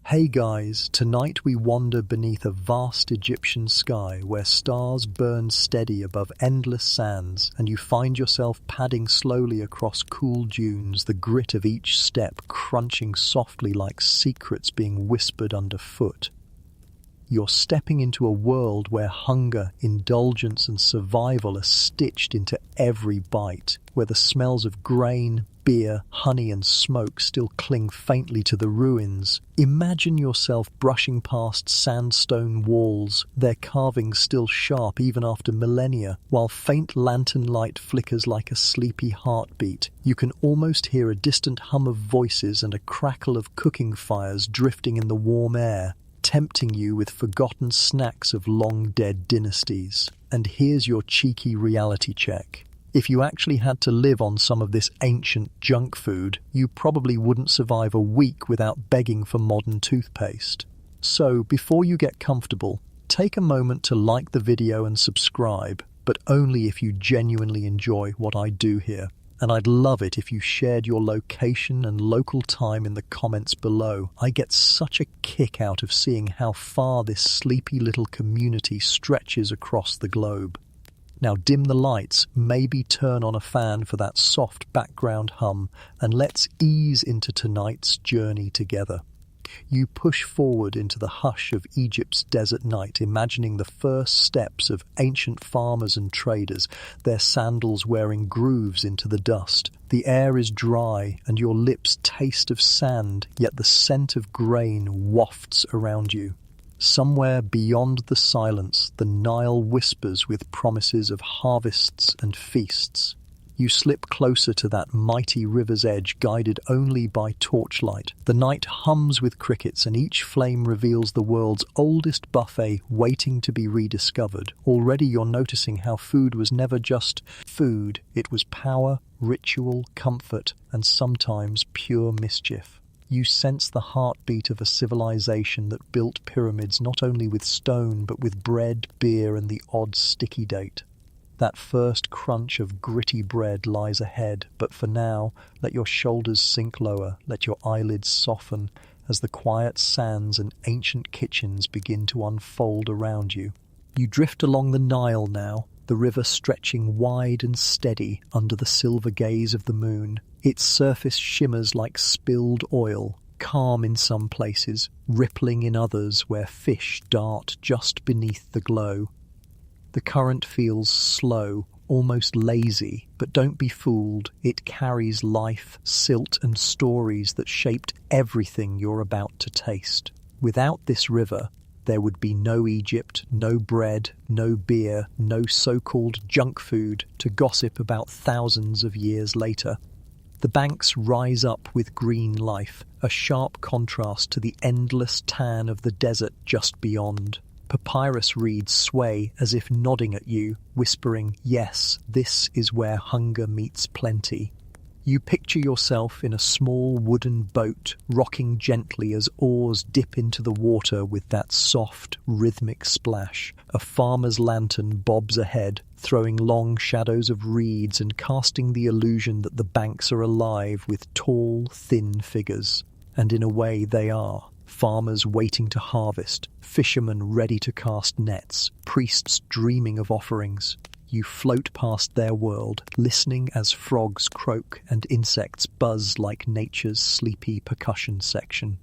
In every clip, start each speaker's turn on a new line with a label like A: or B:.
A: Hey guys, tonight we wander beneath a vast Egyptian sky where stars burn steady above endless sands, and you find yourself padding slowly across cool dunes, the grit of each step crunching softly like secrets being whispered underfoot. You're stepping into a world where hunger, indulgence and survival are stitched into every bite, where the smells of grain, beer, honey and smoke still cling faintly to the ruins. Imagine yourself brushing past sandstone walls, their carvings still sharp even after millennia, while faint lantern light flickers like a sleepy heartbeat. You can almost hear a distant hum of voices and a crackle of cooking fires drifting in the warm air, tempting you with forgotten snacks of long-dead dynasties. And here's your cheeky reality check. If you actually had to live on some of this ancient junk food, you probably wouldn't survive a week without begging for modern toothpaste. So, before you get comfortable, take a moment to like the video and subscribe, but only if you genuinely enjoy what I do here. And I'd love it if you shared your location and local time in the comments below. I get such a kick out of seeing how far this sleepy little community stretches across the globe. Now dim the lights, maybe turn on a fan for that soft background hum, and let's ease into tonight's journey together. You push forward into the hush of Egypt's desert night, imagining the first steps of ancient farmers and traders, their sandals wearing grooves into the dust. The air is dry and your lips taste of sand, yet the scent of grain wafts around you. Somewhere beyond the silence, the Nile whispers with promises of harvests and feasts. You slip closer to that mighty river's edge, guided only by torchlight. The night hums with crickets, and each flame reveals the world's oldest buffet waiting to be rediscovered. Already you're noticing how food was never just food. It was power, ritual, comfort, and sometimes pure mischief. You sense the heartbeat of a civilization that built pyramids not only with stone, but with bread, beer, and the odd sticky date. That first crunch of gritty bread lies ahead, but for now, let your shoulders sink lower, let your eyelids soften as the quiet sands and ancient kitchens begin to unfold around you. You drift along the Nile now, the river stretching wide and steady under the silver gaze of the moon. Its surface shimmers like spilled oil, calm in some places, rippling in others where fish dart just beneath the glow. The current feels slow, almost lazy, but don't be fooled. It carries life, silt and stories that shaped everything you're about to taste. Without this river, there would be no Egypt, no bread, no beer, no so-called junk food to gossip about thousands of years later. The banks rise up with green life, a sharp contrast to the endless tan of the desert just beyond. Papyrus reeds sway as if nodding at you, whispering, "Yes, this is where hunger meets plenty." You picture yourself in a small wooden boat, rocking gently as oars dip into the water with that soft, rhythmic splash. A farmer's lantern bobs ahead, throwing long shadows of reeds and casting the illusion that the banks are alive with tall, thin figures. And in a way they are. Farmers waiting to harvest, fishermen ready to cast nets, priests dreaming of offerings. You float past their world, listening as frogs croak and insects buzz like nature's sleepy percussion section.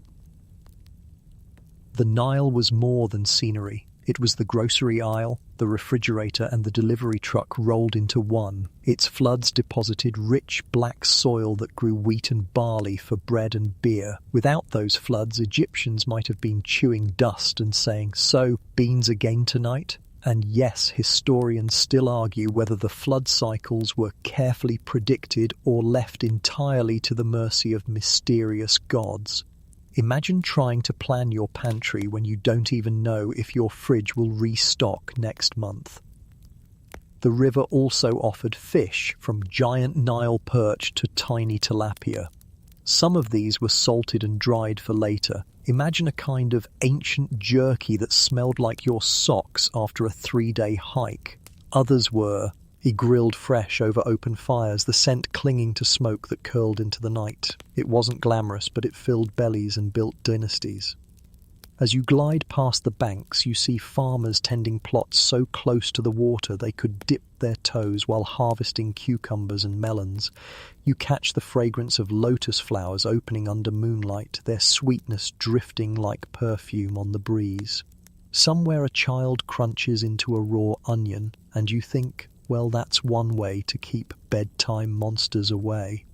A: The Nile was more than scenery. It was the grocery aisle, the refrigerator and the delivery truck rolled into one. Its floods deposited rich black soil that grew wheat and barley for bread and beer. Without those floods, Egyptians might have been chewing dust and saying, "So, beans again tonight?" And yes, historians still argue whether the flood cycles were carefully predicted or left entirely to the mercy of mysterious gods. Imagine trying to plan your pantry when you don't even know if your fridge will restock next month. The river also offered fish, from giant Nile perch to tiny tilapia. Some of these were salted and dried for later. Imagine a kind of ancient jerky that smelled like your socks after a 3-day hike. Others were grilled fresh over open fires, the scent clinging to smoke that curled into the night. It wasn't glamorous, but it filled bellies and built dynasties. As you glide past the banks, you see farmers tending plots so close to the water they could dip their toes while harvesting cucumbers and melons. You catch the fragrance of lotus flowers opening under moonlight, their sweetness drifting like perfume on the breeze. Somewhere a child crunches into a raw onion, and you think, well, that's one way to keep bedtime monsters away.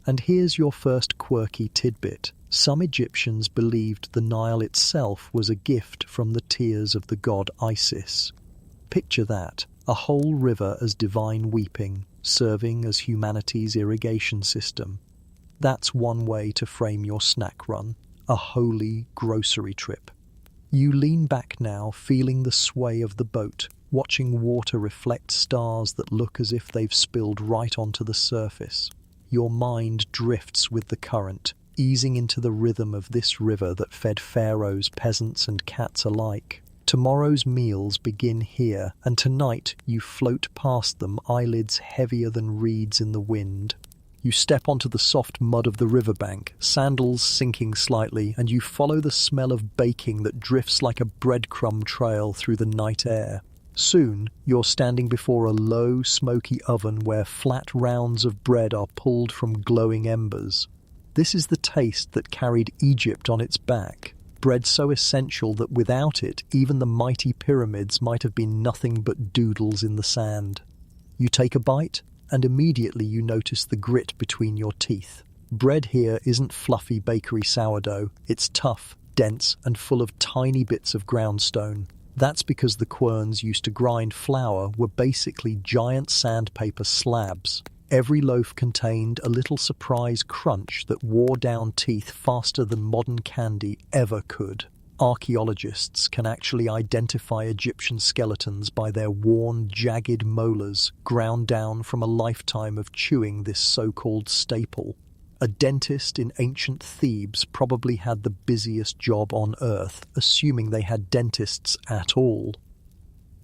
A: And here's your first quirky tidbit. Some Egyptians believed the Nile itself was a gift from the tears of the god Isis. Picture that, a whole river as divine weeping, serving as humanity's irrigation system. That's one way to frame your snack run, a holy grocery trip. You lean back now, feeling the sway of the boat, watching water reflect stars that look as if they've spilled right onto the surface. Your mind drifts with the current, easing into the rhythm of this river that fed pharaohs, peasants, and cats alike. Tomorrow's meals begin here, and tonight you float past them, eyelids heavier than reeds in the wind. You step onto the soft mud of the riverbank, sandals sinking slightly, and you follow the smell of baking that drifts like a breadcrumb trail through the night air. Soon, you're standing before a low, smoky oven where flat rounds of bread are pulled from glowing embers. This is the taste that carried Egypt on its back, bread so essential that without it, even the mighty pyramids might have been nothing but doodles in the sand. You take a bite, and immediately you notice the grit between your teeth. Bread here isn't fluffy bakery sourdough, it's tough, dense, and full of tiny bits of groundstone. That's because the querns used to grind flour were basically giant sandpaper slabs. Every loaf contained a little surprise crunch that wore down teeth faster than modern candy ever could. Archaeologists can actually identify Egyptian skeletons by their worn, jagged molars, ground down from a lifetime of chewing this so-called staple. A dentist in ancient Thebes probably had the busiest job on earth, assuming they had dentists at all.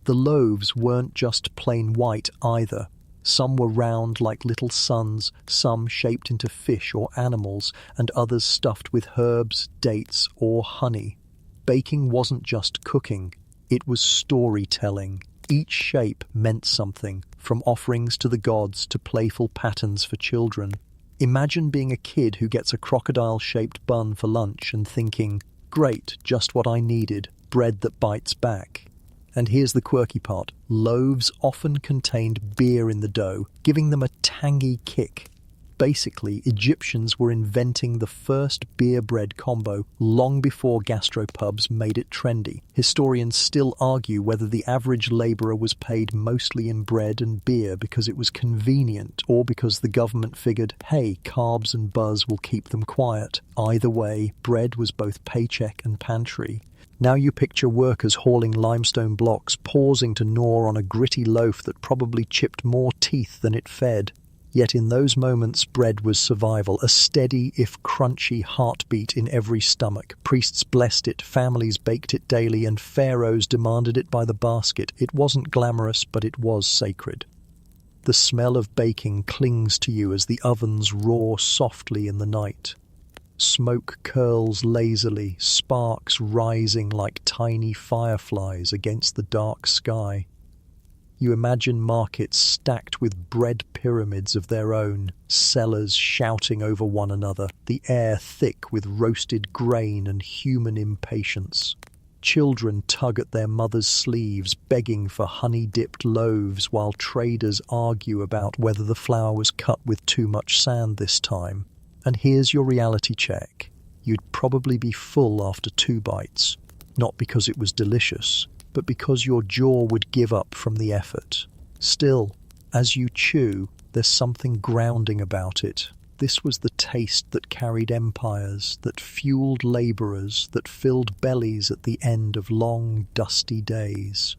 A: The loaves weren't just plain white either. Some were round like little suns, some shaped into fish or animals, and others stuffed with herbs, dates, or honey. Baking wasn't just cooking, it was storytelling. Each shape meant something, from offerings to the gods to playful patterns for children. Imagine being a kid who gets a crocodile-shaped bun for lunch and thinking, great, just what I needed, bread that bites back. And here's the quirky part. Loaves often contained beer in the dough, giving them a tangy kick. Basically, Egyptians were inventing the first beer-bread combo long before gastropubs made it trendy. Historians still argue whether the average labourer was paid mostly in bread and beer because it was convenient or because the government figured, hey, carbs and buzz will keep them quiet. Either way, bread was both paycheck and pantry. Now you picture workers hauling limestone blocks, pausing to gnaw on a gritty loaf that probably chipped more teeth than it fed. Yet in those moments, bread was survival, a steady, if crunchy, heartbeat in every stomach. Priests blessed it, families baked it daily, and pharaohs demanded it by the basket. It wasn't glamorous, but it was sacred. The smell of baking clings to you as the ovens roar softly in the night. Smoke curls lazily, sparks rising like tiny fireflies against the dark sky. You imagine markets stacked with bread pyramids of their own, sellers shouting over one another, the air thick with roasted grain and human impatience. Children tug at their mothers' sleeves, begging for honey-dipped loaves, while traders argue about whether the flour was cut with too much sand this time. And here's your reality check. You'd probably be full after 2 bites, not because it was delicious, but because your jaw would give up from the effort. Still, as you chew, there's something grounding about it. This was the taste that carried empires, that fueled labourers, that filled bellies at the end of long, dusty days.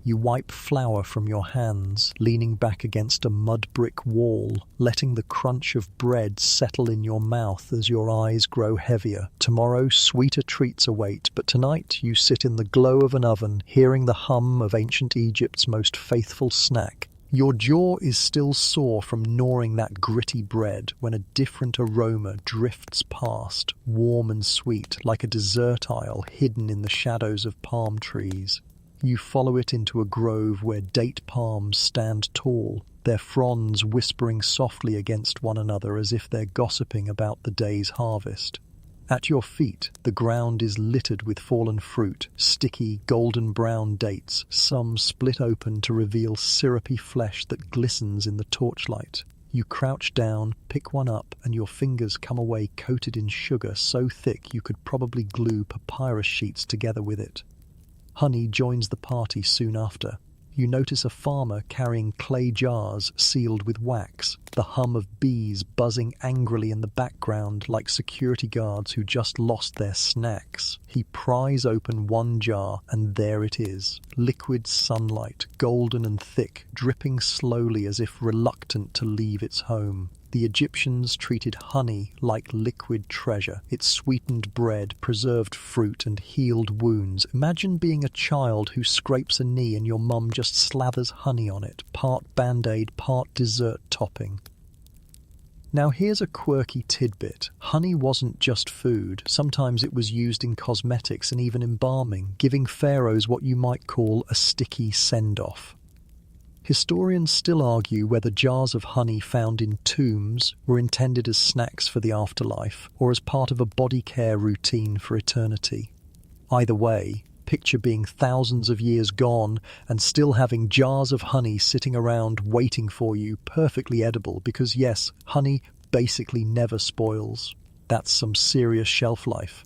A: You wipe flour from your hands, leaning back against a mud brick wall, letting the crunch of bread settle in your mouth as your eyes grow heavier. Tomorrow, sweeter treats await, but tonight you sit in the glow of an oven, hearing the hum of ancient Egypt's most faithful snack, Your jaw is still sore from gnawing that gritty bread when a different aroma drifts past, warm and sweet, like a dessert aisle hidden in the shadows of palm trees. You follow it into a grove where date palms stand tall, their fronds whispering softly against one another as if they're gossiping about the day's harvest. At your feet, the ground is littered with fallen fruit, sticky, golden-brown dates, some split open to reveal syrupy flesh that glistens in the torchlight. You crouch down, pick one up, and your fingers come away coated in sugar so thick you could probably glue papyrus sheets together with it. Honey joins the party soon after. You notice a farmer carrying clay jars sealed with wax, the hum of bees buzzing angrily in the background like security guards who just lost their snacks. He pries open one jar, and there it is, liquid sunlight, golden and thick, dripping slowly as if reluctant to leave its home. The Egyptians treated honey like liquid treasure. It sweetened bread, preserved fruit, and healed wounds. Imagine being a child who scrapes a knee and your mum just slathers honey on it, part Band-Aid, part dessert topping. Now here's a quirky tidbit. Honey wasn't just food. Sometimes it was used in cosmetics and even embalming, giving pharaohs what you might call a sticky send-off. Historians still argue whether jars of honey found in tombs were intended as snacks for the afterlife or as part of a body care routine for eternity. Either way, picture being thousands of years gone and still having jars of honey sitting around waiting for you, perfectly edible, because yes, honey basically never spoils. That's some serious shelf life.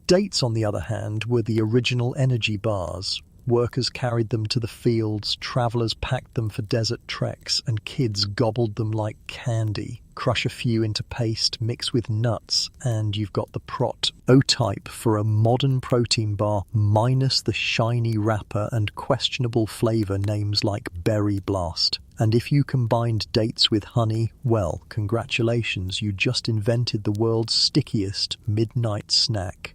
A: Dates, on the other hand, were the original energy bars. Workers carried them to the fields, travellers packed them for desert treks, and kids gobbled them like candy. Crush a few into paste, mix with nuts, and you've got the prototype for a modern protein bar minus the shiny wrapper and questionable flavour names like Berry Blast. And if you combined dates with honey, well, congratulations, you just invented the world's stickiest midnight snack.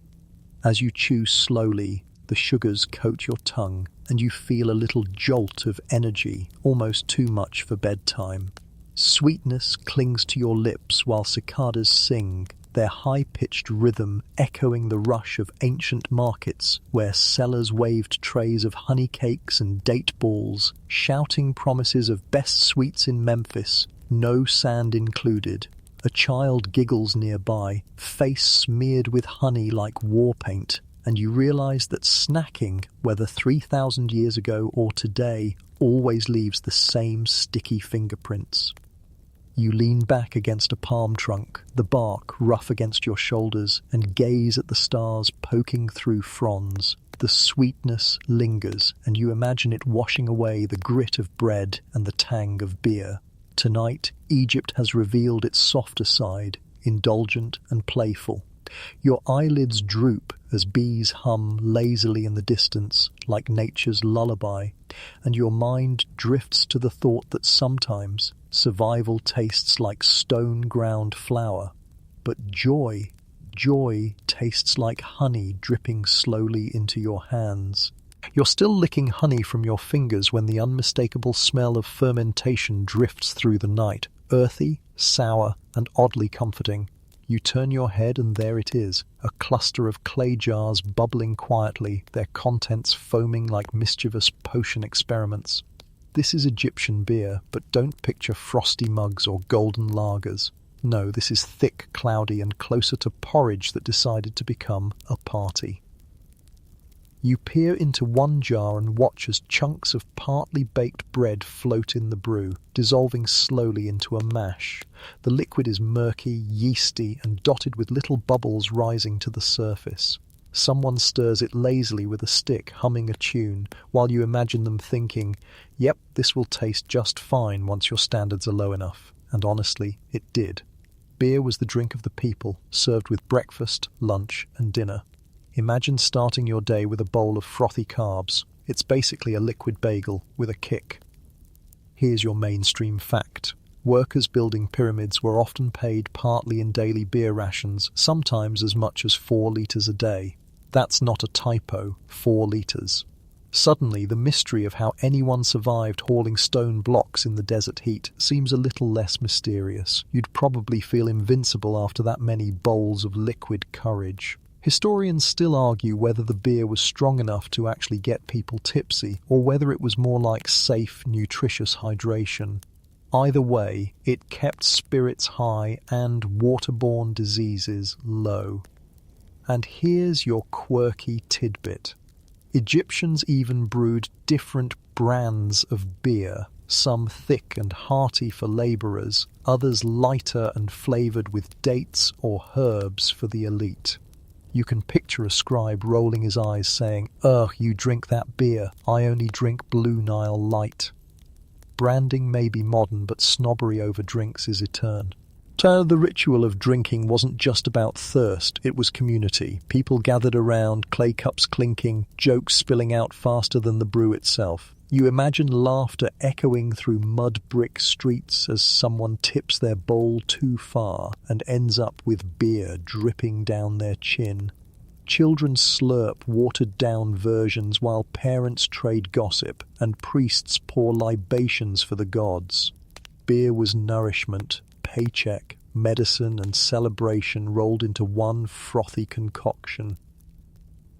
A: As you chew slowly, the sugars coat your tongue, and you feel a little jolt of energy, almost too much for bedtime. Sweetness clings to your lips while cicadas sing, their high-pitched rhythm echoing the rush of ancient markets where sellers waved trays of honey cakes and date balls, shouting promises of best sweets in Memphis, no sand included. A child giggles nearby, face smeared with honey like war paint, and you realize that snacking, whether 3,000 years ago or today, always leaves the same sticky fingerprints. You lean back against a palm trunk, the bark rough against your shoulders, and gaze at the stars poking through fronds. The sweetness lingers, and you imagine it washing away the grit of bread and the tang of beer. Tonight, Egypt has revealed its softer side, indulgent and playful. Your eyelids droop as bees hum lazily in the distance, like nature's lullaby, and your mind drifts to the thought that sometimes survival tastes like stone-ground flour, but joy tastes like honey dripping slowly into your hands. You're still licking honey from your fingers when the unmistakable smell of fermentation drifts through the night, earthy, sour, and oddly comforting. You turn your head and there it is, a cluster of clay jars bubbling quietly, their contents foaming like mischievous potion experiments. This is Egyptian beer, but don't picture frosty mugs or golden lagers. No, this is thick, cloudy, and closer to porridge that decided to become a party. You peer into one jar and watch as chunks of partly baked bread float in the brew, dissolving slowly into a mash. The liquid is murky, yeasty, and dotted with little bubbles rising to the surface. Someone stirs it lazily with a stick, humming a tune, while you imagine them thinking, "Yep, this will taste just fine once your standards are low enough." And honestly, it did. Beer was the drink of the people, served with breakfast, lunch, and dinner. Imagine starting your day with a bowl of frothy carbs. It's basically a liquid bagel with a kick. Here's your mainstream fact. Workers building pyramids were often paid partly in daily beer rations, sometimes as much as 4 litres a day. That's not a typo, 4 litres. Suddenly, the mystery of how anyone survived hauling stone blocks in the desert heat seems a little less mysterious. You'd probably feel invincible after that many bowls of liquid courage. Historians still argue whether the beer was strong enough to actually get people tipsy, or whether it was more like safe, nutritious hydration. Either way, it kept spirits high and waterborne diseases low. And here's your quirky tidbit. Egyptians even brewed different brands of beer, some thick and hearty for labourers, others lighter and flavoured with dates or herbs for the elite. You can picture a scribe rolling his eyes saying, "Ugh, you drink that beer, I only drink Blue Nile Light." Branding may be modern, but snobbery over drinks is eternal. The ritual of drinking wasn't just about thirst, it was community. People gathered around, clay cups clinking, jokes spilling out faster than the brew itself. You imagine laughter echoing through mud brick streets as someone tips their bowl too far and ends up with beer dripping down their chin. Children slurp watered-down versions while parents trade gossip and priests pour libations for the gods. Beer was nourishment, paycheck, medicine and celebration rolled into one frothy concoction.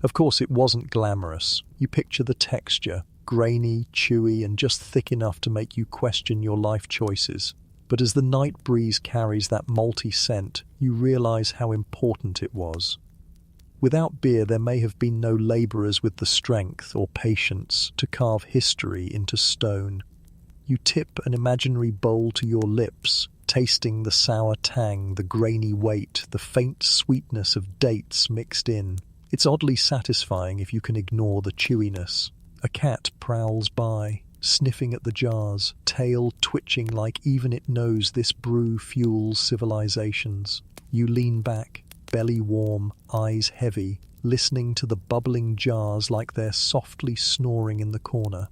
A: Of course, it wasn't glamorous. You picture the texture, grainy, chewy, and just thick enough to make you question your life choices. But as the night breeze carries that malty scent, you realize how important it was. Without beer, there may have been no laborers with the strength or patience to carve history into stone. You tip an imaginary bowl to your lips, tasting the sour tang, the grainy weight, the faint sweetness of dates mixed in. It's oddly satisfying if you can ignore the chewiness. A cat prowls by, sniffing at the jars, tail twitching like even it knows this brew fuels civilizations. You lean back, belly warm, eyes heavy, listening to the bubbling jars like they're softly snoring in the corner.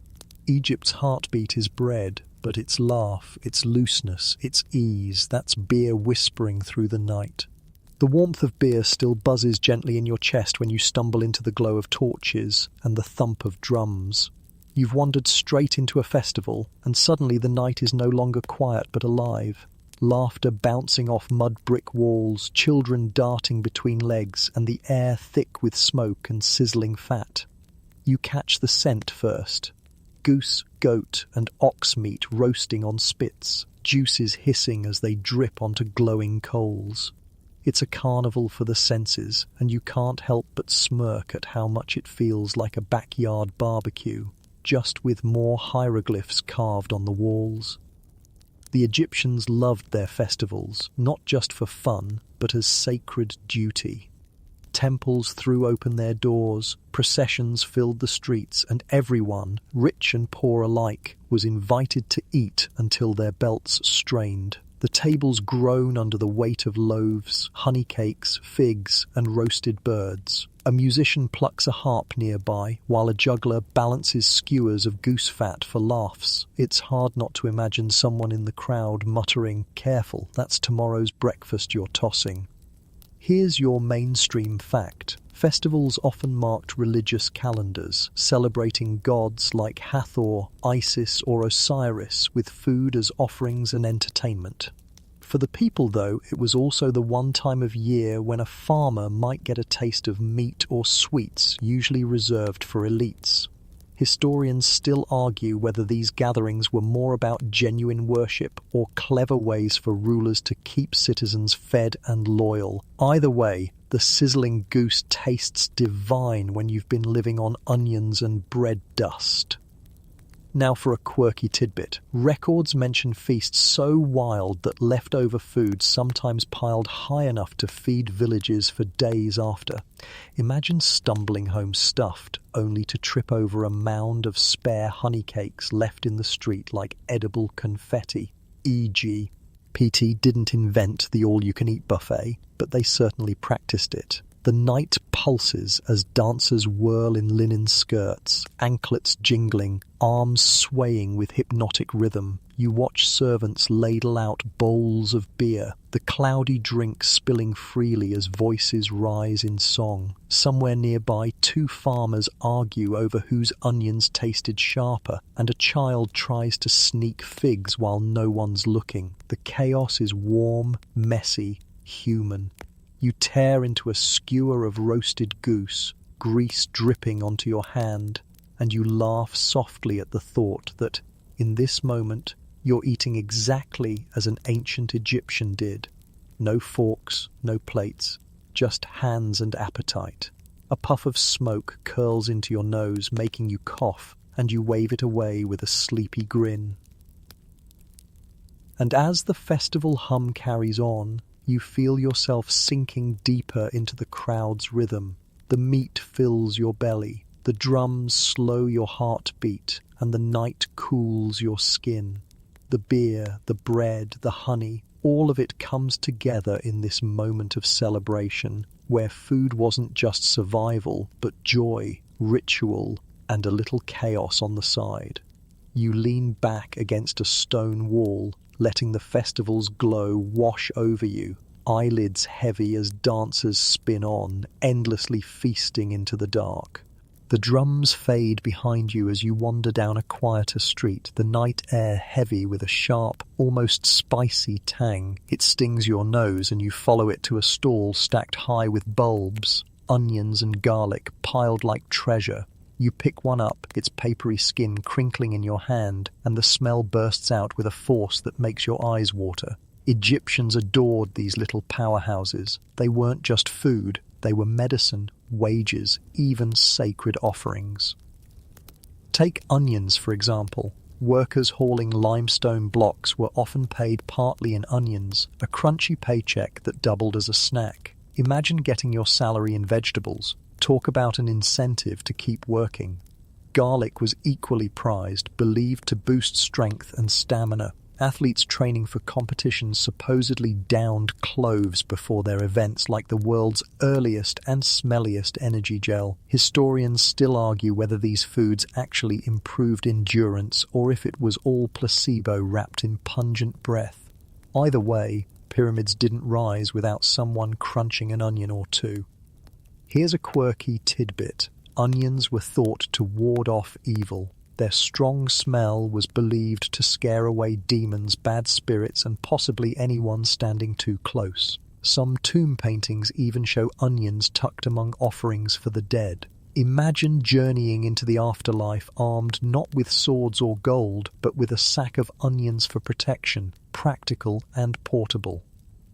A: Egypt's heartbeat is bread, but its laugh, its looseness, its ease, that's beer whispering through the night. The warmth of beer still buzzes gently in your chest when you stumble into the glow of torches and the thump of drums. You've wandered straight into a festival, and suddenly the night is no longer quiet but alive. Laughter bouncing off mud brick walls, children darting between legs, and the air thick with smoke and sizzling fat. You catch the scent first. Goose, goat, and ox meat roasting on spits, juices hissing as they drip onto glowing coals. It's a carnival for the senses, and you can't help but smirk at how much it feels like a backyard barbecue, just with more hieroglyphs carved on the walls. The Egyptians loved their festivals, not just for fun, but as sacred duty. Temples threw open their doors, processions filled the streets, and everyone, rich and poor alike, was invited to eat until their belts strained. The tables groan under the weight of loaves, honey cakes, figs, and roasted birds. A musician plucks a harp nearby, while a juggler balances skewers of goose fat for laughs. It's hard not to imagine someone in the crowd muttering, "Careful, that's tomorrow's breakfast you're tossing." Here's your mainstream fact. Festivals often marked religious calendars, celebrating gods like Hathor, Isis, or Osiris, with food as offerings and entertainment. For the people, though, it was also the one time of year when a farmer might get a taste of meat or sweets, usually reserved for elites. Historians still argue whether these gatherings were more about genuine worship or clever ways for rulers to keep citizens fed and loyal. Either way, the sizzling goose tastes divine when you've been living on onions and bread dust. Now for a quirky tidbit. Records mention feasts so wild that leftover food sometimes piled high enough to feed villages for days after. Imagine stumbling home stuffed, only to trip over a mound of spare honey cakes left in the street like edible confetti. E.g., PT didn't invent the all-you-can-eat buffet, but they certainly practiced it. The night pulses as dancers whirl in linen skirts, anklets jingling, arms swaying with hypnotic rhythm. You watch servants ladle out bowls of beer, the cloudy drink spilling freely as voices rise in song. Somewhere nearby, two farmers argue over whose onions tasted sharper, and a child tries to sneak figs while no one's looking. The chaos is warm, messy, human. You tear into a skewer of roasted goose, grease dripping onto your hand, and you laugh softly at the thought that, in this moment, you're eating exactly as an ancient Egyptian did. No forks, no plates, just hands and appetite. A puff of smoke curls into your nose, making you cough, and you wave it away with a sleepy grin. And as the festival hum carries on, you feel yourself sinking deeper into the crowd's rhythm. The meat fills your belly, the drums slow your heartbeat, and the night cools your skin. The beer, the bread, the honey, all of it comes together in this moment of celebration, where food wasn't just survival, but joy, ritual, and a little chaos on the side. You lean back against a stone wall, letting the festival's glow wash over you, eyelids heavy as dancers spin on, endlessly feasting into the dark. The drums fade behind you as you wander down a quieter street, the night air heavy with a sharp, almost spicy tang. It stings your nose and you follow it to a stall stacked high with bulbs, onions and garlic piled like treasure. You pick one up, its papery skin crinkling in your hand, and the smell bursts out with a force that makes your eyes water. Egyptians adored these little powerhouses. They weren't just food, they were medicine, wages, even sacred offerings. Take onions, for example. Workers hauling limestone blocks were often paid partly in onions, a crunchy paycheck that doubled as a snack. Imagine getting your salary in vegetables. Talk about an incentive to keep working. Garlic was equally prized, believed to boost strength and stamina. Athletes training for competitions supposedly downed cloves before their events like the world's earliest and smelliest energy gel. Historians still argue whether these foods actually improved endurance or if it was all placebo wrapped in pungent breath. Either way, pyramids didn't rise without someone crunching an onion or two. Here's a quirky tidbit. Onions were thought to ward off evil. Their strong smell was believed to scare away demons, bad spirits, and possibly anyone standing too close. Some tomb paintings even show onions tucked among offerings for the dead. Imagine journeying into the afterlife armed not with swords or gold, but with a sack of onions for protection, practical and portable.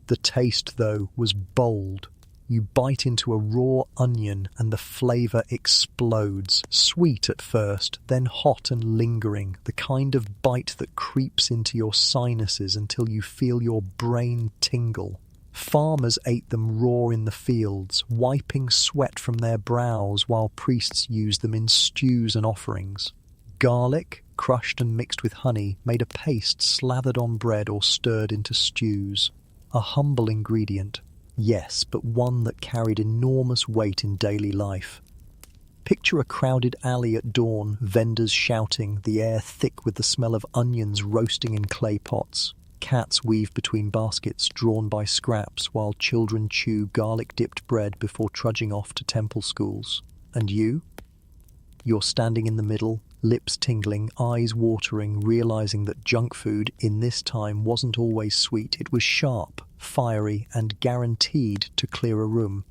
A: The taste, though, was bold. You bite into a raw onion and the flavour explodes. Sweet at first, then hot and lingering, the kind of bite that creeps into your sinuses until you feel your brain tingle. Farmers ate them raw in the fields, wiping sweat from their brows while priests used them in stews and offerings. Garlic, crushed and mixed with honey, made a paste slathered on bread or stirred into stews. A humble ingredient. Yes, but one that carried enormous weight in daily life. Picture a crowded alley at dawn, vendors shouting, the air thick with the smell of onions roasting in clay pots. Cats weave between baskets drawn by scraps while children chew garlic-dipped bread before trudging off to temple schools. And you? You're standing in the middle, lips tingling, eyes watering, realizing that junk food in this time wasn't always sweet. It was sharp, fiery, and guaranteed to clear a room.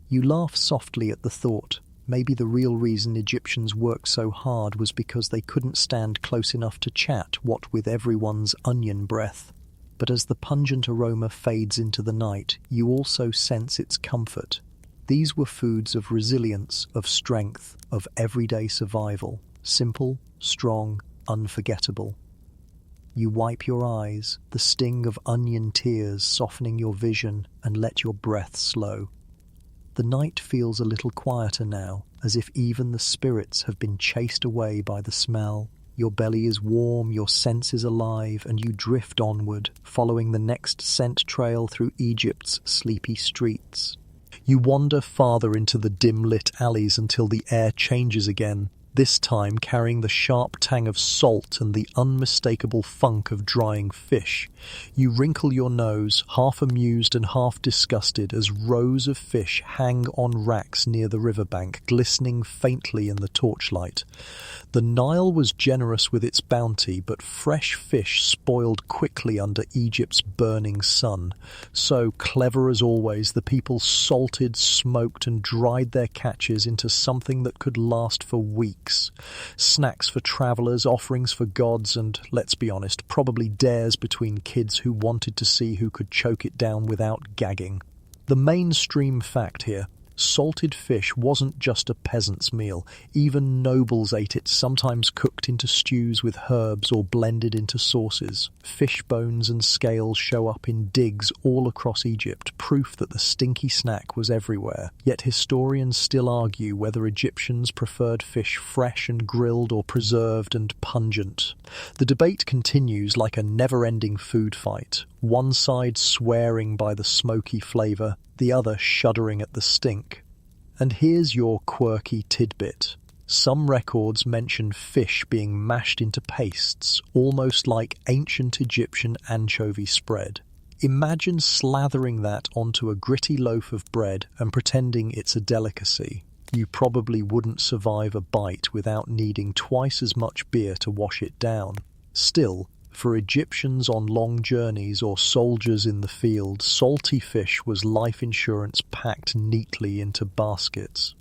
A: You laugh softly at the thought. Maybe the real reason Egyptians worked so hard was because they couldn't stand close enough to chat, what with everyone's onion breath. But as the pungent aroma fades into the night, you also sense its comfort. These were foods of resilience, of strength, of everyday survival. Simple, strong, unforgettable. You wipe your eyes, the sting of onion tears softening your vision, and let your breath slow. The night feels a little quieter now, as if even the spirits have been chased away by the smell. Your belly is warm, your senses alive, and you drift onward, following the next scent trail through Egypt's sleepy streets. You wander farther into the dim-lit alleys until the air changes again, this time carrying the sharp tang of salt and the unmistakable funk of drying fish. You wrinkle your nose, half amused and half disgusted, as rows of fish hang on racks near the riverbank, glistening faintly in the torchlight. The Nile was generous with its bounty, but fresh fish spoiled quickly under Egypt's burning sun. So, clever as always, the people salted, smoked and dried their catches into something that could last for weeks. Snacks for travellers, offerings for gods, and, let's be honest, probably dares between kids who wanted to see who could choke it down without gagging. The mainstream fact here: salted fish wasn't just a peasant's meal. Even nobles ate it, sometimes cooked into stews with herbs or blended into sauces. Fish bones and scales show up in digs all across Egypt, proof that the stinky snack was everywhere. Yet historians still argue whether Egyptians preferred fish fresh and grilled or preserved and pungent. The debate continues like a never-ending food fight, one side swearing by the smoky flavour, the other shuddering at the stink. And here's your quirky tidbit. Some records mention fish being mashed into pastes, almost like ancient Egyptian anchovy spread. Imagine slathering that onto a gritty loaf of bread and pretending it's a delicacy. You probably wouldn't survive a bite without needing twice as much beer to wash it down. Still, for Egyptians on long journeys or soldiers in the field, salty fish was life insurance packed neatly into baskets.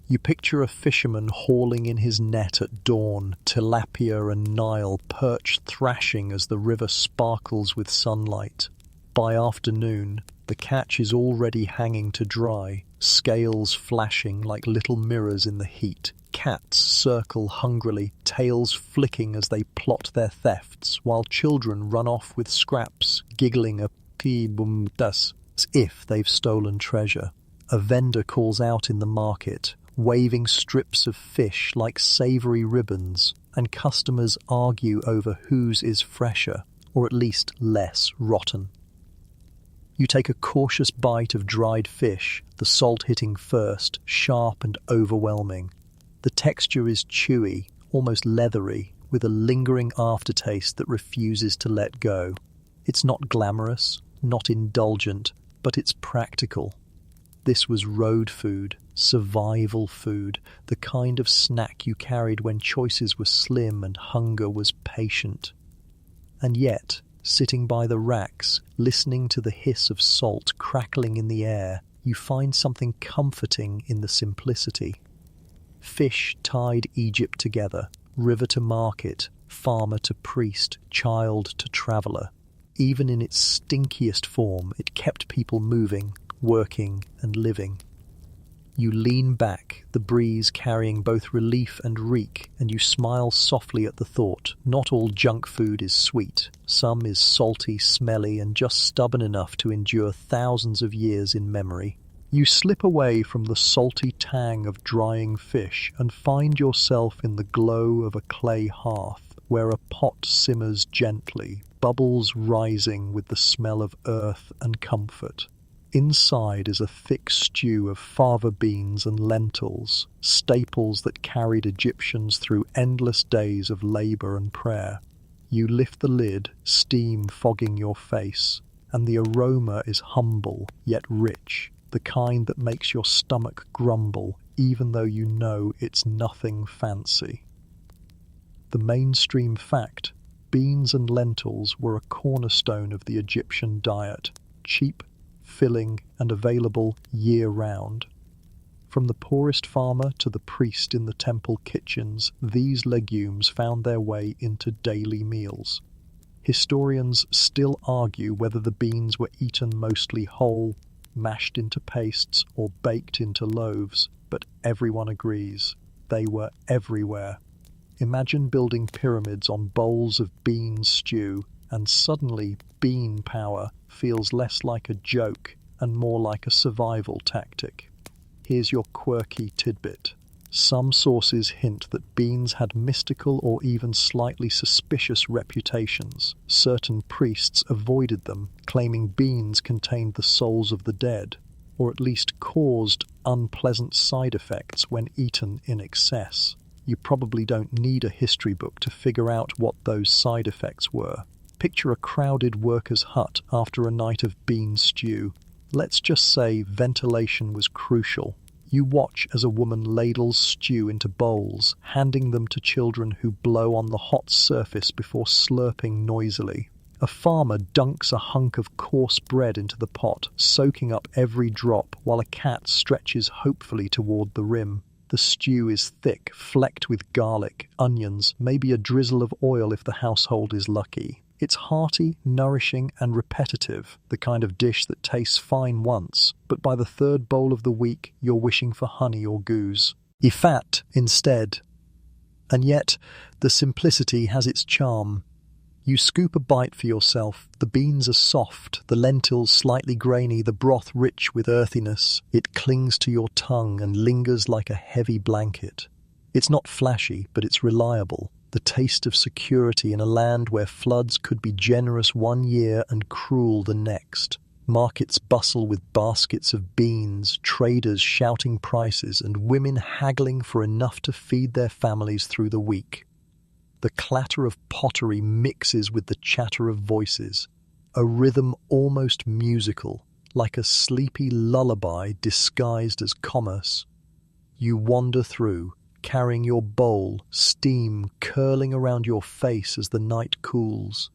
A: You picture a fisherman hauling in his net at dawn, tilapia and Nile perch thrashing as the river sparkles with sunlight. By afternoon, the catch is already hanging to dry, scales flashing like little mirrors in the heat. Cats circle hungrily, tails flicking as they plot their thefts, while children run off with scraps, giggling a as if they've stolen treasure. A vendor calls out in the market, waving strips of fish like savoury ribbons, and customers argue over whose is fresher, or at least less rotten. You take a cautious bite of dried fish, the salt hitting first, sharp and overwhelming. The texture is chewy, almost leathery, with a lingering aftertaste that refuses to let go. It's not glamorous, not indulgent, but it's practical. This was road food, survival food, the kind of snack you carried when choices were slim and hunger was patient. And yet, sitting by the racks, listening to the hiss of salt crackling in the air, you find something comforting in the simplicity. Fish tied Egypt together, river to market, farmer to priest, child to traveller. Even in its stinkiest form, it kept people moving, working and living. You lean back, the breeze carrying both relief and reek, and you smile softly at the thought. Not all junk food is sweet. Some is salty, smelly, and just stubborn enough to endure thousands of years in memory. You slip away from the salty tang of drying fish and find yourself in the glow of a clay hearth, where a pot simmers gently, bubbles rising with the smell of earth and comfort. Inside is a thick stew of fava beans and lentils, staples that carried Egyptians through endless days of labour and prayer. You lift the lid, steam fogging your face, and the aroma is humble yet rich, the kind that makes your stomach grumble, even though you know it's nothing fancy. The mainstream fact: beans and lentils were a cornerstone of the Egyptian diet, cheap, filling, and available year-round. From the poorest farmer to the priest in the temple kitchens, these legumes found their way into daily meals. Historians still argue whether the beans were eaten mostly whole, mashed into pastes, or baked into loaves, but everyone agrees they were everywhere. Imagine building pyramids on bowls of bean stew, and suddenly bean power feels less like a joke and more like a survival tactic. Here's your quirky tidbit. Some sources hint that beans had mystical or even slightly suspicious reputations. Certain priests avoided them, claiming beans contained the souls of the dead. or at least caused unpleasant side effects when eaten in excess. You probably don't need a history book to figure out what those side effects were. Picture a crowded worker's hut after a night of bean stew. Let's just say ventilation was crucial. You watch as a woman ladles stew into bowls, handing them to children who blow on the hot surface before slurping noisily. A farmer dunks a hunk of coarse bread into the pot, soaking up every drop, while a cat stretches hopefully toward the rim. The stew is thick, flecked with garlic, onions, maybe a drizzle of oil if the household is lucky. It's hearty, nourishing, and repetitive, the kind of dish that tastes fine once, but by the third bowl of the week, you're wishing for honey or goose. Fat instead. And yet, the simplicity has its charm. You scoop a bite for yourself. The beans are soft, the lentils slightly grainy, the broth rich with earthiness. It clings to your tongue and lingers like a heavy blanket. It's not flashy, but it's reliable. The taste of security in a land where floods could be generous one year and cruel the next. Markets bustle with baskets of beans, traders shouting prices, and women haggling for enough to feed their families through the week. The clatter of pottery mixes with the chatter of voices, a rhythm almost musical, like a sleepy lullaby disguised as commerce. You wander through, carrying your bowl, steam curling around your face as the night cools.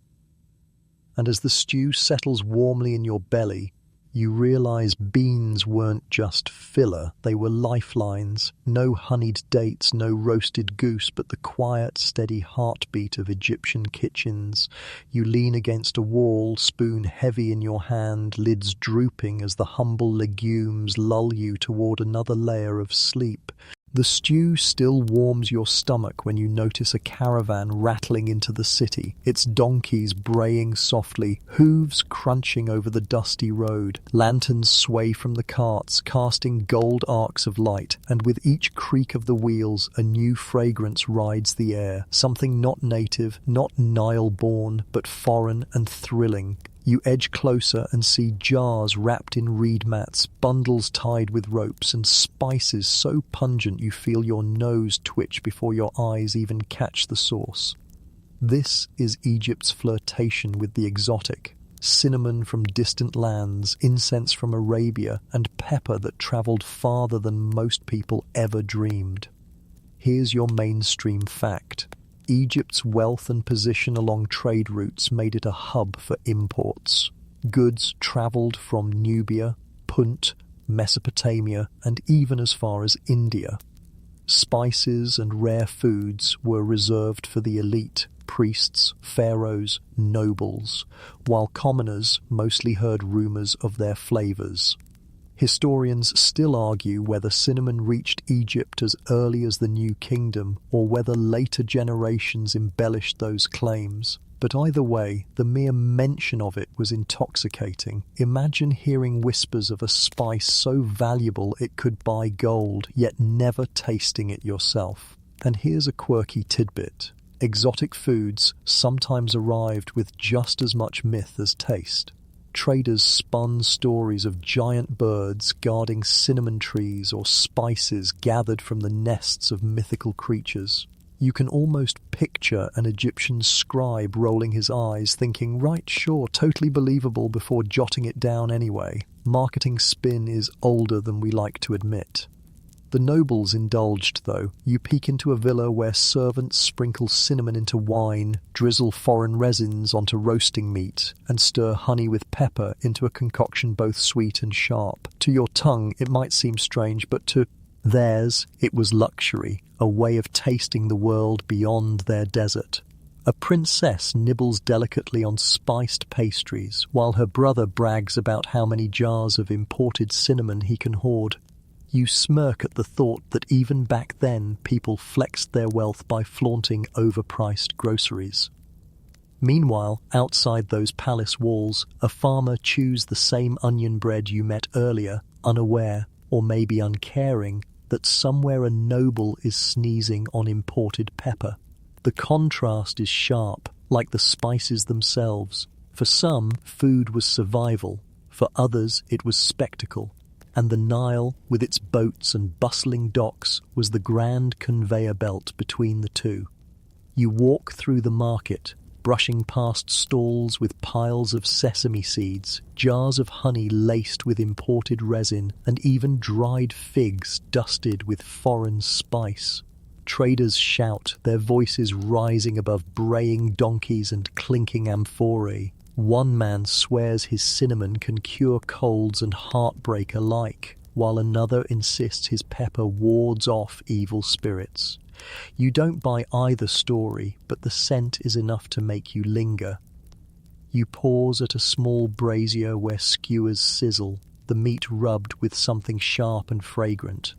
A: And as the stew settles warmly in your belly, you realize beans weren't just filler, they were lifelines. No honeyed dates, no roasted goose, but the quiet, steady heartbeat of Egyptian kitchens. You lean against a wall, spoon heavy in your hand, lids drooping as the humble legumes lull you toward another layer of sleep. The stew still warms your stomach when you notice a caravan rattling into the city, its donkeys braying softly, hooves crunching over the dusty road. Lanterns sway from the carts, casting gold arcs of light, and with each creak of the wheels, a new fragrance rides the air, something not native, not Nile-born, but foreign and thrilling. You edge closer and see jars wrapped in reed mats, bundles tied with ropes, and spices so pungent you feel your nose twitch before your eyes even catch the source. This is Egypt's flirtation with the exotic. Cinnamon from distant lands, incense from Arabia, and pepper that travelled farther than most people ever dreamed. Here's your mainstream fact. Egypt's wealth and position along trade routes made it a hub for imports. Goods travelled from Nubia, Punt, Mesopotamia, and even as far as India. Spices and rare foods were reserved for the elite, priests, pharaohs, nobles, while commoners mostly heard rumours of their flavours. Historians still argue whether cinnamon reached Egypt as early as the New Kingdom or whether later generations embellished those claims. But either way, the mere mention of it was intoxicating. Imagine hearing whispers of a spice so valuable it could buy gold, yet never tasting it yourself. And here's a quirky tidbit. Exotic foods sometimes arrived with just as much myth as taste. Traders spun stories of giant birds guarding cinnamon trees or spices gathered from the nests of mythical creatures. You can almost picture an Egyptian scribe rolling his eyes, thinking, right, sure, totally believable, before jotting it down anyway. Marketing spin is older than we like to admit. The nobles indulged, though. You peek into a villa where servants sprinkle cinnamon into wine, drizzle foreign resins onto roasting meat, and stir honey with pepper into a concoction both sweet and sharp. To your tongue, it might seem strange, but to theirs, it was luxury, a way of tasting the world beyond their desert. A princess nibbles delicately on spiced pastries, while her brother brags about how many jars of imported cinnamon he can hoard. You smirk at the thought that even back then people flexed their wealth by flaunting overpriced groceries. Meanwhile, outside those palace walls, a farmer chews the same onion bread you met earlier, unaware, or maybe uncaring, that somewhere a noble is sneezing on imported pepper. The contrast is sharp, like the spices themselves. For some, food was survival. For others, it was spectacle. And the Nile, with its boats and bustling docks, was the grand conveyor belt between the two. You walk through the market, brushing past stalls with piles of sesame seeds, jars of honey laced with imported resin, and even dried figs dusted with foreign spice. Traders shout, their voices rising above braying donkeys and clinking amphorae. One man swears his cinnamon can cure colds and heartbreak alike, while another insists his pepper wards off evil spirits. You don't buy either story, but the scent is enough to make you linger. You pause at a small brazier where skewers sizzle, the meat rubbed with something sharp and fragrant.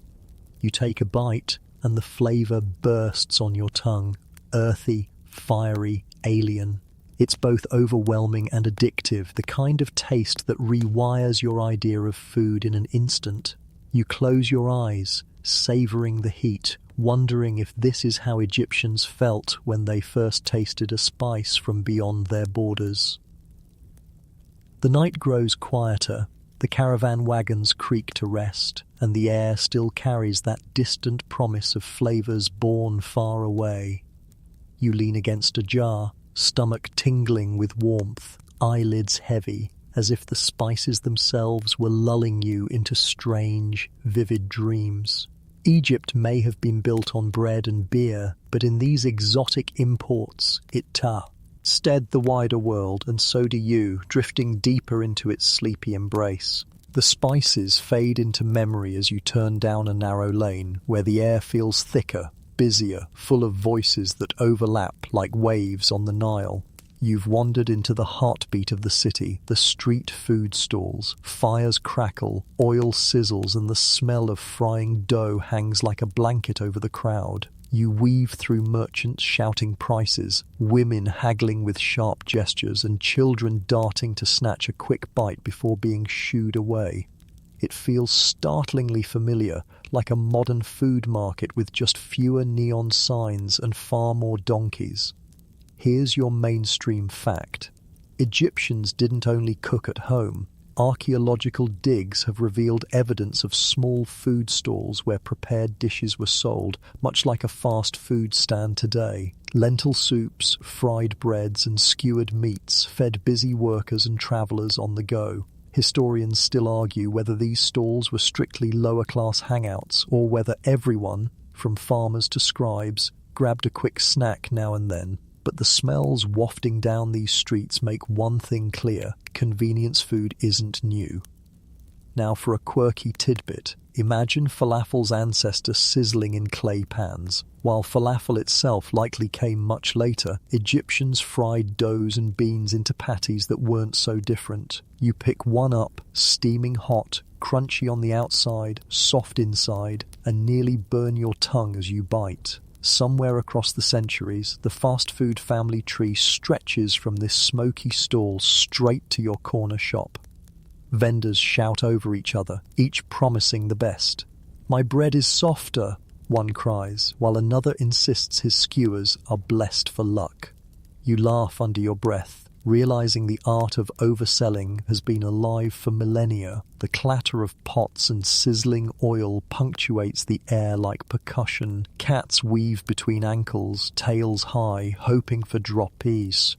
A: You take a bite, and the flavour bursts on your tongue, earthy, fiery, alien. It's both overwhelming and addictive, the kind of taste that rewires your idea of food in an instant. You close your eyes, savouring the heat, wondering if this is how Egyptians felt when they first tasted a spice from beyond their borders. The night grows quieter, the caravan wagons creak to rest, and the air still carries that distant promise of flavours born far away. You lean against a jar, stomach tingling with warmth, eyelids heavy, as if the spices themselves were lulling you into strange, vivid dreams. Egypt may have been built on bread and beer, but in these exotic imports, it stead the wider world, and so do you, drifting deeper into its sleepy embrace. The spices fade into memory as you turn down a narrow lane, where the air feels thicker, busier, full of voices that overlap like waves on the Nile. You've wandered into the heartbeat of the city, the street food stalls. Fires crackle, oil sizzles, and the smell of frying dough hangs like a blanket over the crowd. You weave through merchants shouting prices, women haggling with sharp gestures, and children darting to snatch a quick bite before being shooed away. It feels startlingly familiar, like a modern food market with just fewer neon signs and far more donkeys. Here's your mainstream fact. Egyptians didn't only cook at home. Archaeological digs have revealed evidence of small food stalls where prepared dishes were sold, much like a fast food stand today. Lentil soups, fried breads, and skewered meats fed busy workers and travellers on the go. Historians still argue whether these stalls were strictly lower-class hangouts or whether everyone, from farmers to scribes, grabbed a quick snack now and then. But the smells wafting down these streets make one thing clear: convenience food isn't new. Now for a quirky tidbit. Imagine falafel's ancestor sizzling in clay pans. While falafel itself likely came much later, Egyptians fried doughs and beans into patties that weren't so different. You pick one up, steaming hot, crunchy on the outside, soft inside, and nearly burn your tongue as you bite. Somewhere across the centuries, the fast food family tree stretches from this smoky stall straight to your corner shop. Vendors shout over each other, each promising the best. "My bread is softer," one cries, while another insists his skewers are blessed for luck. You laugh under your breath, realizing the art of overselling has been alive for millennia. The clatter of pots and sizzling oil punctuates the air like percussion. Cats weave between ankles, tails high, hoping for droppies.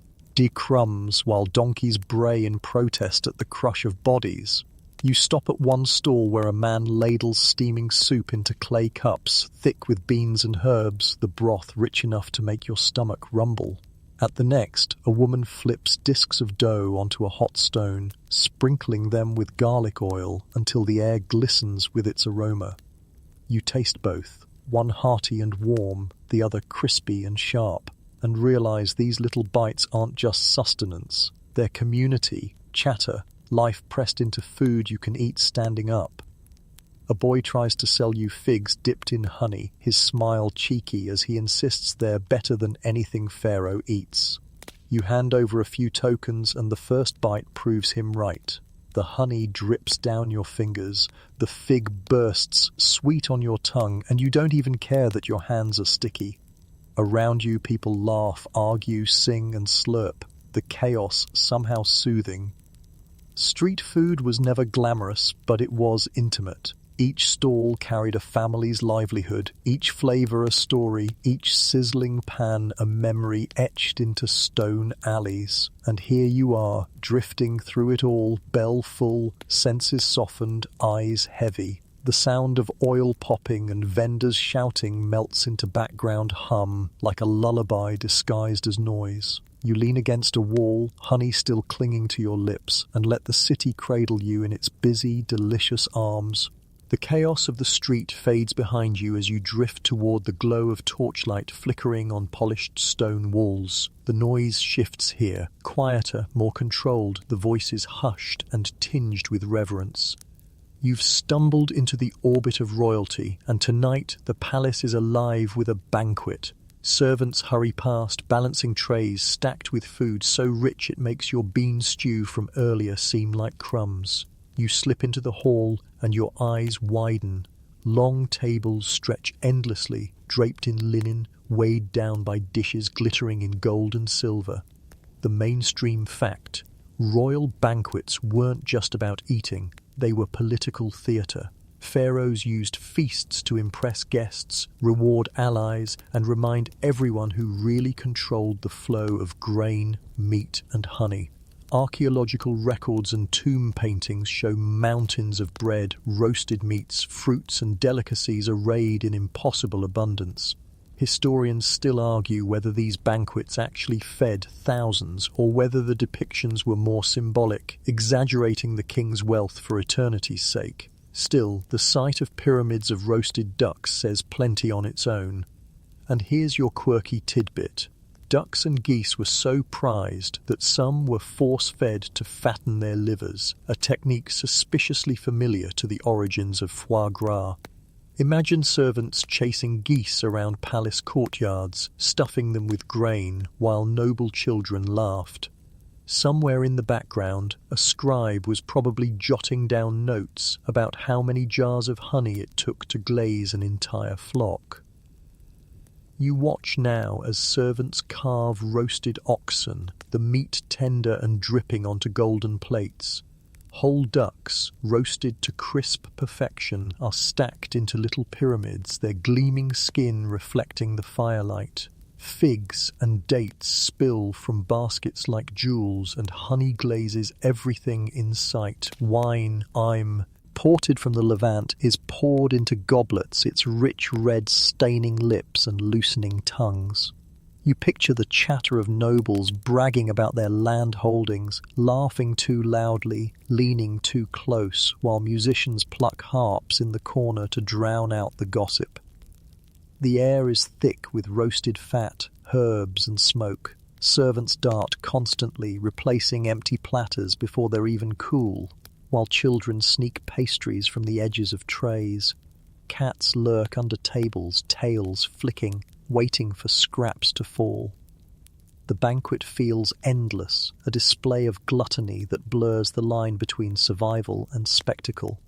A: Crumbs while donkeys bray in protest at the crush of bodies. You stop at one stall where a man ladles steaming soup into clay cups, thick with beans and herbs, the broth rich enough to make your stomach rumble. At the next, a woman flips discs of dough onto a hot stone, sprinkling them with garlic oil until the air glistens with its aroma. You taste both, one hearty and warm, the other crispy and sharp, and realize these little bites aren't just sustenance. They're community, chatter, life pressed into food you can eat standing up. A boy tries to sell you figs dipped in honey, his smile cheeky as he insists they're better than anything Pharaoh eats. You hand over a few tokens and the first bite proves him right. The honey drips down your fingers, the fig bursts sweet on your tongue, and you don't even care that your hands are sticky. Around you, people laugh, argue, sing, and slurp, the chaos somehow soothing. Street food was never glamorous, but it was intimate. Each stall carried a family's livelihood, each flavor a story, each sizzling pan a memory etched into stone alleys. And here you are, drifting through it all, bell full, senses softened, eyes heavy. The sound of oil popping and vendors shouting melts into background hum, like a lullaby disguised as noise. You lean against a wall, honey still clinging to your lips, and let the city cradle you in its busy, delicious arms. The chaos of the street fades behind you as you drift toward the glow of torchlight flickering on polished stone walls. The noise shifts here, quieter, more controlled, the voices hushed and tinged with reverence. You've stumbled into the orbit of royalty, and tonight the palace is alive with a banquet. Servants hurry past, balancing trays stacked with food so rich it makes your bean stew from earlier seem like crumbs. You slip into the hall, and your eyes widen. Long tables stretch endlessly, draped in linen, weighed down by dishes glittering in gold and silver. The mainstream fact: royal banquets weren't just about eating, they were political theatre. Pharaohs used feasts to impress guests, reward allies, and remind everyone who really controlled the flow of grain, meat, and honey. Archaeological records and tomb paintings show mountains of bread, roasted meats, fruits, and delicacies arrayed in impossible abundance. Historians still argue whether these banquets actually fed thousands or whether the depictions were more symbolic, exaggerating the king's wealth for eternity's sake. Still, the sight of pyramids of roasted ducks says plenty on its own. And here's your quirky tidbit. Ducks and geese were so prized that some were force-fed to fatten their livers, a technique suspiciously familiar to the origins of foie gras. Imagine servants chasing geese around palace courtyards, stuffing them with grain, while noble children laughed. Somewhere in the background, a scribe was probably jotting down notes about how many jars of honey it took to glaze an entire flock. You watch now as servants carve roasted oxen, the meat tender and dripping onto golden plates. Whole ducks, roasted to crisp perfection, are stacked into little pyramids, their gleaming skin reflecting the firelight. Figs and dates spill from baskets like jewels, and honey glazes everything in sight. Wine, ported from the Levant, is poured into goblets, its rich red staining lips and loosening tongues. You picture the chatter of nobles bragging about their land holdings, laughing too loudly, leaning too close, while musicians pluck harps in the corner to drown out the gossip. The air is thick with roasted fat, herbs and smoke. Servants dart constantly, replacing empty platters before they're even cool, while children sneak pastries from the edges of trays. Cats lurk under tables, tails flicking, waiting for scraps to fall. The banquet feels endless, a display of gluttony that blurs the line between survival and spectacle.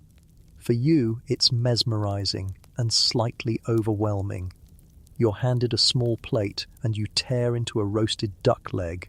A: For you, it's mesmerizing and slightly overwhelming. You're handed a small plate and you tear into a roasted duck leg.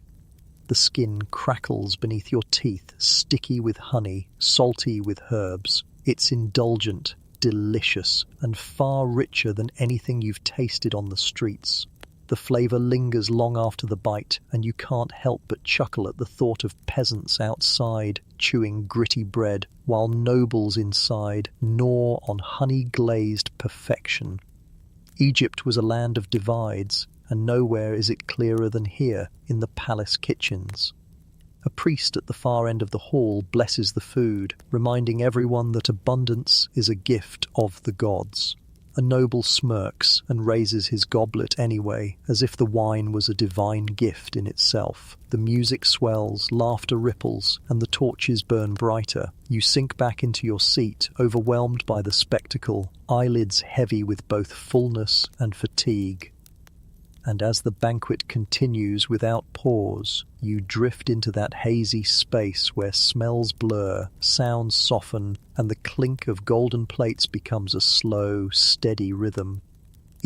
A: The skin crackles beneath your teeth, sticky with honey, salty with herbs. It's indulgent, delicious, and far richer than anything you've tasted on the streets. The flavor lingers long after the bite, and you can't help but chuckle at the thought of peasants outside chewing gritty bread, while nobles inside gnaw on honey-glazed perfection. Egypt was a land of divides, and nowhere is it clearer than here in the palace kitchens. A priest at the far end of the hall blesses the food, reminding everyone that abundance is a gift of the gods. A noble smirks and raises his goblet anyway, as if the wine was a divine gift in itself. The music swells, laughter ripples, and the torches burn brighter. You sink back into your seat, overwhelmed by the spectacle, eyelids heavy with both fullness and fatigue. And as the banquet continues without pause, you drift into that hazy space where smells blur, sounds soften, and the clink of golden plates becomes a slow, steady rhythm.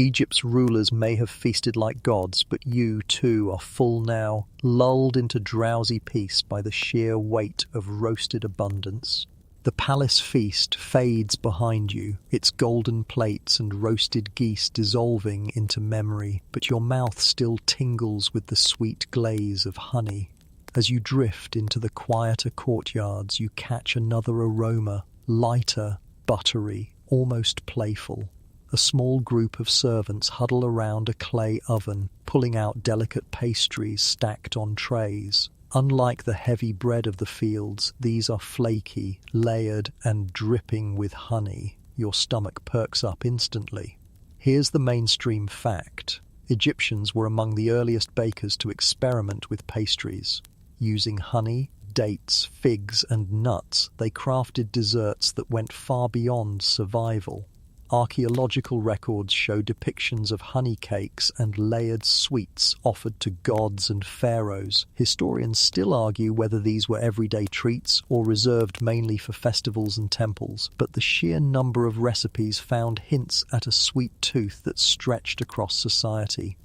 A: Egypt's rulers may have feasted like gods, but you, too, are full now, lulled into drowsy peace by the sheer weight of roasted abundance. The palace feast fades behind you, its golden plates and roasted geese dissolving into memory, but your mouth still tingles with the sweet glaze of honey. As you drift into the quieter courtyards, you catch another aroma, lighter, buttery, almost playful. A small group of servants huddle around a clay oven, pulling out delicate pastries stacked on trays. Unlike the heavy bread of the fields, these are flaky, layered, and dripping with honey. Your stomach perks up instantly. Here's the mainstream fact. Egyptians were among the earliest bakers to experiment with pastries. Using honey, dates, figs, and nuts, they crafted desserts that went far beyond survival. Archaeological records show depictions of honey cakes and layered sweets offered to gods and pharaohs. Historians still argue whether these were everyday treats or reserved mainly for festivals and temples, but the sheer number of recipes found hints at a sweet tooth that stretched across society.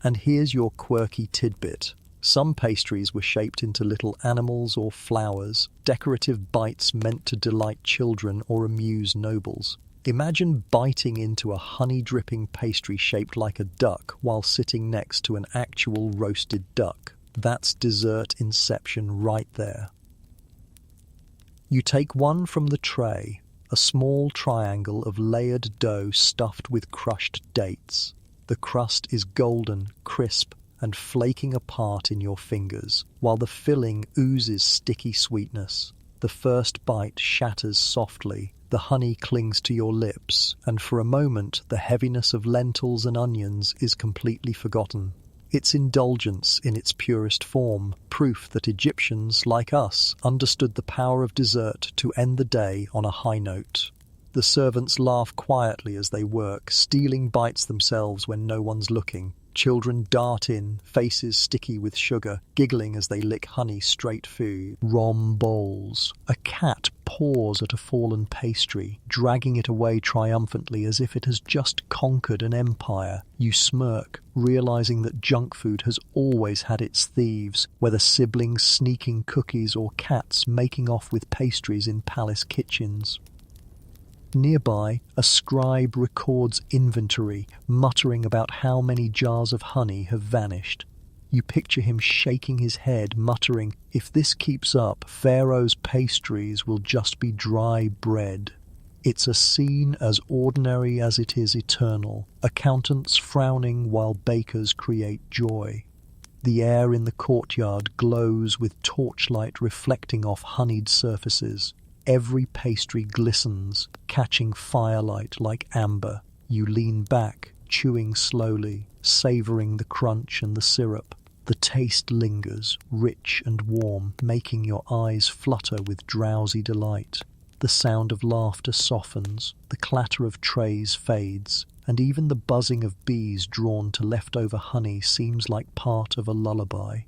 A: And here's your quirky tidbit. Some pastries were shaped into little animals or flowers, decorative bites meant to delight children or amuse nobles. Imagine biting into a honey-dripping pastry shaped like a duck while sitting next to an actual roasted duck. That's dessert inception right there. You take one from the tray, a small triangle of layered dough stuffed with crushed dates. The crust is golden, crisp, and flaking apart in your fingers, while the filling oozes sticky sweetness. The first bite shatters softly, the honey clings to your lips, and for a moment the heaviness of lentils and onions is completely forgotten. It's indulgence in its purest form, proof that Egyptians, like us, understood the power of dessert to end the day on a high note. The servants laugh quietly as they work, stealing bites themselves when no one's looking. Children dart in, faces sticky with sugar, giggling as they lick honey straight food. Rom bowls. A cat paws at a fallen pastry, dragging it away triumphantly as if it has just conquered an empire. You smirk, realizing that junk food has always had its thieves, whether siblings sneaking cookies or cats making off with pastries in palace kitchens. Nearby, a scribe records inventory, muttering about how many jars of honey have vanished. You picture him shaking his head, muttering, "If this keeps up, Pharaoh's pastries will just be dry bread." It's a scene as ordinary as it is eternal, accountants frowning while bakers create joy. The air in the courtyard glows with torchlight reflecting off honeyed surfaces. Every pastry glistens, catching firelight like amber. You lean back, chewing slowly, savouring the crunch and the syrup. The taste lingers, rich and warm, making your eyes flutter with drowsy delight. The sound of laughter softens, the clatter of trays fades, and even the buzzing of bees drawn to leftover honey seems like part of a lullaby.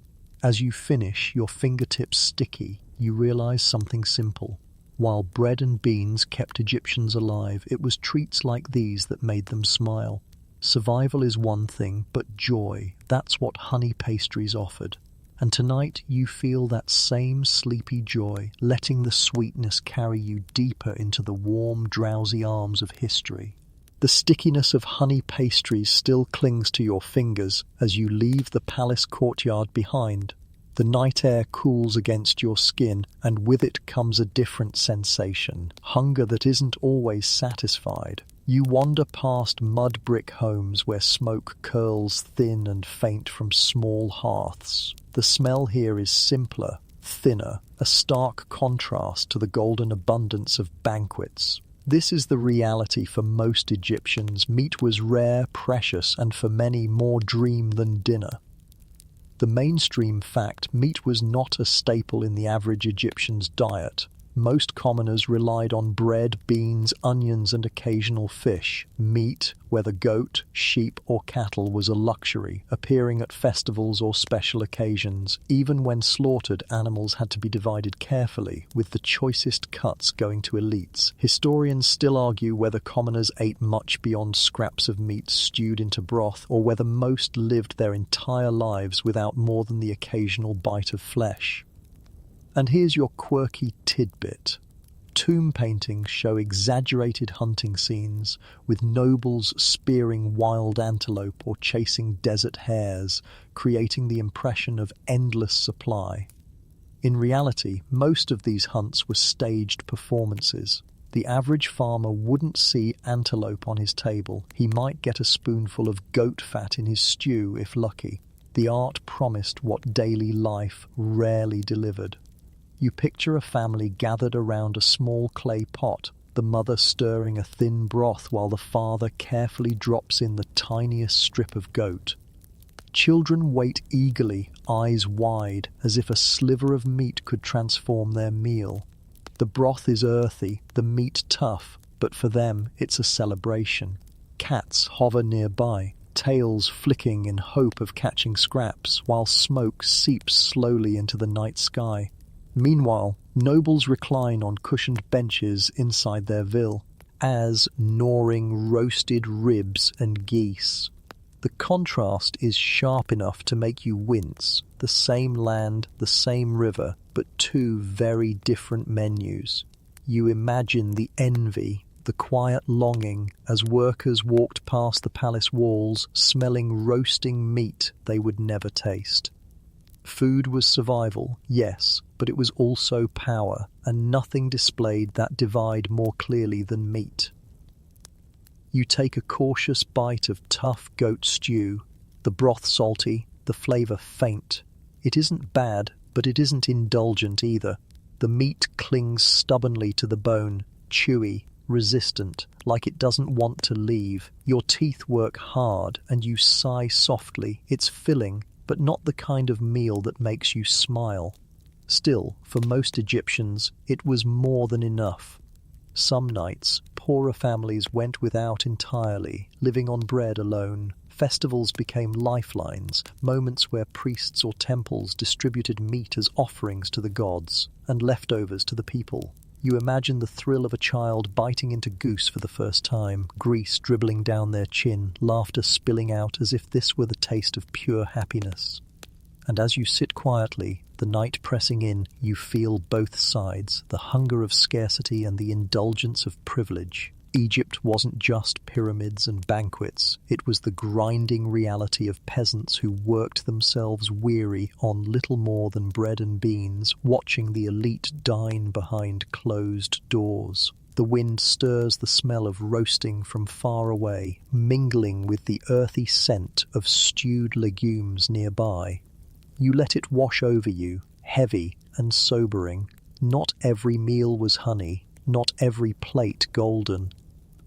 A: As you finish, your fingertips sticky, you realise something simple. While bread and beans kept Egyptians alive, it was treats like these that made them smile. Survival is one thing, but joy, that's what honey pastries offered. And tonight you feel that same sleepy joy, letting the sweetness carry you deeper into the warm, drowsy arms of history. The stickiness of honey pastries still clings to your fingers as you leave the palace courtyard behind. The night air cools against your skin, and with it comes a different sensation, hunger that isn't always satisfied. You wander past mud brick homes where smoke curls thin and faint from small hearths. The smell here is simpler, thinner, a stark contrast to the golden abundance of banquets. This is the reality for most Egyptians. Meat was rare, precious, and for many more dream than dinner. The mainstream fact, meat was not a staple in the average Egyptian's diet. most commoners relied on bread, beans, onions, and occasional fish. Meat, whether goat, sheep, or cattle, was a luxury, appearing at festivals or special occasions. Even when slaughtered, animals had to be divided carefully, with the choicest cuts going to elites. Historians still argue whether commoners ate much beyond scraps of meat stewed into broth, or whether most lived their entire lives without more than the occasional bite of flesh. And here's your quirky tidbit. Tomb paintings show exaggerated hunting scenes, with nobles spearing wild antelope or chasing desert hares, creating the impression of endless supply. In reality, most of these hunts were staged performances. The average farmer wouldn't see antelope on his table. He might get a spoonful of goat fat in his stew if lucky. The art promised what daily life rarely delivered. You picture a family gathered around a small clay pot, the mother stirring a thin broth while the father carefully drops in the tiniest strip of goat. Children wait eagerly, eyes wide, as if a sliver of meat could transform their meal. The broth is earthy, the meat tough, but for them it's a celebration. Cats hover nearby, tails flicking in hope of catching scraps, while smoke seeps slowly into the night sky. Meanwhile, nobles recline on cushioned benches inside their ville, as gnawing roasted ribs and geese. The contrast is sharp enough to make you wince. The same land, the same river, but two very different menus. You imagine the envy, the quiet longing, as workers walked past the palace walls, smelling roasting meat they would never taste. Food was survival, yes, but it was also power, and nothing displayed that divide more clearly than meat. You take a cautious bite of tough goat stew, the broth salty, the flavour faint. It isn't bad, but it isn't indulgent either. The meat clings stubbornly to the bone, chewy, resistant, like it doesn't want to leave. Your teeth work hard, and you sigh softly. It's filling, but not the kind of meal that makes you smile. Still, for most Egyptians, it was more than enough. Some nights, poorer families went without entirely, living on bread alone. Festivals became lifelines, moments where priests or temples distributed meat as offerings to the gods, and leftovers to the people. You imagine the thrill of a child biting into goose for the first time, grease dribbling down their chin, laughter spilling out as if this were the taste of pure happiness. And as you sit quietly, the night pressing in, you feel both sides, the hunger of scarcity and the indulgence of privilege. Egypt wasn't just pyramids and banquets, it was the grinding reality of peasants who worked themselves weary on little more than bread and beans, watching the elite dine behind closed doors. The wind stirs the smell of roasting from far away, mingling with the earthy scent of stewed legumes nearby. You let it wash over you, heavy and sobering. Not every meal was honey, not every plate golden.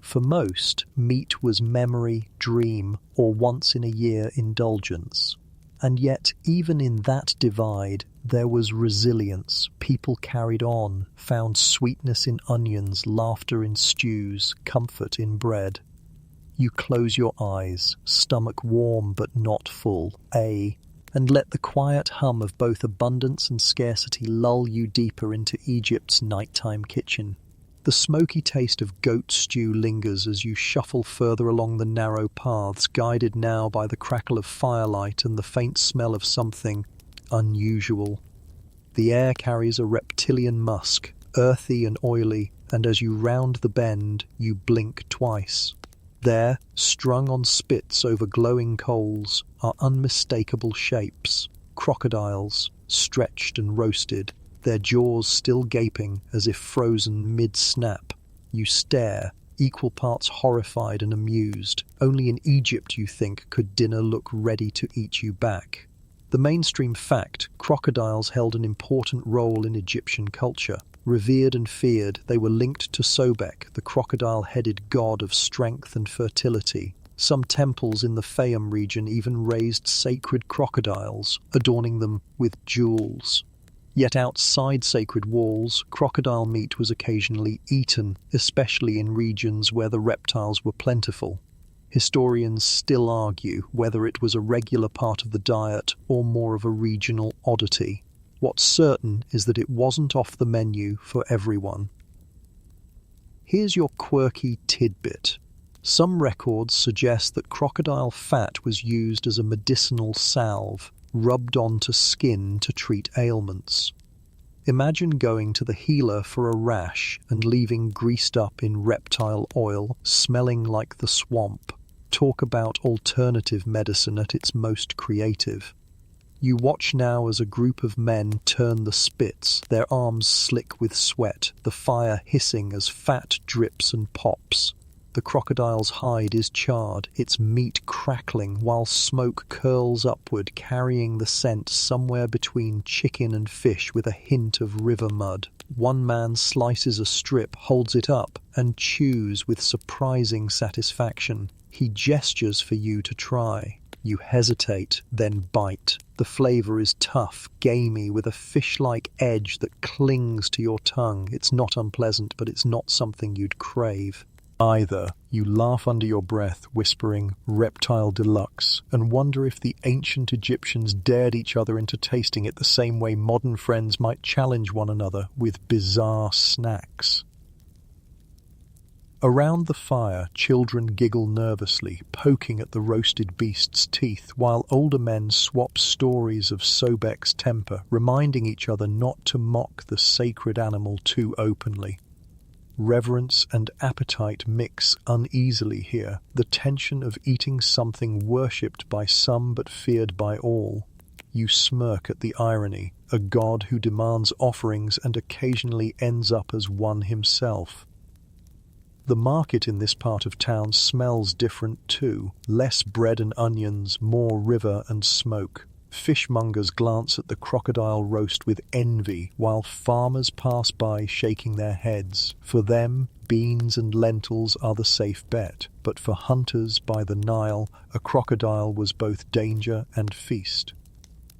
A: For most, meat was memory, dream, or once-in-a-year indulgence. And yet, even in that divide, there was resilience. People carried on, found sweetness in onions, laughter in stews, comfort in bread. You close your eyes, stomach warm but not full, and let the quiet hum of both abundance and scarcity lull you deeper into Egypt's nighttime kitchen. The smoky taste of goat stew lingers as you shuffle further along the narrow paths, guided now by the crackle of firelight and the faint smell of something unusual. The air carries a reptilian musk, earthy and oily, and as you round the bend, you blink twice. There, strung on spits over glowing coals, are unmistakable shapes, crocodiles, stretched and roasted, their jaws still gaping as if frozen mid-snap. You stare, equal parts horrified and amused. Only in Egypt, you think, could dinner look ready to eat you back. The mainstream fact, crocodiles held an important role in Egyptian culture. Revered and feared, they were linked to Sobek, the crocodile-headed god of strength and fertility. Some temples in the Fayum region even raised sacred crocodiles, adorning them with jewels. Yet outside sacred walls, crocodile meat was occasionally eaten, especially in regions where the reptiles were plentiful. Historians still argue whether it was a regular part of the diet or more of a regional oddity. What's certain is that it wasn't off the menu for everyone. Here's your quirky tidbit. Some records suggest that crocodile fat was used as a medicinal salve, rubbed onto skin to treat ailments. Imagine going to the healer for a rash and leaving greased up in reptile oil, smelling like the swamp. Talk about alternative medicine at its most creative. You watch now as a group of men turn the spits, their arms slick with sweat, the fire hissing as fat drips and pops. The crocodile's hide is charred, its meat crackling, while smoke curls upward, carrying the scent somewhere between chicken and fish with a hint of river mud. One man slices a strip, holds it up, and chews with surprising satisfaction. He gestures for you to try. You hesitate, then bite. The flavor is tough, gamey, with a fish-like edge that clings to your tongue. It's not unpleasant, but it's not something you'd crave. Either. You laugh under your breath, whispering "reptile deluxe," and wonder if the ancient Egyptians dared each other into tasting it the same way modern friends might challenge one another with bizarre snacks. Around the fire, children giggle nervously, poking at the roasted beast's teeth, while older men swap stories of Sobek's temper, reminding each other not to mock the sacred animal too openly. Reverence and appetite mix uneasily here, the tension of eating something worshipped by some but feared by all. You smirk at the irony, a god who demands offerings and occasionally ends up as one himself. The market in this part of town smells different too, less bread and onions, more river and smoke. Fishmongers glance at the crocodile roast with envy, while farmers pass by shaking their heads. For them, beans and lentils are the safe bet, but for hunters by the Nile, a crocodile was both danger and feast.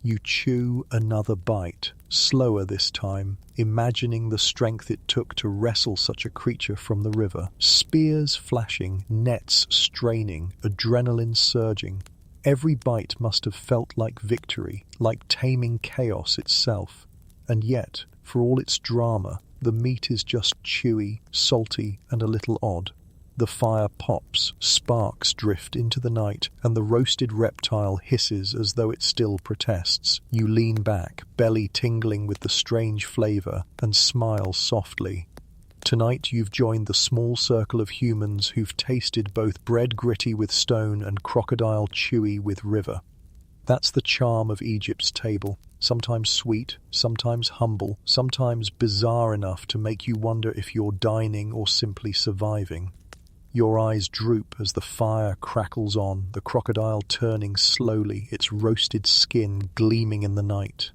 A: You chew another bite, slower this time, imagining the strength it took to wrestle such a creature from the river. Spears flashing, nets straining, adrenaline surging. Every bite must have felt like victory, like taming chaos itself. And yet, for all its drama, the meat is just chewy, salty, and a little odd. The fire pops, sparks drift into the night, and the roasted reptile hisses as though it still protests. You lean back, belly tingling with the strange flavor, and smile softly. Tonight you've joined the small circle of humans who've tasted both bread gritty with stone and crocodile chewy with river. That's the charm of Egypt's table, sometimes sweet, sometimes humble, sometimes bizarre enough to make you wonder if you're dining or simply surviving. Your eyes droop as the fire crackles on, the crocodile turning slowly, its roasted skin gleaming in the night.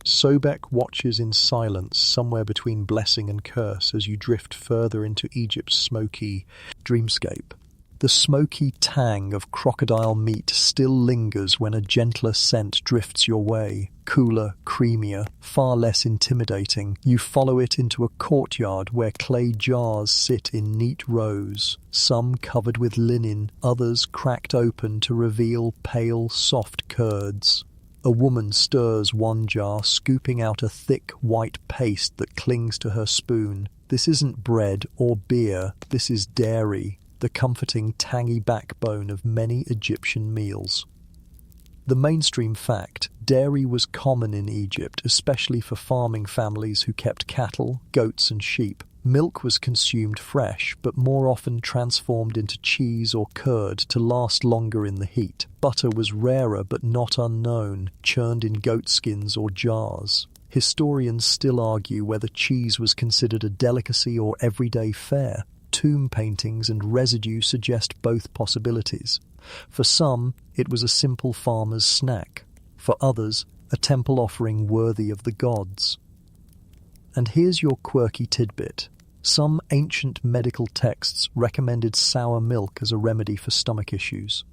A: Sobek watches in silence somewhere between blessing and curse as you drift further into Egypt's smoky dreamscape. The smoky tang of crocodile meat still lingers when a gentler scent drifts your way, cooler, creamier, far less intimidating. You follow it into a courtyard where clay jars sit in neat rows, some covered with linen, others cracked open to reveal pale, soft curds. A woman stirs one jar, scooping out a thick, white paste that clings to her spoon. This isn't bread or beer, this is dairy, the comforting, tangy backbone of many Egyptian meals. The mainstream fact, dairy was common in Egypt, especially for farming families who kept cattle, goats and sheep. Milk was consumed fresh, but more often transformed into cheese or curd to last longer in the heat. Butter was rarer but not unknown, churned in goatskins or jars. Historians still argue whether cheese was considered a delicacy or everyday fare. Tomb paintings and residue suggest both possibilities. For some, it was a simple farmer's snack. For others, a temple offering worthy of the gods. And here's your quirky tidbit. Some ancient medical texts recommended sour milk as a remedy for stomach issues.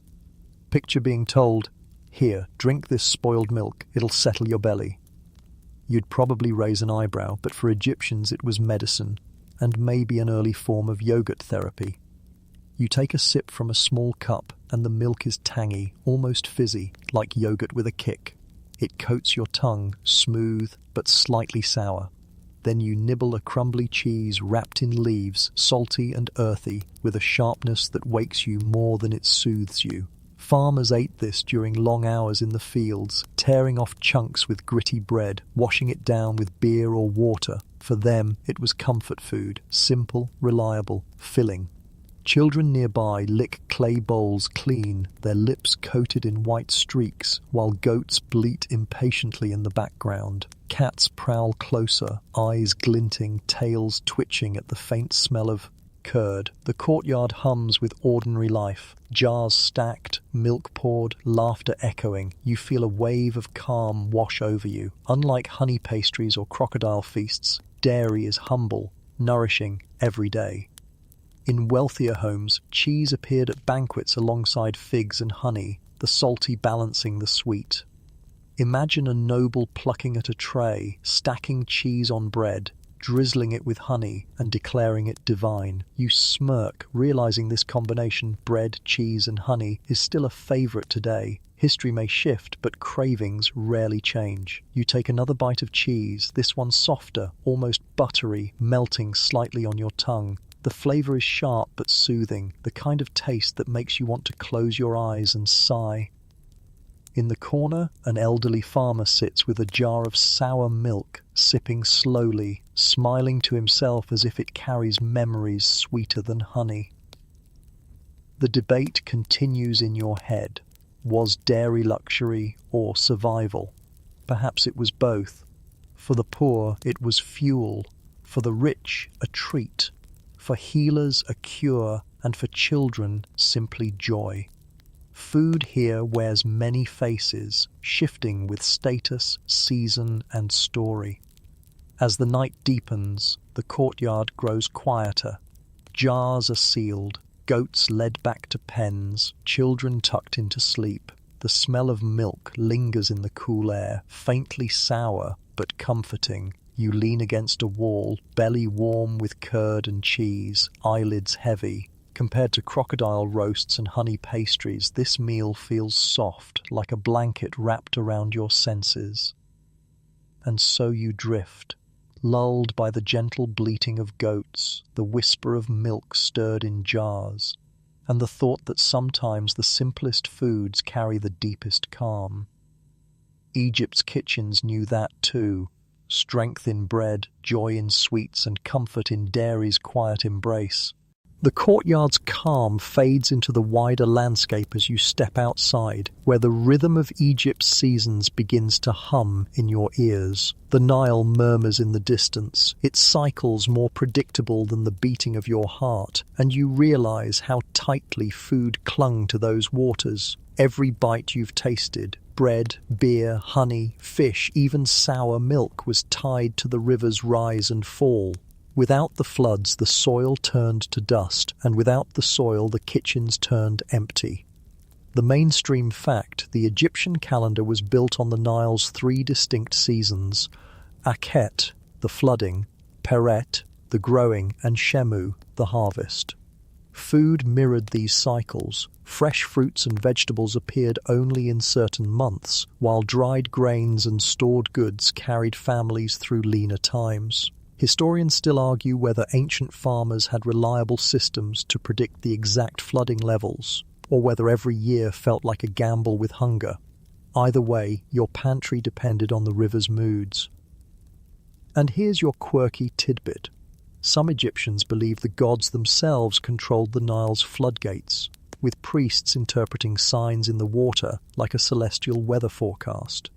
A: Picture being told, "Here, drink this spoiled milk, it'll settle your belly." You'd probably raise an eyebrow, but for Egyptians it was medicine, and maybe an early form of yogurt therapy. You take a sip from a small cup, and the milk is tangy, almost fizzy, like yogurt with a kick. It coats your tongue, smooth but slightly sour. Then you nibble a crumbly cheese wrapped in leaves, salty and earthy, with a sharpness that wakes you more than it soothes you. Farmers ate this during long hours in the fields, tearing off chunks with gritty bread, washing it down with beer or water. For them, it was comfort food, simple, reliable, filling. Children nearby lick clay bowls clean, their lips coated in white streaks, while goats bleat impatiently in the background. Cats prowl closer, eyes glinting, tails twitching at the faint smell of curd. The courtyard hums with ordinary life. Jars stacked, milk poured, laughter echoing. You feel a wave of calm wash over you. Unlike honey pastries or crocodile feasts, dairy is humble, nourishing every day. In wealthier homes, cheese appeared at banquets alongside figs and honey, the salty balancing the sweet. Imagine a noble plucking at a tray, stacking cheese on bread, drizzling it with honey and declaring it divine. You smirk, realizing this combination, bread, cheese and honey, is still a favorite today. History may shift, but cravings rarely change. You take another bite of cheese, this one softer, almost buttery, melting slightly on your tongue. The flavor is sharp but soothing, the kind of taste that makes you want to close your eyes and sigh. In the corner, an elderly farmer sits with a jar of sour milk, sipping slowly, smiling to himself as if it carries memories sweeter than honey. The debate continues in your head. Was dairy luxury or survival? Perhaps it was both. For the poor, it was fuel. For the rich, a treat. For healers, a cure. And for children, simply joy. Food here wears many faces, shifting with status, season, and story. As the night deepens, the courtyard grows quieter. Jars are sealed, goats led back to pens, children tucked into sleep. The smell of milk lingers in the cool air, faintly sour but comforting. You lean against a wall, belly warm with curd and cheese, eyelids heavy. Compared to crocodile roasts and honey pastries, this meal feels soft, like a blanket wrapped around your senses. And so you drift, lulled by the gentle bleating of goats, the whisper of milk stirred in jars, and the thought that sometimes the simplest foods carry the deepest calm. Egypt's kitchens knew that too. Strength in bread, joy in sweets, and comfort in dairy's quiet embrace. The courtyard's calm fades into the wider landscape as you step outside, where the rhythm of Egypt's seasons begins to hum in your ears. The Nile murmurs in the distance, its cycles more predictable than the beating of your heart, and you realize how tightly food clung to those waters. Every bite you've tasted, bread, beer, honey, fish, even sour milk, was tied to the river's rise and fall. Without the floods, the soil turned to dust, and without the soil, the kitchens turned empty. The mainstream fact, the Egyptian calendar was built on the Nile's three distinct seasons: Akhet, the flooding; Peret, the growing; and Shemu, the harvest. Food mirrored these cycles. Fresh fruits and vegetables appeared only in certain months, while dried grains and stored goods carried families through leaner times. Historians still argue whether ancient farmers had reliable systems to predict the exact flooding levels, or whether every year felt like a gamble with hunger. Either way, your pantry depended on the river's moods. And here's your quirky tidbit. Some Egyptians believed the gods themselves controlled the Nile's floodgates, with priests interpreting signs in the water like a celestial weather forecast.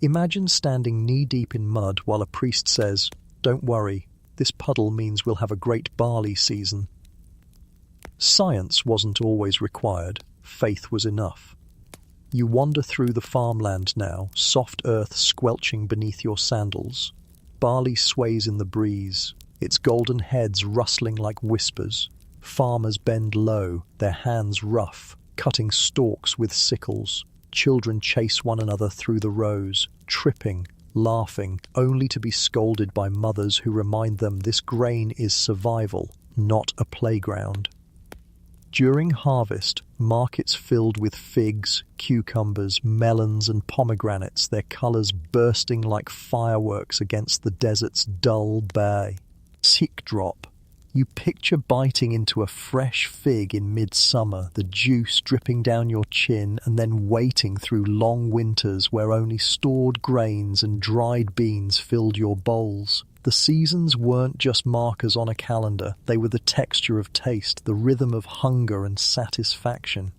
A: Imagine standing knee-deep in mud while a priest says, "Don't worry, this puddle means we'll have a great barley season." Science wasn't always required, faith was enough. You wander through the farmland now, soft earth squelching beneath your sandals. Barley sways in the breeze, its golden heads rustling like whispers. Farmers bend low, their hands rough, cutting stalks with sickles. Children chase one another through the rows, tripping, laughing, only to be scolded by mothers who remind them this grain is survival, not a playground. During harvest, markets filled with figs, cucumbers, melons and pomegranates, their colours bursting like fireworks against the desert's dull bay. Sick drop. You picture biting into a fresh fig in midsummer, the juice dripping down your chin, and then waiting through long winters where only stored grains and dried beans filled your bowls. The seasons weren't just markers on a calendar, they were the texture of taste, the rhythm of hunger and satisfaction.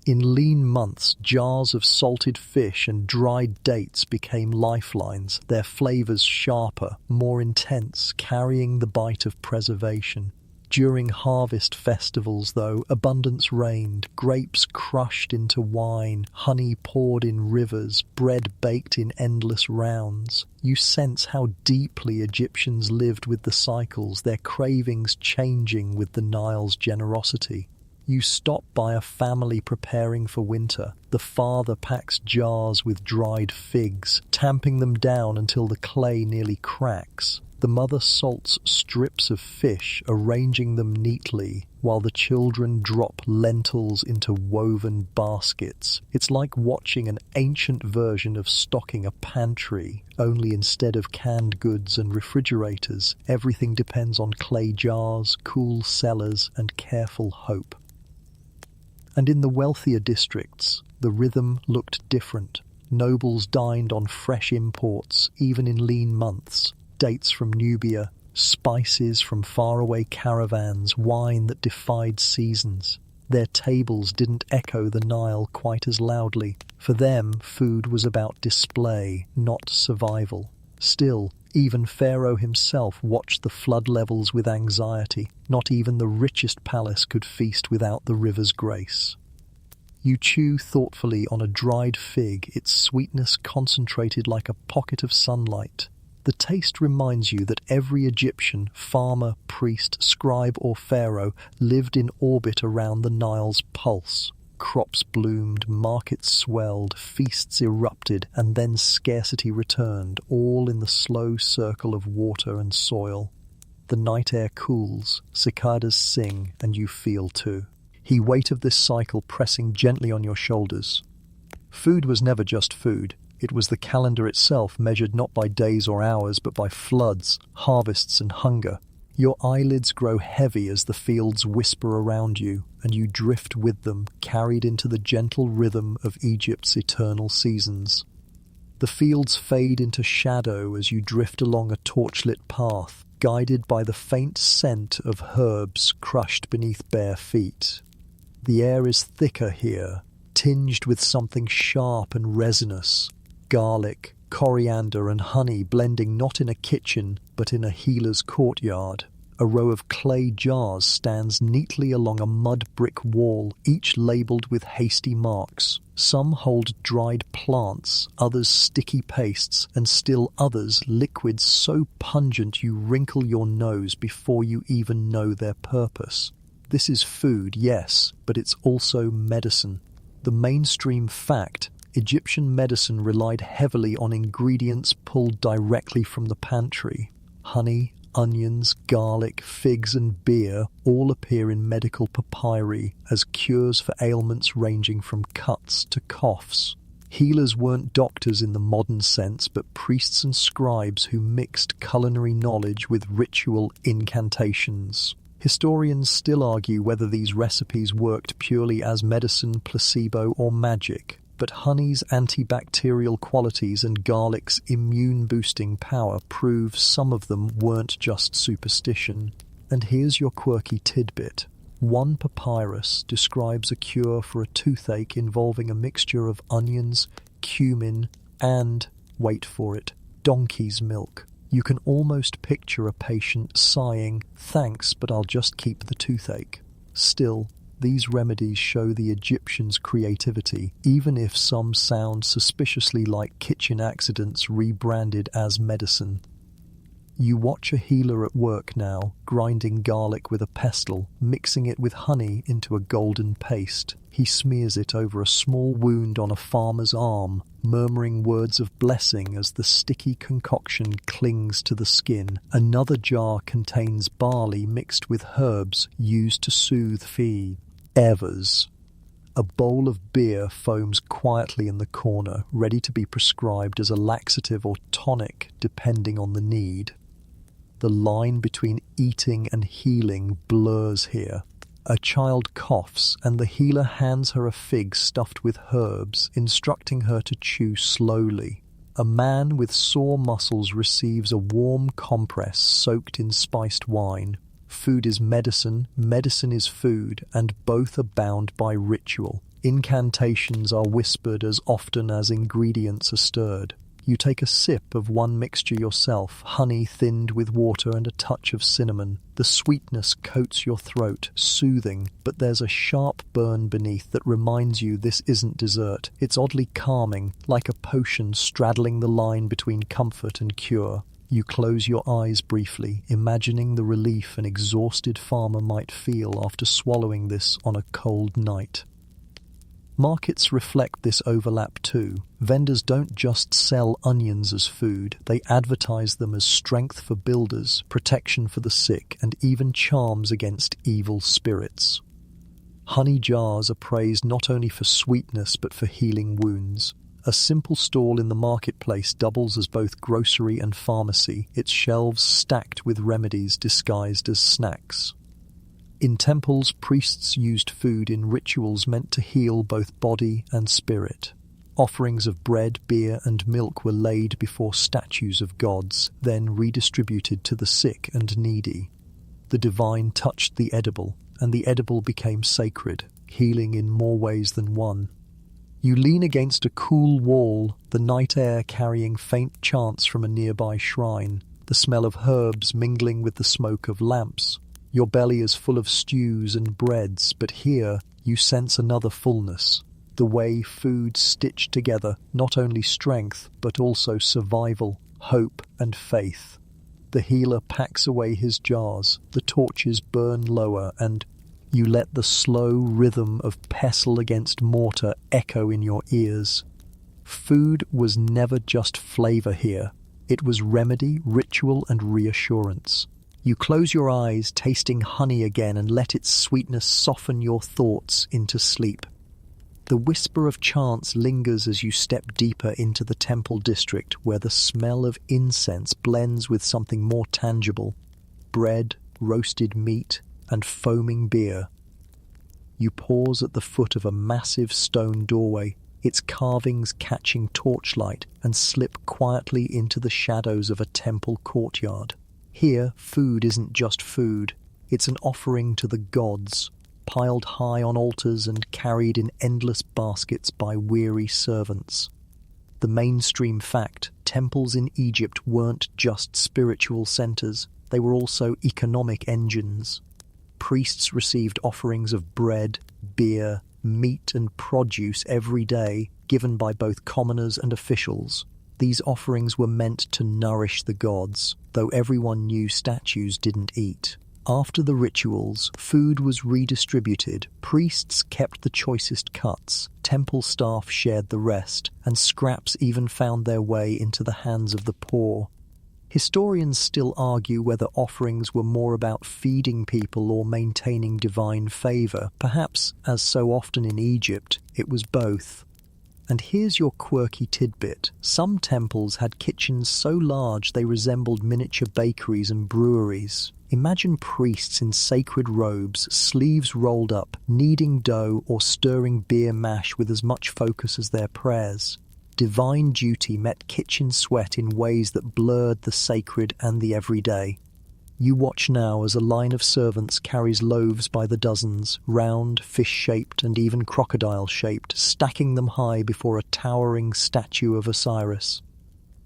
A: In lean months, jars of salted fish and dried dates became lifelines, their flavours sharper, more intense, carrying the bite of preservation. During harvest festivals, though, abundance reigned, grapes crushed into wine, honey poured in rivers, bread baked in endless rounds. You sense how deeply Egyptians lived with the cycles, their cravings changing with the Nile's generosity. You stop by a family preparing for winter. The father packs jars with dried figs, tamping them down until the clay nearly cracks. The mother salts strips of fish, arranging them neatly, while the children drop lentils into woven baskets. It's like watching an ancient version of stocking a pantry, only instead of canned goods and refrigerators, everything depends on clay jars, cool cellars, and careful hope. And in the wealthier districts, the rhythm looked different. Nobles dined on fresh imports, even in lean months. Dates from Nubia, spices from faraway caravans, wine that defied seasons. Their tables didn't echo the Nile quite as loudly. For them, food was about display, not survival. Still, even Pharaoh himself watched the flood levels with anxiety. Not even the richest palace could feast without the river's grace. You chew thoughtfully on a dried fig, its sweetness concentrated like a pocket of sunlight. The taste reminds you that every Egyptian, farmer, priest, scribe or pharaoh lived in orbit around the Nile's pulse. Crops bloomed, markets swelled, feasts erupted, and then scarcity returned, all in the slow circle of water and soil. The night air cools, cicadas sing, and you feel too. The weight of this cycle pressing gently on your shoulders. Food was never just food. It was the calendar itself, measured not by days or hours, but by floods, harvests, and hunger. Your eyelids grow heavy as the fields whisper around you, and you drift with them, carried into the gentle rhythm of Egypt's eternal seasons. The fields fade into shadow as you drift along a torchlit path, guided by the faint scent of herbs crushed beneath bare feet. The air is thicker here, tinged with something sharp and resinous, garlic, coriander and honey blending not in a kitchen but in a healer's courtyard. A row of clay jars stands neatly along a mud brick wall, each labelled with hasty marks. Some hold dried plants, others sticky pastes, and still others liquids so pungent you wrinkle your nose before you even know their purpose. This is food, yes, but it's also medicine. The mainstream fact: Egyptian medicine relied heavily on ingredients pulled directly from the pantry. Honey, onions, garlic, figs and beer all appear in medical papyri as cures for ailments ranging from cuts to coughs. Healers weren't doctors in the modern sense, but priests and scribes who mixed culinary knowledge with ritual incantations. Historians still argue whether these recipes worked purely as medicine, placebo, or magic. But honey's antibacterial qualities and garlic's immune-boosting power prove some of them weren't just superstition. And here's your quirky tidbit. One papyrus describes a cure for a toothache involving a mixture of onions, cumin, and, wait for it, donkey's milk. You can almost picture a patient sighing, "Thanks, but I'll just keep the toothache." Still, these remedies show the Egyptians' creativity, even if some sound suspiciously like kitchen accidents rebranded as medicine. You watch a healer at work now, grinding garlic with a pestle, mixing it with honey into a golden paste. He smears it over a small wound on a farmer's arm, murmuring words of blessing as the sticky concoction clings to the skin. Another jar contains barley mixed with herbs used to soothe fevers. A bowl of beer foams quietly in the corner, ready to be prescribed as a laxative or tonic, depending on the need. The line between eating and healing blurs here. A child coughs, and the healer hands her a fig stuffed with herbs, instructing her to chew slowly. A man with sore muscles receives a warm compress soaked in spiced wine. Food is medicine, medicine is food, and both are bound by ritual. Incantations are whispered as often as ingredients are stirred. You take a sip of one mixture yourself, honey thinned with water and a touch of cinnamon. The sweetness coats your throat, soothing, but there's a sharp burn beneath that reminds you this isn't dessert. It's oddly calming, like a potion straddling the line between comfort and cure. You close your eyes briefly, imagining the relief an exhausted farmer might feel after swallowing this on a cold night. Markets reflect this overlap too. Vendors don't just sell onions as food, they advertise them as strength for builders, protection for the sick, and even charms against evil spirits. Honey jars are praised not only for sweetness but for healing wounds. A simple stall in the marketplace doubles as both grocery and pharmacy, its shelves stacked with remedies disguised as snacks. In temples, priests used food in rituals meant to heal both body and spirit. Offerings of bread, beer, and milk were laid before statues of gods, then redistributed to the sick and needy. The divine touched the edible, and the edible became sacred, healing in more ways than one. You lean against a cool wall, the night air carrying faint chants from a nearby shrine, the smell of herbs mingling with the smoke of lamps. Your belly is full of stews and breads, but here you sense another fullness, the way food stitched together not only strength but also survival, hope and faith. The healer packs away his jars, the torches burn lower, and you let the slow rhythm of pestle against mortar echo in your ears. Food was never just flavor here. It was remedy, ritual, and reassurance. You close your eyes, tasting honey again, and let its sweetness soften your thoughts into sleep. The whisper of chants lingers as you step deeper into the temple district, where the smell of incense blends with something more tangible: bread, roasted meat, and foaming beer. You pause at the foot of a massive stone doorway, its carvings catching torchlight, and slip quietly into the shadows of a temple courtyard. Here, food isn't just food, it's an offering to the gods, piled high on altars and carried in endless baskets by weary servants. The mainstream fact: temples in Egypt weren't just spiritual centers, they were also economic engines. Priests received offerings of bread, beer, meat and produce every day, given by both commoners and officials. These offerings were meant to nourish the gods, though everyone knew statues didn't eat. After the rituals, food was redistributed. Priests kept the choicest cuts, temple staff shared the rest, and scraps even found their way into the hands of the poor. Historians still argue whether offerings were more about feeding people or maintaining divine favor. Perhaps, as so often in Egypt, it was both. And here's your quirky tidbit. Some temples had kitchens so large they resembled miniature bakeries and breweries. Imagine priests in sacred robes, sleeves rolled up, kneading dough or stirring beer mash with as much focus as their prayers. Divine duty met kitchen sweat in ways that blurred the sacred and the everyday. You watch now as a line of servants carries loaves by the dozens, round, fish-shaped and even crocodile-shaped, stacking them high before a towering statue of Osiris.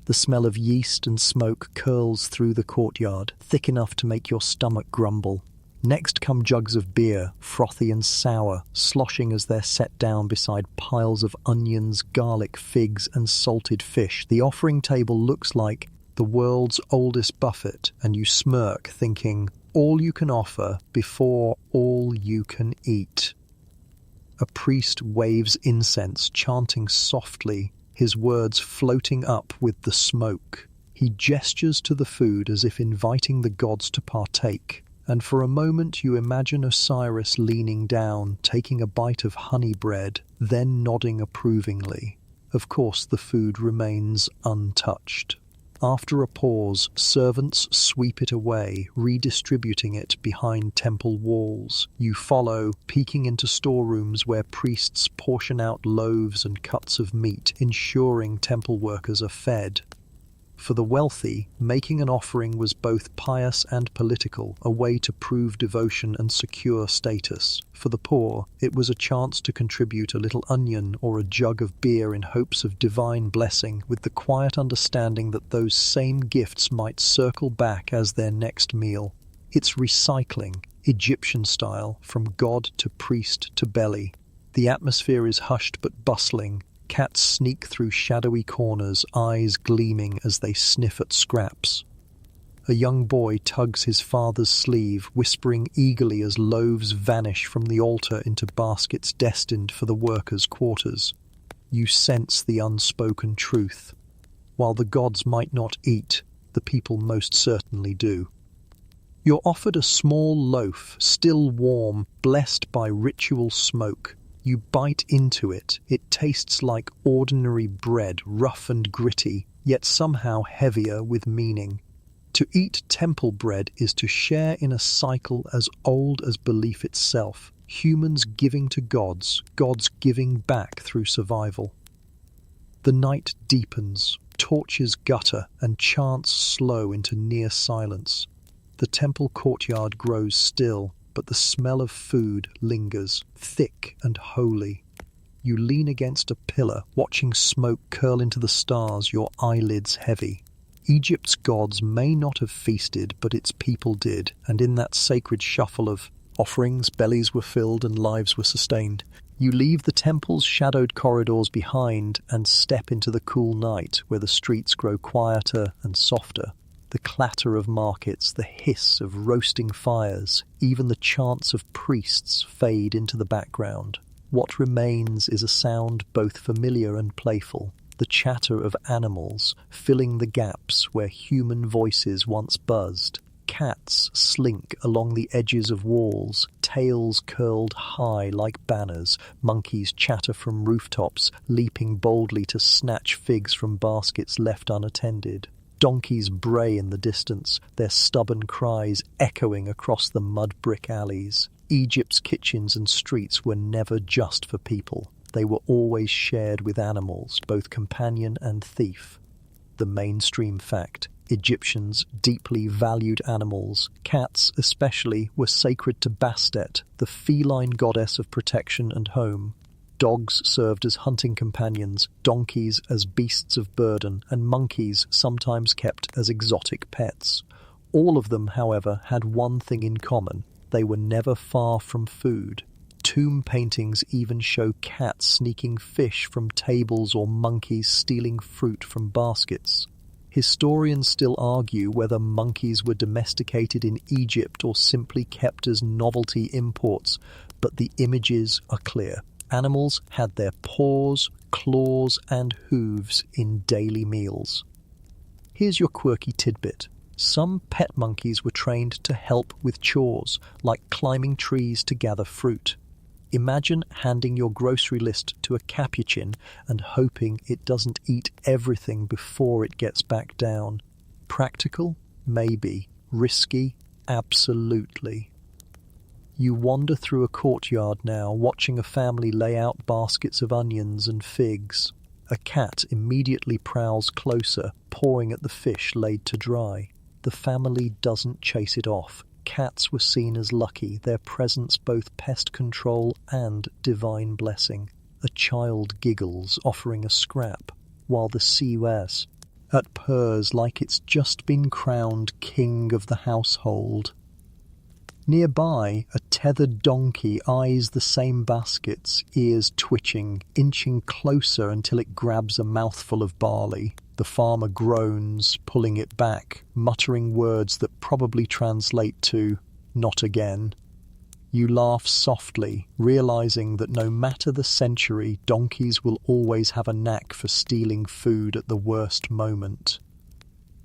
A: The smell of yeast and smoke curls through the courtyard, thick enough to make your stomach grumble. Next come jugs of beer, frothy and sour, sloshing as they're set down beside piles of onions, garlic, figs and salted fish. The offering table looks like the world's oldest buffet, and you smirk, thinking, all you can offer before all you can eat. A priest waves incense, chanting softly, his words floating up with the smoke. He gestures to the food as if inviting the gods to partake, and for a moment you imagine Osiris leaning down, taking a bite of honey bread, then nodding approvingly. Of course, the food remains untouched. After a pause, servants sweep it away, redistributing it behind temple walls. You follow, peeking into storerooms where priests portion out loaves and cuts of meat, ensuring temple workers are fed. For the wealthy, making an offering was both pious and political, a way to prove devotion and secure status. For the poor, it was a chance to contribute a little onion or a jug of beer in hopes of divine blessing, with the quiet understanding that those same gifts might circle back as their next meal. It's recycling, Egyptian style, from god to priest to belly. The atmosphere is hushed but bustling. Cats sneak through shadowy corners, eyes gleaming as they sniff at scraps. A young boy tugs his father's sleeve, whispering eagerly as loaves vanish from the altar into baskets destined for the workers' quarters. You sense the unspoken truth. While the gods might not eat, the people most certainly do. You're offered a small loaf, still warm, blessed by ritual smoke. You bite into it. It tastes like ordinary bread, rough and gritty, yet somehow heavier with meaning. To eat temple bread is to share in a cycle as old as belief itself, humans giving to gods, gods giving back through survival. The night deepens, torches gutter, and chants slow into near silence. The temple courtyard grows still, but the smell of food lingers, thick and holy. You lean against a pillar, watching smoke curl into the stars, your eyelids heavy. Egypt's gods may not have feasted, but its people did, and in that sacred shuffle of offerings, bellies were filled and lives were sustained. You leave the temple's shadowed corridors behind and step into the cool night, where the streets grow quieter and softer. The clatter of markets, the hiss of roasting fires, even the chants of priests fade into the background. What remains is a sound both familiar and playful, the chatter of animals, filling the gaps where human voices once buzzed. Cats slink along the edges of walls, tails curled high like banners. Monkeys chatter from rooftops, leaping boldly to snatch figs from baskets left unattended. Donkeys bray in the distance, their stubborn cries echoing across the mud-brick alleys. Egypt's kitchens and streets were never just for people. They were always shared with animals, both companion and thief. The mainstream fact: Egyptians deeply valued animals. Cats, especially, were sacred to Bastet, the feline goddess of protection and home. Dogs served as hunting companions, donkeys as beasts of burden, and monkeys sometimes kept as exotic pets. All of them, however, had one thing in common: they were never far from food. Tomb paintings even show cats sneaking fish from tables or monkeys stealing fruit from baskets. Historians still argue whether monkeys were domesticated in Egypt or simply kept as novelty imports, but the images are clear. Animals had their paws, claws, and hooves in daily meals. Here's your quirky tidbit. Some pet monkeys were trained to help with chores, like climbing trees to gather fruit. Imagine handing your grocery list to a capuchin and hoping it doesn't eat everything before it gets back down. Practical? Maybe. Risky? Absolutely. You wander through a courtyard now, watching a family lay out baskets of onions and figs. A cat immediately prowls closer, pawing at the fish laid to dry. The family doesn't chase it off. Cats were seen as lucky, their presence both pest control and divine blessing. A child giggles, offering a scrap, while the COS purrs like it's just been crowned king of the household. Nearby, a tethered donkey eyes the same baskets, ears twitching, inching closer until it grabs a mouthful of barley. The farmer groans, pulling it back, muttering words that probably translate to, "not again." You laugh softly, realizing that no matter the century, donkeys will always have a knack for stealing food at the worst moment.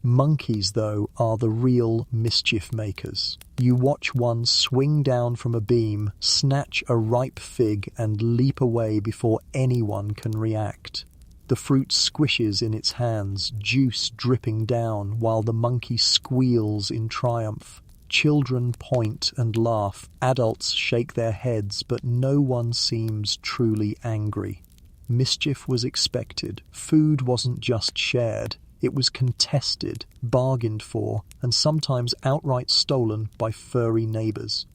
A: Monkeys, though, are the real mischief makers. You watch one swing down from a beam, snatch a ripe fig, and leap away before anyone can react. The fruit squishes in its hands, juice dripping down, while the monkey squeals in triumph. Children point and laugh, adults shake their heads, but no one seems truly angry. Mischief was expected. Food wasn't just shared. It was contested, bargained for, and sometimes outright stolen by furry neighbors.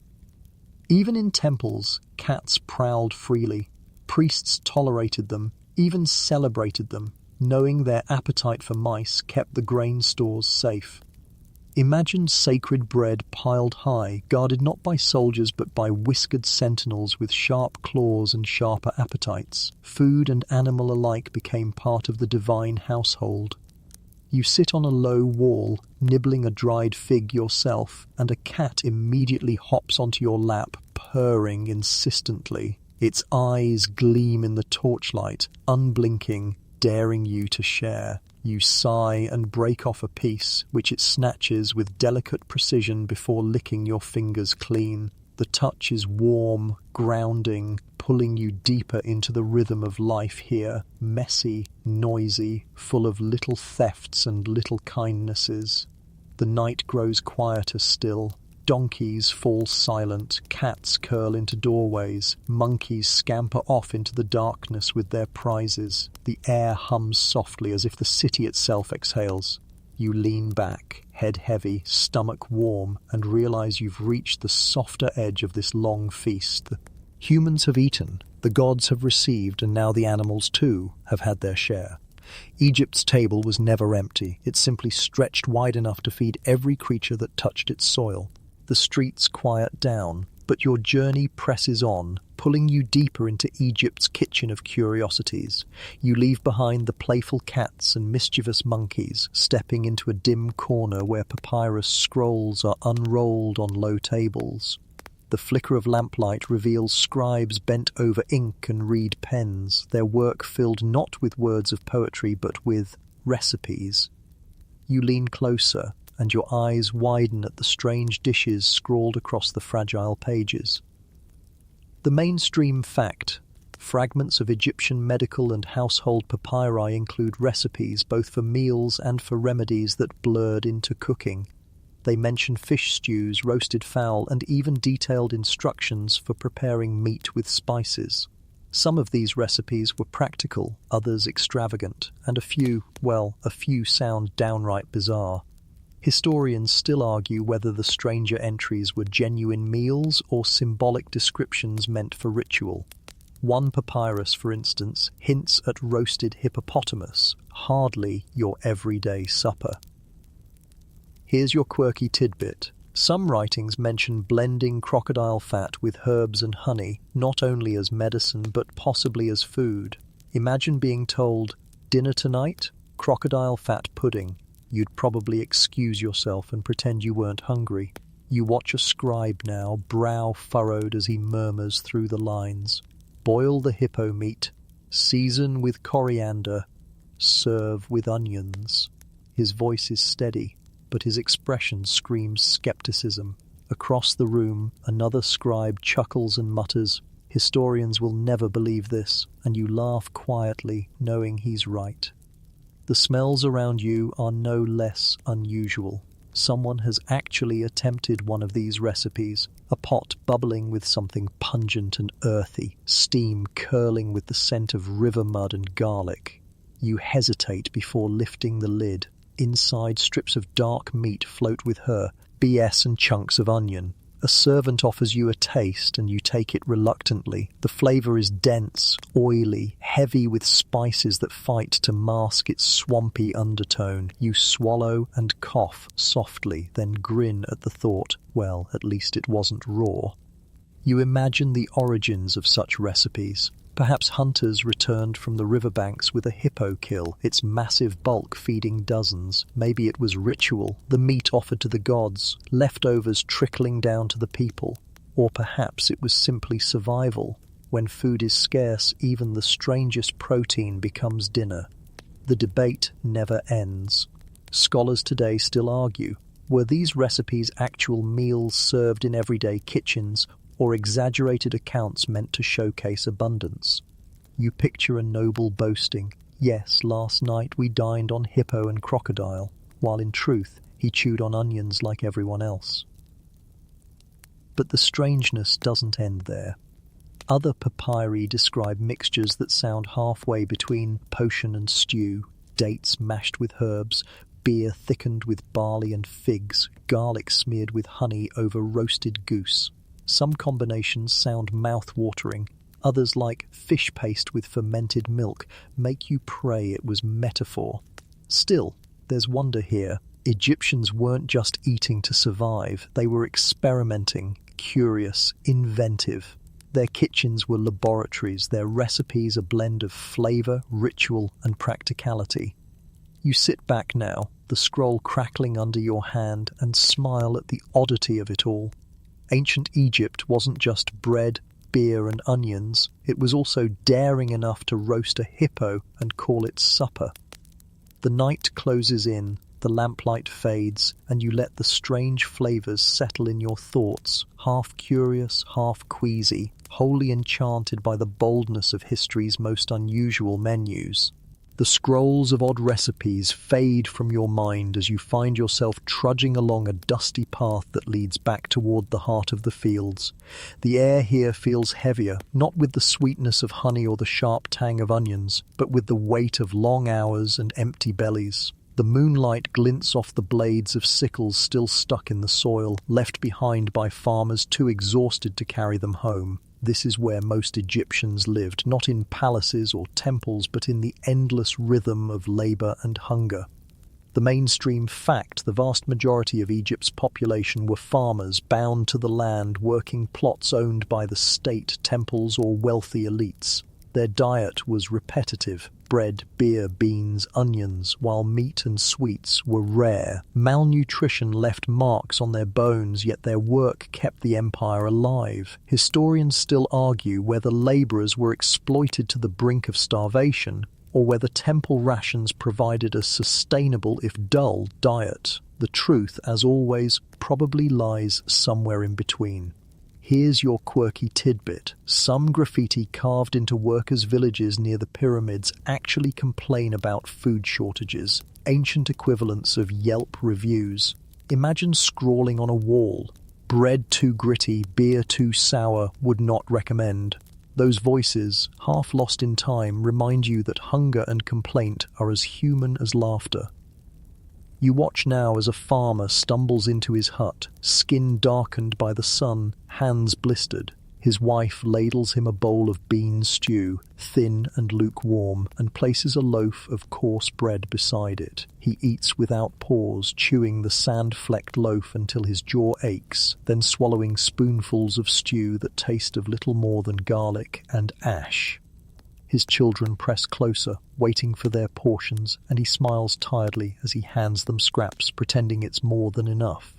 A: Even in temples, cats prowled freely. Priests tolerated them, even celebrated them, knowing their appetite for mice kept the grain stores safe. Imagine sacred bread piled high, guarded not by soldiers but by whiskered sentinels with sharp claws and sharper appetites. Food and animal alike became part of the divine household. You sit on a low wall, nibbling a dried fig yourself, and a cat immediately hops onto your lap, purring insistently. Its eyes gleam in the torchlight, unblinking, daring you to share. You sigh and break off a piece, which it snatches with delicate precision before licking your fingers clean. The touch is warm, grounding, pulling you deeper into the rhythm of life here, messy, noisy, full of little thefts and little kindnesses. The night grows quieter still. Donkeys fall silent, cats curl into doorways, monkeys scamper off into the darkness with their prizes. The air hums softly as if the city itself exhales. You lean back, head heavy, stomach warm, and realize you've reached the softer edge of this long feast. The humans have eaten, the gods have received, and now the animals too have had their share. Egypt's table was never empty. It simply stretched wide enough to feed every creature that touched its soil. The streets quiet down, but your journey presses on, pulling you deeper into Egypt's kitchen of curiosities. You leave behind the playful cats and mischievous monkeys, stepping into a dim corner where papyrus scrolls are unrolled on low tables. The flicker of lamplight reveals scribes bent over ink and reed pens, their work filled not with words of poetry but with recipes. You lean closer, and your eyes widen at the strange dishes scrawled across the fragile pages. The mainstream fact: fragments of Egyptian medical and household papyri include recipes both for meals and for remedies that blurred into cooking. They mention fish stews, roasted fowl, and even detailed instructions for preparing meat with spices. Some of these recipes were practical, others extravagant, and a few sound downright bizarre. Historians still argue whether the stranger entries were genuine meals or symbolic descriptions meant for ritual. One papyrus, for instance, hints at roasted hippopotamus, hardly your everyday supper. Here's your quirky tidbit. Some writings mention blending crocodile fat with herbs and honey, not only as medicine but possibly as food. Imagine being told, "Dinner tonight? Crocodile fat pudding." You'd probably excuse yourself and pretend you weren't hungry. You watch a scribe now, brow furrowed as he murmurs through the lines. Boil the hippo meat, season with coriander, serve with onions. His voice is steady, but his expression screams skepticism. Across the room, another scribe chuckles and mutters, "Historians will never believe this," and you laugh quietly, knowing he's right. The smells around you are no less unusual. Someone has actually attempted one of these recipes, a pot bubbling with something pungent and earthy, steam curling with the scent of river mud and garlic. You hesitate before lifting the lid. Inside, strips of dark meat float with her, BS and chunks of onion. A servant offers you a taste and you take it reluctantly. The flavor is dense, oily, heavy with spices that fight to mask its swampy undertone. You swallow and cough softly, then grin at the thought, well, at least it wasn't raw. You imagine the origins of such recipes. Perhaps hunters returned from the riverbanks with a hippo kill, its massive bulk feeding dozens. Maybe it was ritual, the meat offered to the gods, leftovers trickling down to the people. Or perhaps it was simply survival. When food is scarce, even the strangest protein becomes dinner. The debate never ends. Scholars today still argue, were these recipes actual meals served in everyday kitchens, or exaggerated accounts meant to showcase abundance? You picture a noble boasting, "Yes, last night we dined on hippo and crocodile," while in truth he chewed on onions like everyone else. But the strangeness doesn't end there. Other papyri describe mixtures that sound halfway between potion and stew, dates mashed with herbs, beer thickened with barley and figs, garlic smeared with honey over roasted goose. Some combinations sound mouth-watering. Others, like fish paste with fermented milk, make you pray it was metaphor. Still, there's wonder here. Egyptians weren't just eating to survive. They were experimenting, curious, inventive. Their kitchens were laboratories, their recipes a blend of flavor, ritual, and practicality. You sit back now, the scroll crackling under your hand, and smile at the oddity of it all. Ancient Egypt wasn't just bread, beer, and onions. It was also daring enough to roast a hippo and call it supper. The night closes in, the lamplight fades, and you let the strange flavors settle in your thoughts, half curious, half queasy, wholly enchanted by the boldness of history's most unusual menus. The scrolls of odd recipes fade from your mind as you find yourself trudging along a dusty path that leads back toward the heart of the fields. The air here feels heavier, not with the sweetness of honey or the sharp tang of onions, but with the weight of long hours and empty bellies. The moonlight glints off the blades of sickles still stuck in the soil, left behind by farmers too exhausted to carry them home. This is where most Egyptians lived, not in palaces or temples, but in the endless rhythm of labor and hunger. The mainstream fact, the vast majority of Egypt's population were farmers bound to the land, working plots owned by the state, temples, or wealthy elites. Their diet was repetitive: bread, beer, beans, onions, while meat and sweets were rare. Malnutrition left marks on their bones, yet their work kept the empire alive. Historians still argue whether laborers were exploited to the brink of starvation, or whether temple rations provided a sustainable, if dull, diet. The truth, as always, probably lies somewhere in between. Here's your quirky tidbit. Some graffiti carved into workers' villages near the pyramids actually complain about food shortages, ancient equivalents of Yelp reviews. Imagine scrawling on a wall, "Bread too gritty, beer too sour, would not recommend." Those voices, half lost in time, remind you that hunger and complaint are as human as laughter. You watch now as a farmer stumbles into his hut, skin darkened by the sun, hands blistered. His wife ladles him a bowl of bean stew, thin and lukewarm, and places a loaf of coarse bread beside it. He eats without pause, chewing the sand-flecked loaf until his jaw aches, then swallowing spoonfuls of stew that taste of little more than garlic and ash. His children press closer, waiting for their portions, and he smiles tiredly as he hands them scraps, pretending it's more than enough.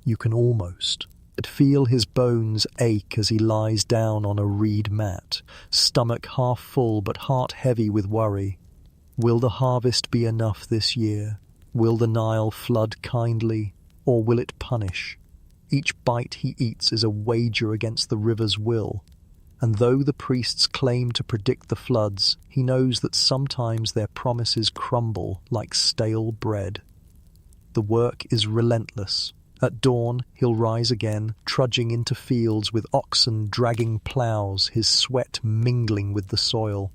A: You can almost feel his bones ache as he lies down on a reed mat, stomach half full but heart heavy with worry. Will the harvest be enough this year? Will the Nile flood kindly, or will it punish? Each bite he eats is a wager against the river's will. And though the priests claim to predict the floods, he knows that sometimes their promises crumble like stale bread. The work is relentless. At dawn, he'll rise again, trudging into fields with oxen dragging ploughs, his sweat mingling with the soil.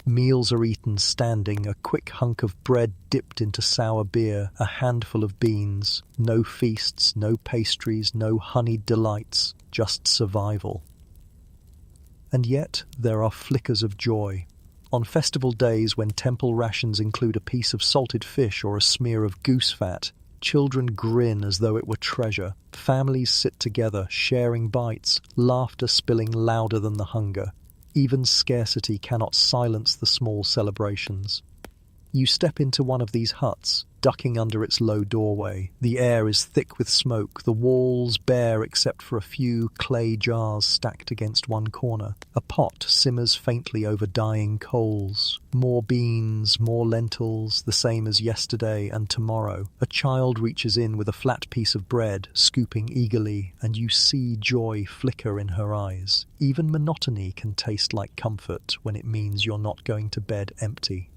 A: Meals are eaten standing, a quick hunk of bread dipped into sour beer, a handful of beans. No feasts, no pastries, no honeyed delights, just survival. And yet there are flickers of joy. On festival days when temple rations include a piece of salted fish or a smear of goose fat, children grin as though it were treasure. Families sit together, sharing bites, laughter spilling louder than the hunger. Even scarcity cannot silence the small celebrations. You step into one of these huts, ducking under its low doorway. The air is thick with smoke, the walls bare except for a few clay jars stacked against one corner. A pot simmers faintly over dying coals. More beans, more lentils, the same as yesterday and tomorrow. A child reaches in with a flat piece of bread, scooping eagerly, and you see joy flicker in her eyes. Even monotony can taste like comfort when it means you're not going to bed empty.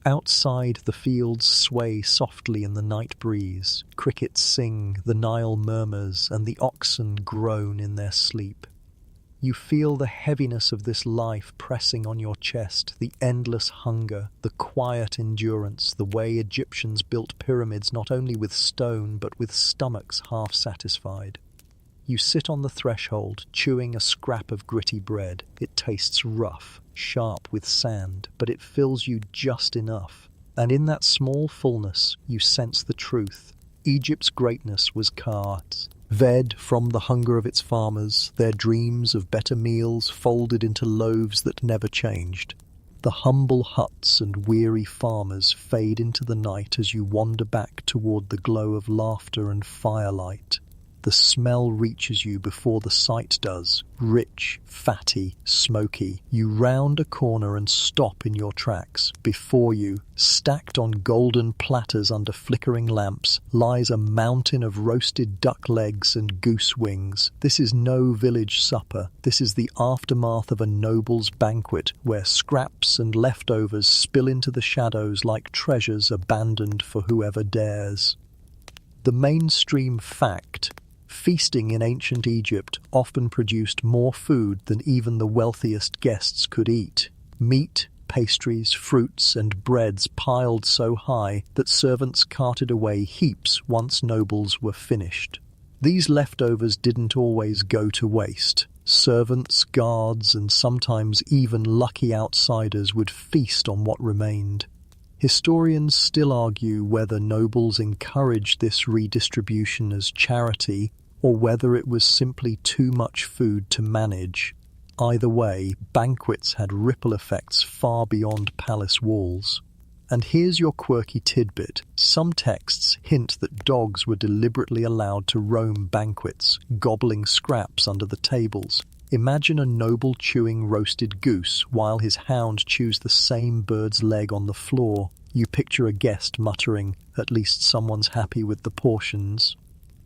A: Outside, the fields sway softly in the night breeze. Crickets sing, the Nile murmurs, and the oxen groan in their sleep. You feel the heaviness of this life pressing on your chest, the endless hunger, the quiet endurance, the way Egyptians built pyramids not only with stone but with stomachs half satisfied. You sit on the threshold, chewing a scrap of gritty bread. It tastes rough, sharp with sand, but it fills you just enough. And in that small fullness, you sense the truth. Egypt's greatness was cards, fed from the hunger of its farmers, their dreams of better meals folded into loaves that never changed. The humble huts and weary farmers fade into the night as you wander back toward the glow of laughter and firelight. The smell reaches you before the sight does, rich, fatty, smoky. You round a corner and stop in your tracks. Before you, stacked on golden platters under flickering lamps, lies a mountain of roasted duck legs and goose wings. This is no village supper. This is the aftermath of a noble's banquet, where scraps and leftovers spill into the shadows like treasures abandoned for whoever dares. The mainstream fact: feasting in ancient Egypt often produced more food than even the wealthiest guests could eat. Meat, pastries, fruits, and breads piled so high that servants carted away heaps once nobles were finished. These leftovers didn't always go to waste. Servants, guards, and sometimes even lucky outsiders would feast on what remained. Historians still argue whether nobles encouraged this redistribution as charity or whether it was simply too much food to manage. Either way, banquets had ripple effects far beyond palace walls. And here's your quirky tidbit. Some texts hint that dogs were deliberately allowed to roam banquets, gobbling scraps under the tables. Imagine a noble chewing roasted goose while his hound chews the same bird's leg on the floor. You picture a guest muttering, "At least someone's happy with the portions."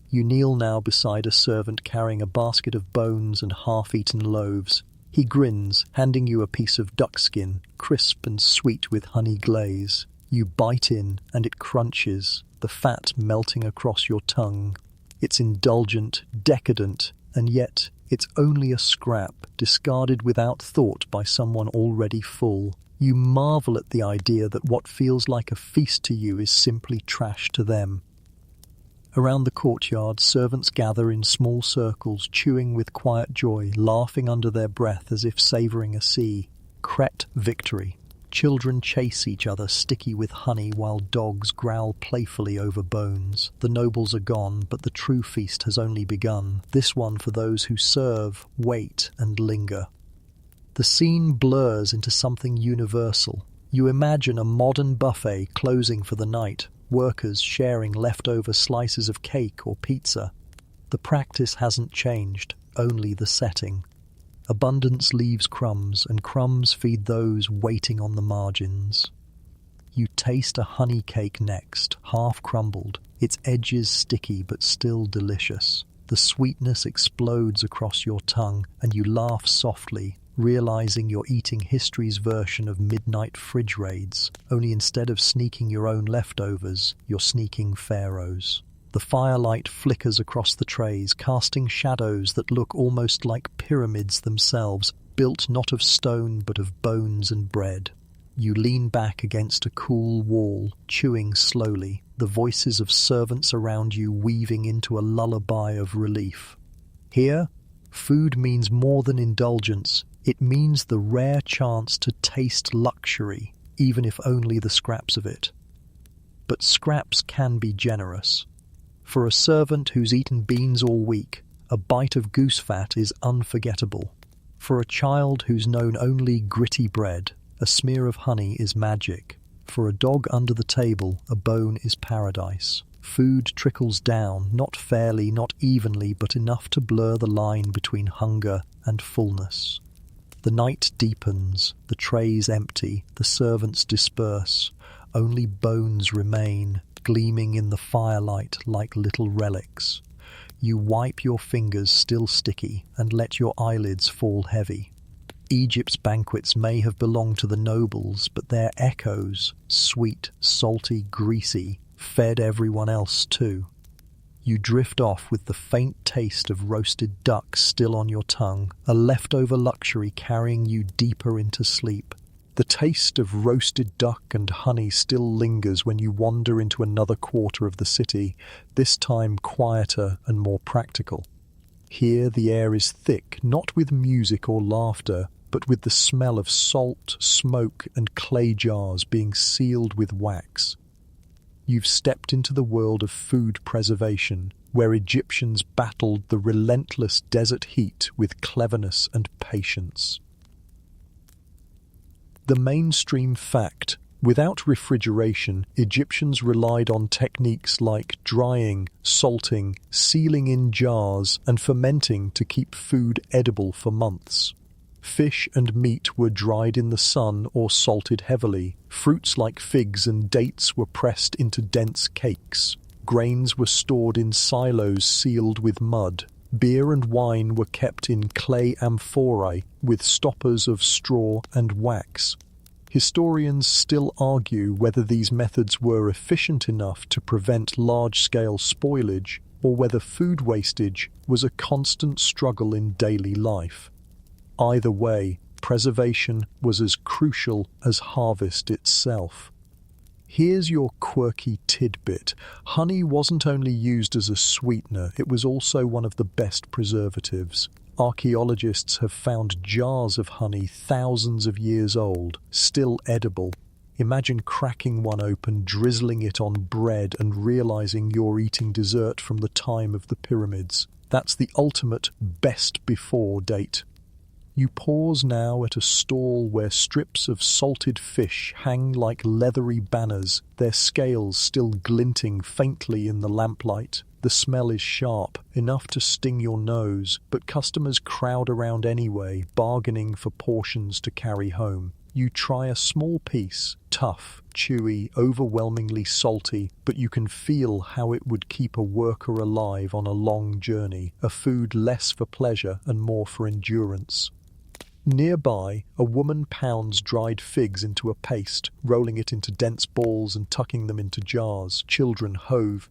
A: You kneel now beside a servant carrying a basket of bones and half-eaten loaves. He grins, handing you a piece of duck skin, crisp and sweet with honey glaze. You bite in, and it crunches, the fat melting across your tongue. It's indulgent, decadent, and yet it's only a scrap, discarded without thought by someone already full. You marvel at the idea that what feels like a feast to you is simply trash to them. Around the courtyard, servants gather in small circles, chewing with quiet joy, laughing under their breath as if savouring a sea. Cret victory. Children chase each other, sticky with honey, while dogs growl playfully over bones. The nobles are gone, but the true feast has only begun. This one for those who serve, wait, and linger. The scene blurs into something universal. You imagine a modern buffet closing for the night, workers sharing leftover slices of cake or pizza. The practice hasn't changed, only the setting. Abundance leaves crumbs, and crumbs feed those waiting on the margins. You taste a honey cake next, half crumbled, its edges sticky but still delicious. The sweetness explodes across your tongue, and you laugh softly, realizing you're eating history's version of midnight fridge raids, only instead of sneaking your own leftovers, you're sneaking pharaohs. The firelight flickers across the trays, casting shadows that look almost like pyramids themselves, built not of stone but of bones and bread. You lean back against a cool wall, chewing slowly, the voices of servants around you weaving into a lullaby of relief. Here, food means more than indulgence. It means the rare chance to taste luxury, even if only the scraps of it. But scraps can be generous. For a servant who's eaten beans all week, a bite of goose fat is unforgettable. For a child who's known only gritty bread, a smear of honey is magic. For a dog under the table, a bone is paradise. Food trickles down, not fairly, not evenly, but enough to blur the line between hunger and fullness. The night deepens, the trays empty, the servants disperse. Only bones remain, gleaming in the firelight like little relics. You wipe your fingers still sticky and let your eyelids fall heavy. Egypt's banquets may have belonged to the nobles, but their echoes, sweet, salty, greasy, fed everyone else too. You drift off with the faint taste of roasted duck still on your tongue, a leftover luxury carrying you deeper into sleep. The taste of roasted duck and honey still lingers when you wander into another quarter of the city, this time quieter and more practical. Here the air is thick, not with music or laughter, but with the smell of salt, smoke, and clay jars being sealed with wax. You've stepped into the world of food preservation, where Egyptians battled the relentless desert heat with cleverness and patience. The mainstream fact: without refrigeration, Egyptians relied on techniques like drying, salting, sealing in jars, and fermenting to keep food edible for months. Fish and meat were dried in the sun or salted heavily. Fruits like figs and dates were pressed into dense cakes. Grains were stored in silos sealed with mud. Beer and wine were kept in clay amphorae with stoppers of straw and wax. Historians still argue whether these methods were efficient enough to prevent large-scale spoilage or whether food wastage was a constant struggle in daily life. Either way, preservation was as crucial as harvest itself. Here's your quirky tidbit. Honey wasn't only used as a sweetener, it was also one of the best preservatives. Archaeologists have found jars of honey thousands of years old, still edible. Imagine cracking one open, drizzling it on bread, and realizing you're eating dessert from the time of the pyramids. That's the ultimate best before date. You pause now at a stall where strips of salted fish hang like leathery banners, their scales still glinting faintly in the lamplight. The smell is sharp, enough to sting your nose, but customers crowd around anyway, bargaining for portions to carry home. You try a small piece, tough, chewy, overwhelmingly salty, but you can feel how it would keep a worker alive on a long journey, a food less for pleasure and more for endurance. Nearby, a woman pounds dried figs into a paste, rolling it into dense balls and tucking them into jars. Children hove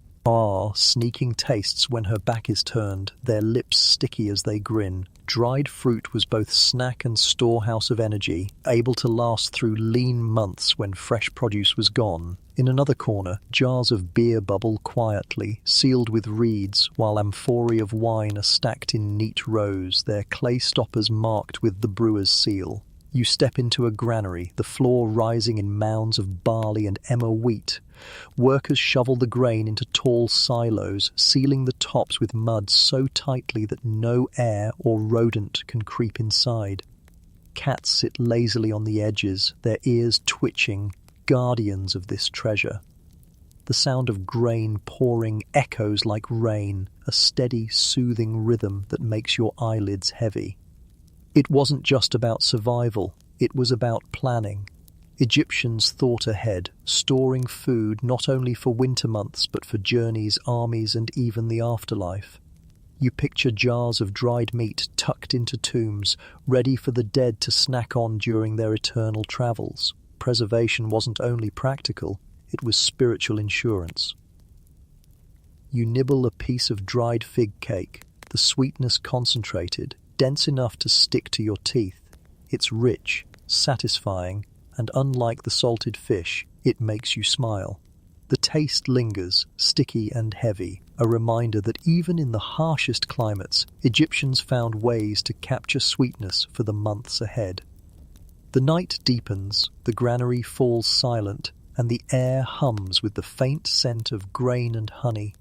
A: sneaking tastes when her back is turned, their lips sticky as they grin. Dried fruit was both snack and storehouse of energy, able to last through lean months when fresh produce was gone. In another corner, jars of beer bubble quietly, sealed with reeds, while amphorae of wine are stacked in neat rows, their clay stoppers marked with the brewer's seal. You step into a granary, the floor rising in mounds of barley and emmer wheat. Workers shovel the grain into tall silos, sealing the tops with mud so tightly that no air or rodent can creep inside. Cats sit lazily on the edges, their ears twitching, guardians of this treasure. The sound of grain pouring echoes like rain, a steady, soothing rhythm that makes your eyelids heavy. It wasn't just about survival, it was about planning. Egyptians thought ahead, storing food not only for winter months but for journeys, armies, and even the afterlife. You picture jars of dried meat tucked into tombs, ready for the dead to snack on during their eternal travels. Preservation wasn't only practical, it was spiritual insurance. You nibble a piece of dried fig cake, the sweetness concentrated, dense enough to stick to your teeth. It's rich, satisfying, and unlike the salted fish, it makes you smile. The taste lingers, sticky and heavy, a reminder that even in the harshest climates, Egyptians found ways to capture sweetness for the months ahead. The night deepens, the granary falls silent, and the air hums with the faint scent of grain and honey.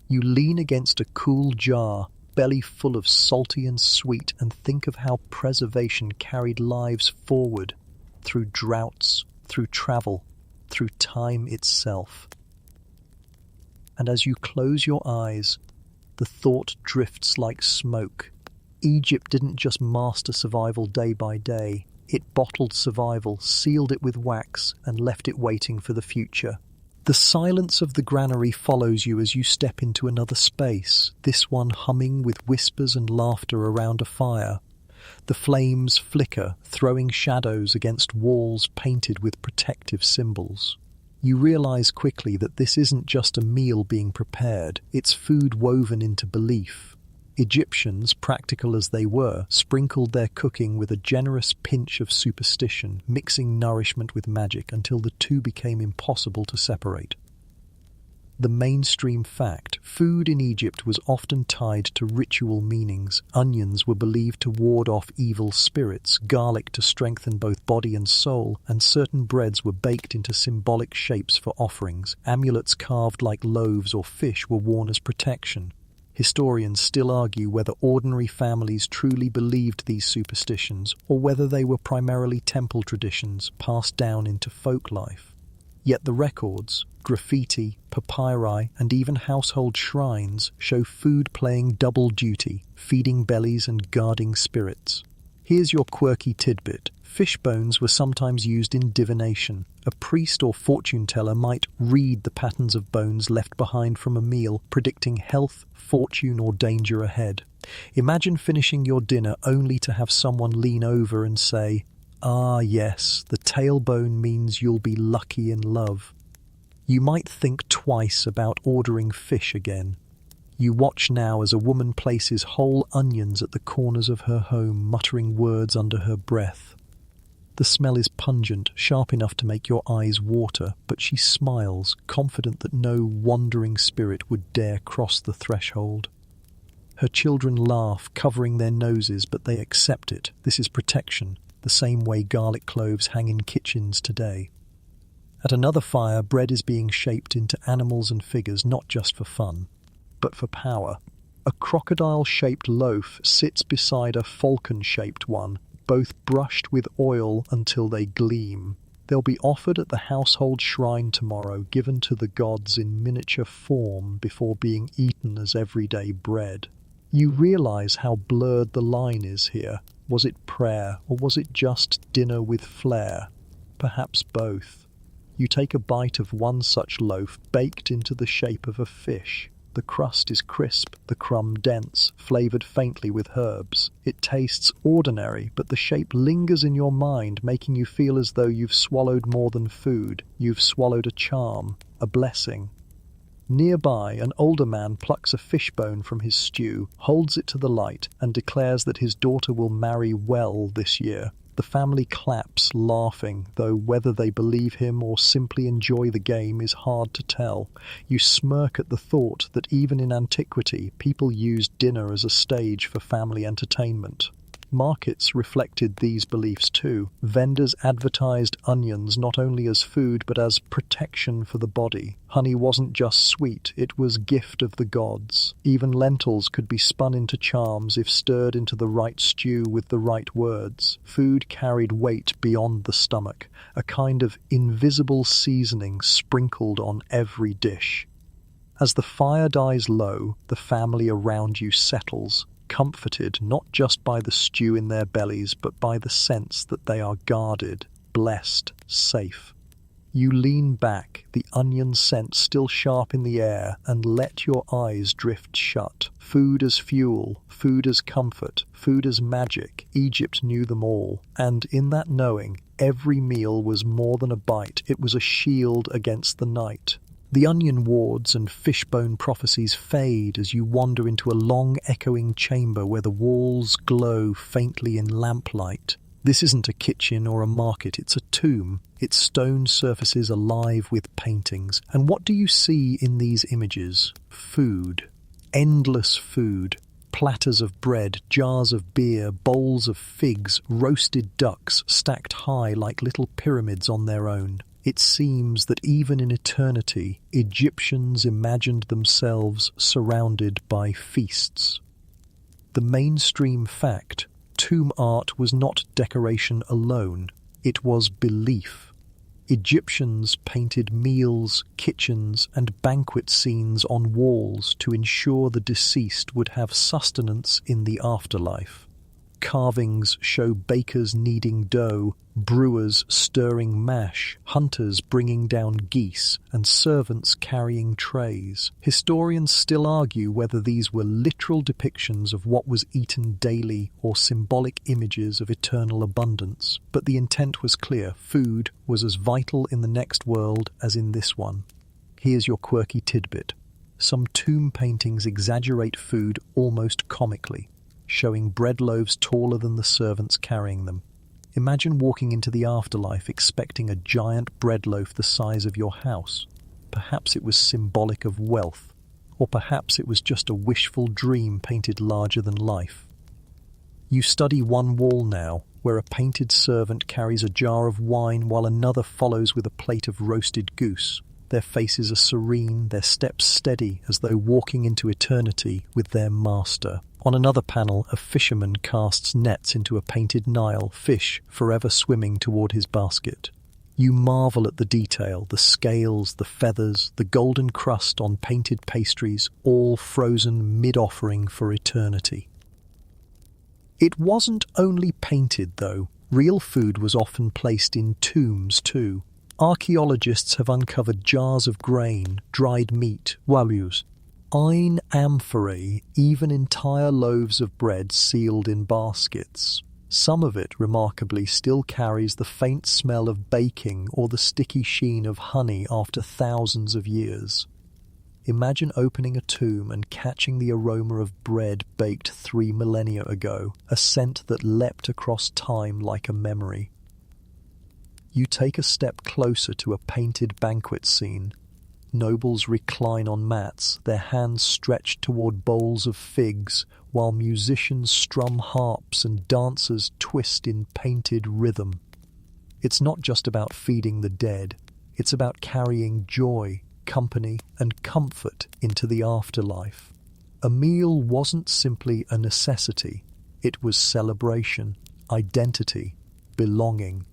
A: You lean against a cool jar, belly full of salty and sweet, and think of how preservation carried lives forward, through droughts, through travel, through time itself. And as you close your eyes, the thought drifts like smoke. Egypt didn't just master survival day by day. It bottled survival, sealed it with wax, and left it waiting for the future. The silence of the granary follows you as you step into another space, this one humming with whispers and laughter around a fire. The flames flicker, throwing shadows against walls painted with protective symbols. You realize quickly that this isn't just a meal being prepared, it's food woven into belief. Egyptians, practical as they were, sprinkled their cooking with a generous pinch of superstition, mixing nourishment with magic until the two became impossible to separate. The mainstream fact, food in Egypt was often tied to ritual meanings. Onions were believed to ward off evil spirits, garlic to strengthen both body and soul, and certain breads were baked into symbolic shapes for offerings. Amulets carved like loaves or fish were worn as protection. Historians still argue whether ordinary families truly believed these superstitions or whether they were primarily temple traditions passed down into folk life. Yet the records, graffiti, papyri, and even household shrines show food playing double duty, feeding bellies and guarding spirits. Here's your quirky tidbit. Fish bones were sometimes used in divination. A priest or fortune teller might read the patterns of bones left behind from a meal, predicting health, fortune, or danger ahead. Imagine finishing your dinner only to have someone lean over and say, "Ah, yes, the tailbone means you'll be lucky in love." You might think twice about ordering fish again. You watch now as a woman places whole onions at the corners of her home, muttering words under her breath. The smell is pungent, sharp enough to make your eyes water, but she smiles, confident that no wandering spirit would dare cross the threshold. Her children laugh, covering their noses, but they accept it. This is protection, the same way garlic cloves hang in kitchens today. At another fire, bread is being shaped into animals and figures, not just for fun, but for power. A crocodile-shaped loaf sits beside a falcon-shaped one, both brushed with oil until they gleam. They'll be offered at the household shrine tomorrow, given to the gods in miniature form before being eaten as everyday bread. You realize how blurred the line is here. Was it prayer, or was it just dinner with flair? Perhaps both. You take a bite of one such loaf, baked into the shape of a fish. The crust is crisp, the crumb dense, flavored faintly with herbs. It tastes ordinary, but the shape lingers in your mind, making you feel as though you've swallowed more than food. You've swallowed a charm, a blessing. Nearby, an older man plucks a fishbone from his stew, holds it to the light, and declares that his daughter will marry well this year. The family claps, laughing, though whether they believe him or simply enjoy the game is hard to tell. You smirk at the thought that even in antiquity, people used dinner as a stage for family entertainment. Markets reflected these beliefs too. Vendors advertised onions not only as food but as protection for the body. Honey wasn't just sweet, it was gift of the gods. Even lentils could be spun into charms if stirred into the right stew with the right words. Food carried weight beyond the stomach, a kind of invisible seasoning sprinkled on every dish. As the fire dies low, the family around you settles, comforted not just by the stew in their bellies, but by the sense that they are guarded, blessed, safe. You lean back, the onion scent still sharp in the air, and let your eyes drift shut. Food as fuel, food as comfort, food as magic. Egypt knew them all, and in that knowing, every meal was more than a bite. It was a shield against the night. The onion wards and fishbone prophecies fade as you wander into a long echoing chamber where the walls glow faintly in lamplight. This isn't a kitchen or a market, it's a tomb, its stone surfaces alive with paintings. And what do you see in these images? Food. Endless food. Platters of bread, jars of beer, bowls of figs, roasted ducks stacked high like little pyramids on their own. It seems that even in eternity, Egyptians imagined themselves surrounded by feasts. The mainstream fact, tomb art was not decoration alone, it was belief. Egyptians painted meals, kitchens, and banquet scenes on walls to ensure the deceased would have sustenance in the afterlife. Carvings show bakers kneading dough, brewers stirring mash, hunters bringing down geese, and servants carrying trays. Historians still argue whether these were literal depictions of what was eaten daily or symbolic images of eternal abundance, but the intent was clear: food was as vital in the next world as in this one. Here's your quirky tidbit. Some tomb paintings exaggerate food almost comically, showing bread loaves taller than the servants carrying them. Imagine walking into the afterlife expecting a giant bread loaf the size of your house. Perhaps it was symbolic of wealth, or perhaps it was just a wishful dream painted larger than life. You study one wall now, where a painted servant carries a jar of wine while another follows with a plate of roasted goose. Their faces are serene, their steps steady, as though walking into eternity with their master. On another panel, a fisherman casts nets into a painted Nile, fish forever swimming toward his basket. You marvel at the detail, the scales, the feathers, the golden crust on painted pastries, all frozen mid-offering for eternity. It wasn't only painted, though. Real food was often placed in tombs, too. Archaeologists have uncovered jars of grain, dried meat, walus, amphorae, even entire loaves of bread sealed in baskets. Some of it, remarkably, still carries the faint smell of baking or the sticky sheen of honey after thousands of years. Imagine opening a tomb and catching the aroma of bread baked 3 millennia ago, a scent that leapt across time like a memory. You take a step closer to a painted banquet scene. Nobles recline on mats, their hands stretched toward bowls of figs, while musicians strum harps and dancers twist in painted rhythm. It's not just about feeding the dead, it's about carrying joy, company, and comfort into the afterlife. A meal wasn't simply a necessity, it was celebration, identity, belonging.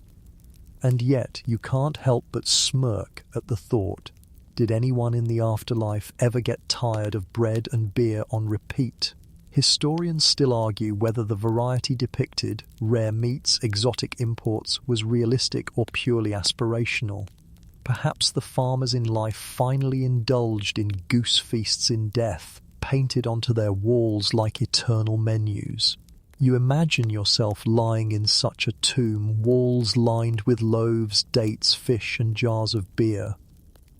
A: And yet you can't help but smirk at the thought. Did anyone in the afterlife ever get tired of bread and beer on repeat? Historians still argue whether the variety depicted, rare meats, exotic imports, was realistic or purely aspirational. Perhaps the farmers in life finally indulged in goose feasts in death, painted onto their walls like eternal menus. You imagine yourself lying in such a tomb, walls lined with loaves, dates, fish, and jars of beer.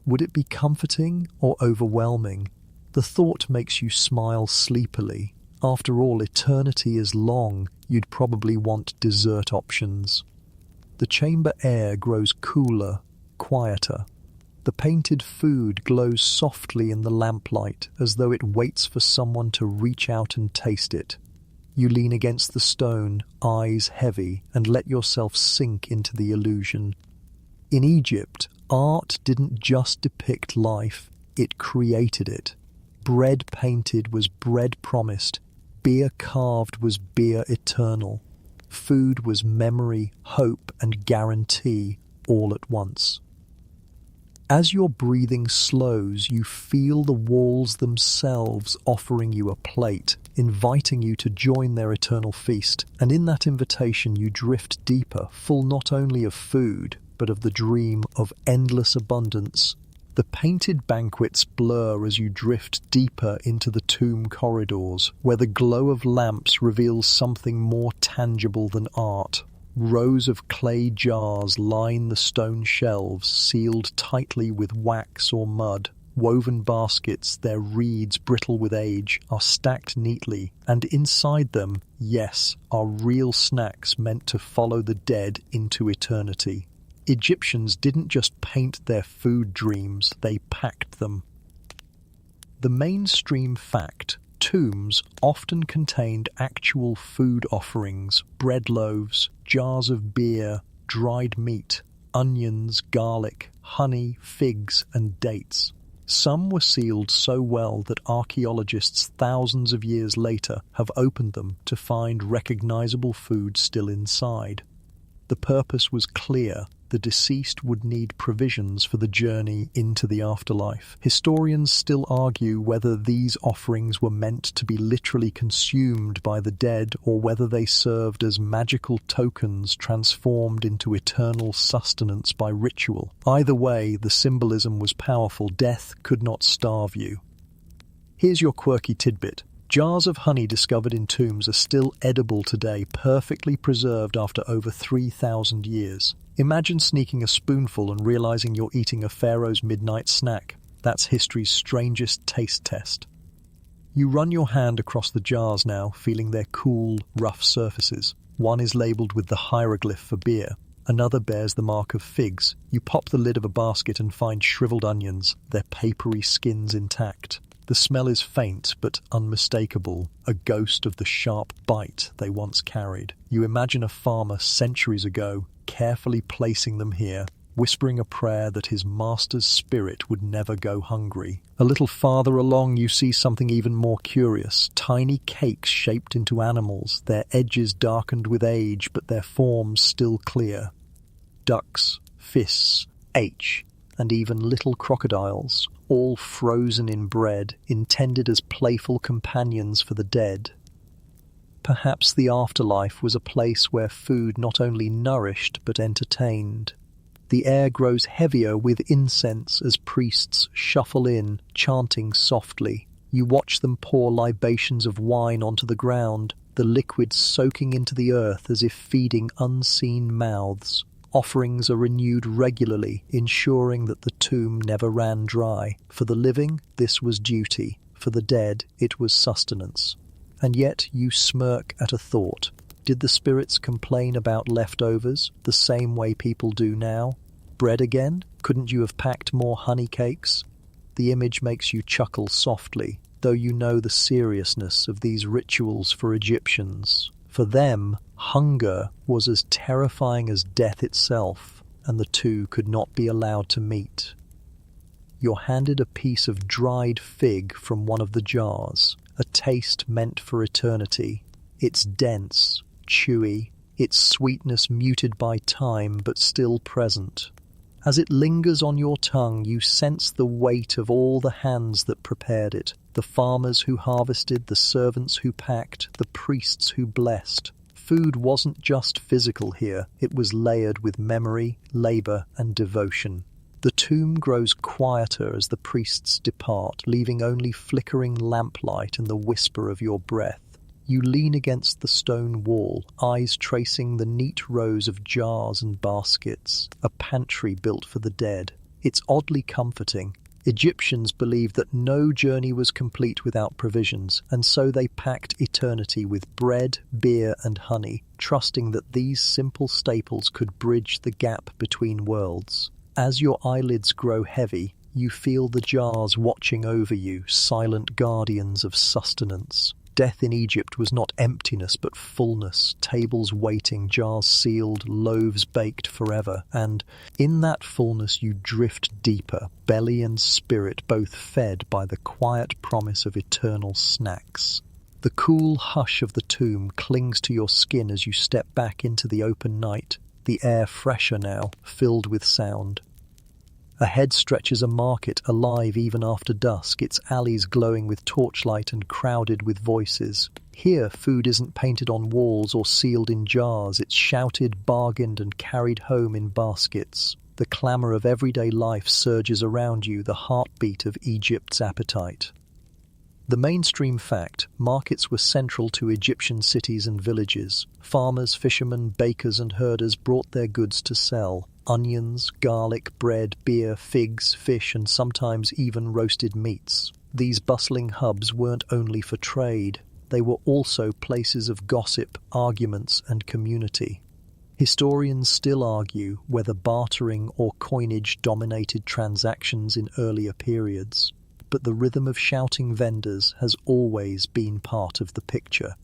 A: Would it be comforting or overwhelming? The thought makes you smile sleepily. After all, eternity is long. You'd probably want dessert options. The chamber air grows cooler, quieter. The painted food glows softly in the lamplight, as though it waits for someone to reach out and taste it. You lean against the stone, eyes heavy, and let yourself sink into the illusion. In Egypt, art didn't just depict life, it created it. Bread painted was bread promised, beer carved was beer eternal. Food was memory, hope, and guarantee all at once. As your breathing slows, you feel the walls themselves offering you a plate, inviting you to join their eternal feast. And in that invitation you drift deeper, full not only of food, but of the dream of endless abundance. The painted banquets blur as you drift deeper into the tomb corridors, where the glow of lamps reveals something more tangible than art. Rows of clay jars line the stone shelves, sealed tightly with wax or mud. Woven baskets, their reeds brittle with age, are stacked neatly, and inside them, yes, are real snacks meant to follow the dead into eternity. Egyptians didn't just paint their food dreams, they packed them. The mainstream fact: tombs often contained actual food offerings, bread loaves, jars of beer, dried meat, onions, garlic, honey, figs, and dates. Some were sealed so well that archaeologists thousands of years later have opened them to find recognizable food still inside. The purpose was clear: the deceased would need provisions for the journey into the afterlife. Historians still argue whether these offerings were meant to be literally consumed by the dead or whether they served as magical tokens transformed into eternal sustenance by ritual. Either way, the symbolism was powerful. Death could not starve you. Here's your quirky tidbit. Jars of honey discovered in tombs are still edible today, perfectly preserved after over 3,000 years. Imagine sneaking a spoonful and realizing you're eating a pharaoh's midnight snack. That's history's strangest taste test. You run your hand across the jars now, feeling their cool, rough surfaces. One is labeled with the hieroglyph for beer. Another bears the mark of figs. You pop the lid of a basket and find shriveled onions, their papery skins intact. The smell is faint but unmistakable, a ghost of the sharp bite they once carried. You imagine a farmer centuries ago, carefully placing them here, whispering a prayer that his master's spirit would never go hungry. A little farther along you see something even more curious. Tiny cakes shaped into animals, their edges darkened with age but their forms still clear. Ducks, fish, and even little crocodiles, all frozen in bread, intended as playful companions for the dead. Perhaps the afterlife was a place where food not only nourished but entertained. The air grows heavier with incense as priests shuffle in, chanting softly. You watch them pour libations of wine onto the ground, the liquid soaking into the earth as if feeding unseen mouths. Offerings are renewed regularly, ensuring that the tomb never ran dry. For the living, this was duty. For the dead, it was sustenance. And yet you smirk at a thought. Did the spirits complain about leftovers, the same way people do now? Bread again? Couldn't you have packed more honey cakes? The image makes you chuckle softly, though you know the seriousness of these rituals for Egyptians. For them, hunger was as terrifying as death itself, and the two could not be allowed to meet. You're handed a piece of dried fig from one of the jars, a taste meant for eternity. It's dense, chewy, its sweetness muted by time but still present. As it lingers on your tongue, you sense the weight of all the hands that prepared it, the farmers who harvested, the servants who packed, the priests who blessed. Food wasn't just physical here, it was layered with memory, labor, and devotion. The tomb grows quieter as the priests depart, leaving only flickering lamplight and the whisper of your breath. You lean against the stone wall, eyes tracing the neat rows of jars and baskets, a pantry built for the dead. It's oddly comforting. Egyptians believed that no journey was complete without provisions, and so they packed eternity with bread, beer, and honey, trusting that these simple staples could bridge the gap between worlds. As your eyelids grow heavy, you feel the jars watching over you, silent guardians of sustenance. Death in Egypt was not emptiness but fullness, tables waiting, jars sealed, loaves baked forever. And in that fullness you drift deeper, belly and spirit both fed by the quiet promise of eternal snacks. The cool hush of the tomb clings to your skin as you step back into the open night, the air fresher now, filled with sound. Ahead stretches a market, alive even after dusk, its alleys glowing with torchlight and crowded with voices. Here, food isn't painted on walls or sealed in jars, it's shouted, bargained, and carried home in baskets. The clamour of everyday life surges around you, the heartbeat of Egypt's appetite. The mainstream fact, markets were central to Egyptian cities and villages. Farmers, fishermen, bakers, and herders brought their goods to sell. Onions, garlic, bread, beer, figs, fish, and sometimes even roasted meats. These bustling hubs weren't only for trade, they were also places of gossip, arguments, and community. Historians still argue whether bartering or coinage dominated transactions in earlier periods, but the rhythm of shouting vendors has always been part of the picture.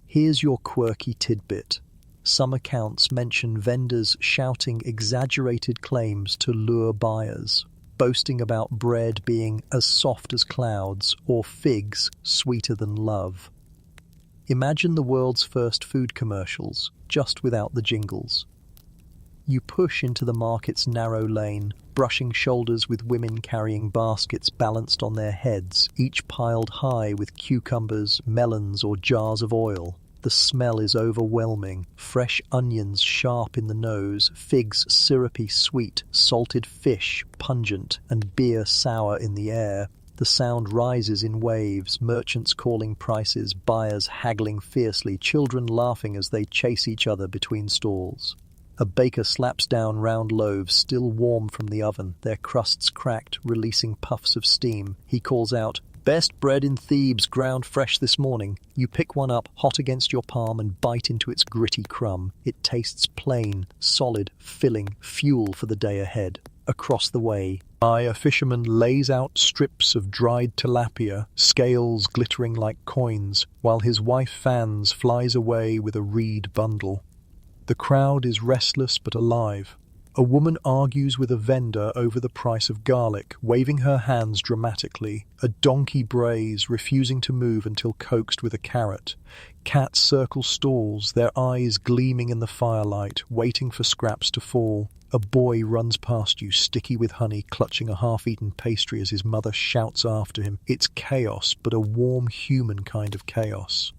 A: Here's your quirky tidbit. Some accounts mention vendors shouting exaggerated claims to lure buyers, boasting about bread being as soft as clouds or figs sweeter than love. Imagine the world's first food commercials, just without the jingles. You push into the market's narrow lane, brushing shoulders with women carrying baskets balanced on their heads, each piled high with cucumbers, melons, or jars of oil. The smell is overwhelming, fresh onions sharp in the nose, figs syrupy sweet, salted fish pungent, and beer sour in the air. The sound rises in waves, merchants calling prices, buyers haggling fiercely, children laughing as they chase each other between stalls. A baker slaps down round loaves, still warm from the oven, their crusts cracked, releasing puffs of steam. He calls out, "Best bread in Thebes, ground fresh this morning." You pick one up, hot against your palm, and bite into its gritty crumb. It tastes plain, solid, filling, fuel for the day ahead. Across the way, a fisherman lays out strips of dried tilapia, scales glittering like coins, while his wife fans flies away with a reed bundle. The crowd is restless but alive. A woman argues with a vendor over the price of garlic, waving her hands dramatically. A donkey brays, refusing to move until coaxed with a carrot. Cats circle stalls, their eyes gleaming in the firelight, waiting for scraps to fall. A boy runs past you, sticky with honey, clutching a half-eaten pastry as his mother shouts after him. It's chaos, but a warm human kind of chaos.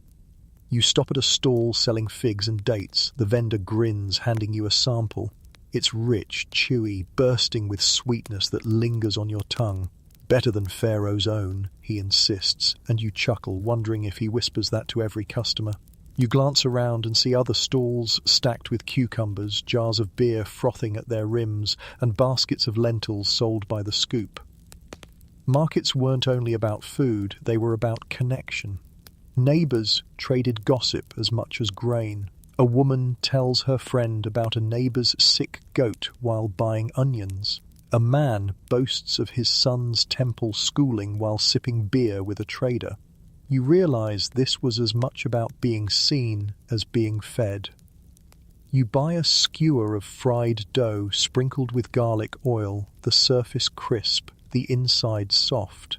A: You stop at a stall selling figs and dates. The vendor grins, handing you a sample. It's rich, chewy, bursting with sweetness that lingers on your tongue. "Better than Pharaoh's own," he insists, and you chuckle, wondering if he whispers that to every customer. You glance around and see other stalls stacked with cucumbers, jars of beer frothing at their rims, and baskets of lentils sold by the scoop. Markets weren't only about food, they were about connection. Neighbours traded gossip as much as grain. A woman tells her friend about a neighbour's sick goat while buying onions. A man boasts of his son's temple schooling while sipping beer with a trader. You realise this was as much about being seen as being fed. You buy a skewer of fried dough sprinkled with garlic oil, the surface crisp, the inside soft.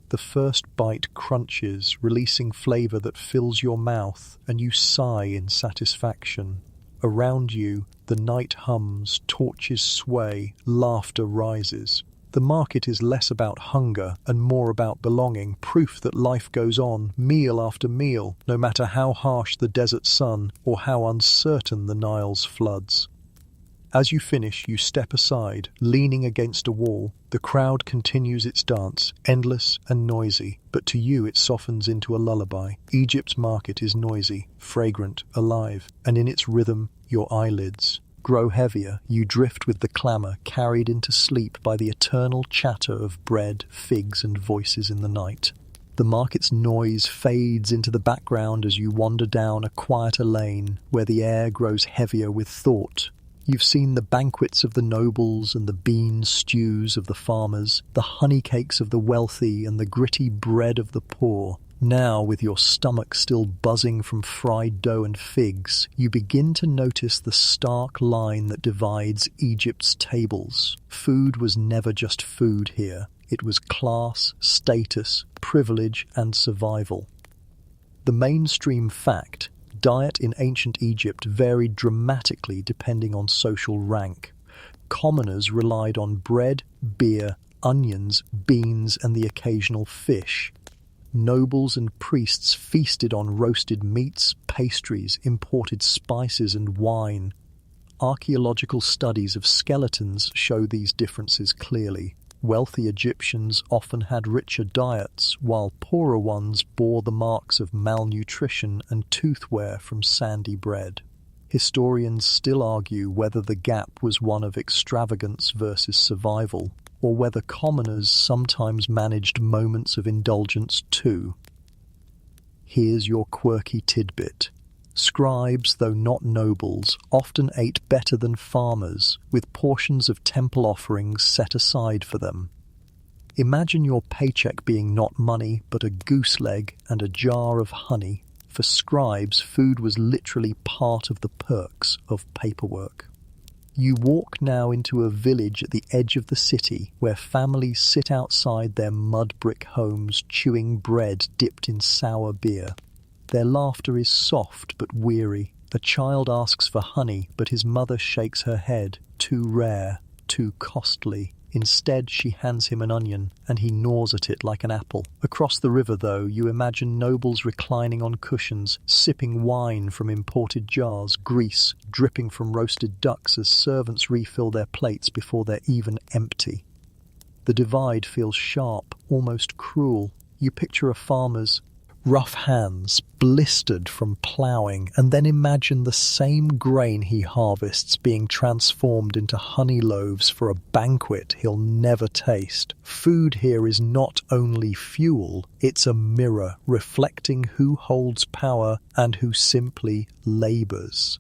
A: The first bite crunches, releasing flavour that fills your mouth, and you sigh in satisfaction. Around you, the night hums, torches sway, laughter rises. The market is less about hunger and more about belonging, proof that life goes on, meal after meal, no matter how harsh the desert sun or how uncertain the Nile's floods. As you finish, you step aside, leaning against a wall. The crowd continues its dance, endless and noisy, but to you it softens into a lullaby. Egypt's market is noisy, fragrant, alive, and in its rhythm, your eyelids grow heavier. You drift with the clamour, carried into sleep by the eternal chatter of bread, figs, and voices in the night. The market's noise fades into the background as you wander down a quieter lane, where the air grows heavier with thought. You've seen the banquets of the nobles and the bean stews of the farmers, the honey cakes of the wealthy and the gritty bread of the poor. Now, with your stomach still buzzing from fried dough and figs, you begin to notice the stark line that divides Egypt's tables. Food was never just food here. It was class, status, privilege, and survival. The mainstream fact: diet in ancient Egypt varied dramatically depending on social rank. Commoners relied on bread, beer, onions, beans, and the occasional fish. Nobles and priests feasted on roasted meats, pastries, imported spices, and wine. Archaeological studies of skeletons show these differences clearly. Wealthy Egyptians often had richer diets, while poorer ones bore the marks of malnutrition and tooth wear from sandy bread. Historians still argue whether the gap was one of extravagance versus survival, or whether commoners sometimes managed moments of indulgence too. Here's your quirky tidbit. Scribes, though not nobles, often ate better than farmers, with portions of temple offerings set aside for them. Imagine your paycheck being not money, but a goose leg and a jar of honey. For scribes, food was literally part of the perks of paperwork. You walk now into a village at the edge of the city, where families sit outside their mud brick homes chewing bread dipped in sour beer. Their laughter is soft but weary, A child asks for honey, but his mother shakes her head. Too rare, too costly. Instead, she hands him an onion, and he gnaws at it like an apple. Across the river, though, you imagine nobles reclining on cushions, sipping wine from imported jars, grease dripping from roasted ducks as servants refill their plates before they're even empty. The divide feels sharp, almost cruel. You picture a farmer's rough hands, blistered from ploughing, and then imagine the same grain he harvests being transformed into honey loaves for a banquet he'll never taste. Food here is not only fuel, it's a mirror reflecting who holds power and who simply labors.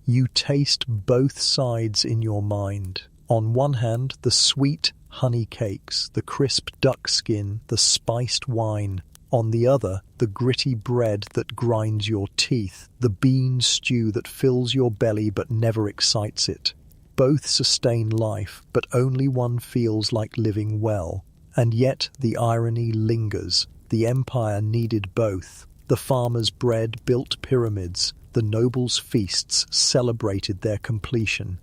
A: You taste both sides in your mind. On one hand, the sweet honey cakes, the crisp duck skin, the spiced wine. On the other, the gritty bread that grinds your teeth, the bean stew that fills your belly but never excites it. Both sustain life, but only one feels like living well. And yet the irony lingers. The empire needed both. The farmer's bread built pyramids. The noble's feasts celebrated their completion.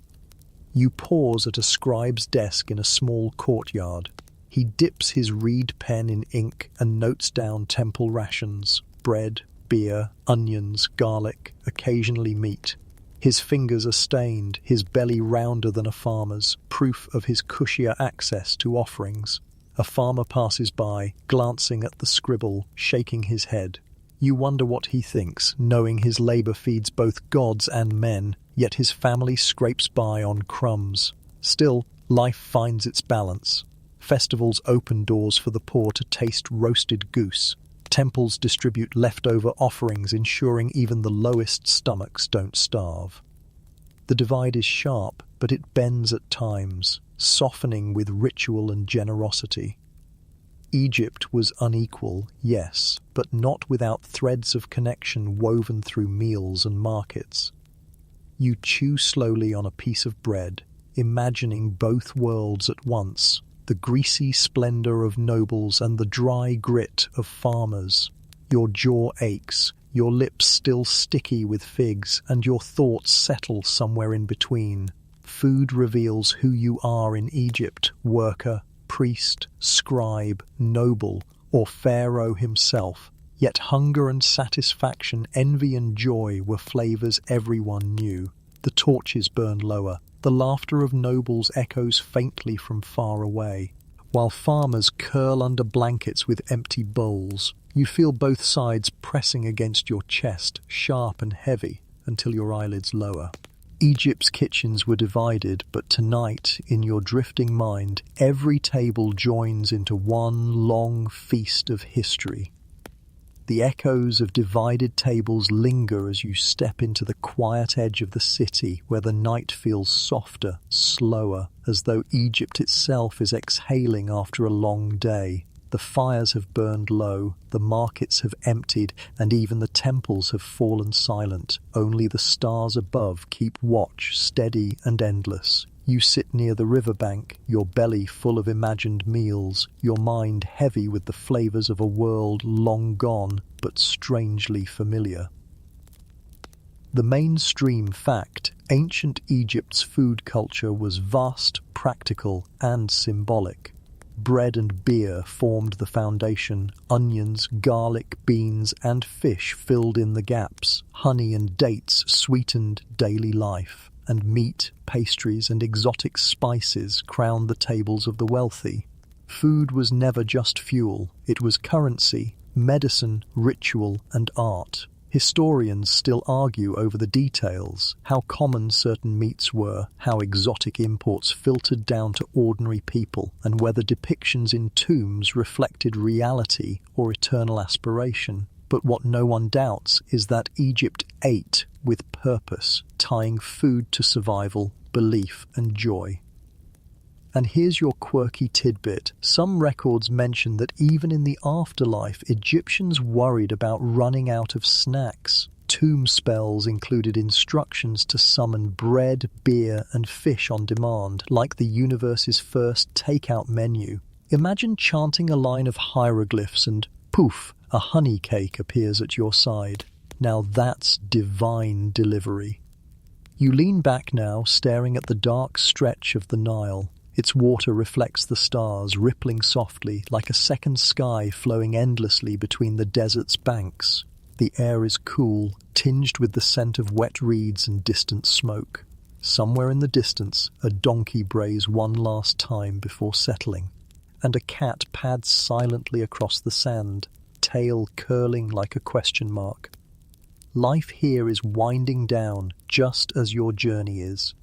A: You pause at a scribe's desk in a small courtyard. He dips his reed pen in ink and notes down temple rations: bread, beer, onions, garlic, occasionally meat. His fingers are stained, his belly rounder than a farmer's, proof of his cushier access to offerings. A farmer passes by, glancing at the scribble, shaking his head. You wonder what he thinks, knowing his labor feeds both gods and men, yet his family scrapes by on crumbs. Still, life finds its balance. Festivals open doors for the poor to taste roasted goose. Temples distribute leftover offerings, ensuring even the lowest stomachs don't starve. The divide is sharp, but it bends at times, softening with ritual and generosity. Egypt was unequal, yes, but not without threads of connection woven through meals and markets. You chew slowly on a piece of bread, imagining both worlds at once, the greasy splendor of nobles and the dry grit of farmers. Your jaw aches, your lips still sticky with figs, and your thoughts settle somewhere in between. Food reveals who you are in Egypt: worker, priest, scribe, noble, or pharaoh himself. Yet hunger and satisfaction, envy and joy were flavors everyone knew. The torches burned lower. The laughter of nobles echoes faintly from far away. While farmers curl under blankets with empty bowls, you feel both sides pressing against your chest, sharp and heavy, until your eyelids lower. Egypt's kitchens were divided, but tonight, in your drifting mind, every table joins into one long feast of history. The echoes of divided tables linger as you step into the quiet edge of the city, where the night feels softer, slower, as though Egypt itself is exhaling after a long day. The fires have burned low, the markets have emptied, and even the temples have fallen silent. Only the stars above keep watch, steady and endless. You sit near the riverbank, your belly full of imagined meals, your mind heavy with the flavors of a world long gone, but strangely familiar. The mainstream fact: ancient Egypt's food culture was vast, practical, and symbolic. Bread and beer formed the foundation. Onions, garlic, beans, and fish filled in the gaps. Honey and dates sweetened daily life. And meat, pastries, and exotic spices crowned the tables of the wealthy. Food was never just fuel. It was currency, medicine, ritual, and art. Historians still argue over the details: how common certain meats were, how exotic imports filtered down to ordinary people, and whether depictions in tombs reflected reality or eternal aspiration. But what no one doubts is that Egypt ate with purpose, tying food to survival, belief, and joy. And here's your quirky tidbit. Some records mention that even in the afterlife, Egyptians worried about running out of snacks. Tomb spells included instructions to summon bread, beer, and fish on demand, like the universe's first takeout menu. Imagine chanting a line of hieroglyphs and poof, a honey cake appears at your side. Now that's divine delivery. You lean back now, staring at the dark stretch of the Nile. Its water reflects the stars, rippling softly, like a second sky flowing endlessly between the desert's banks. The air is cool, tinged with the scent of wet reeds and distant smoke. Somewhere in the distance, a donkey brays one last time before settling, and a cat pads silently across the sand, tail curling like a question mark. Life here is winding down, just as your journey is.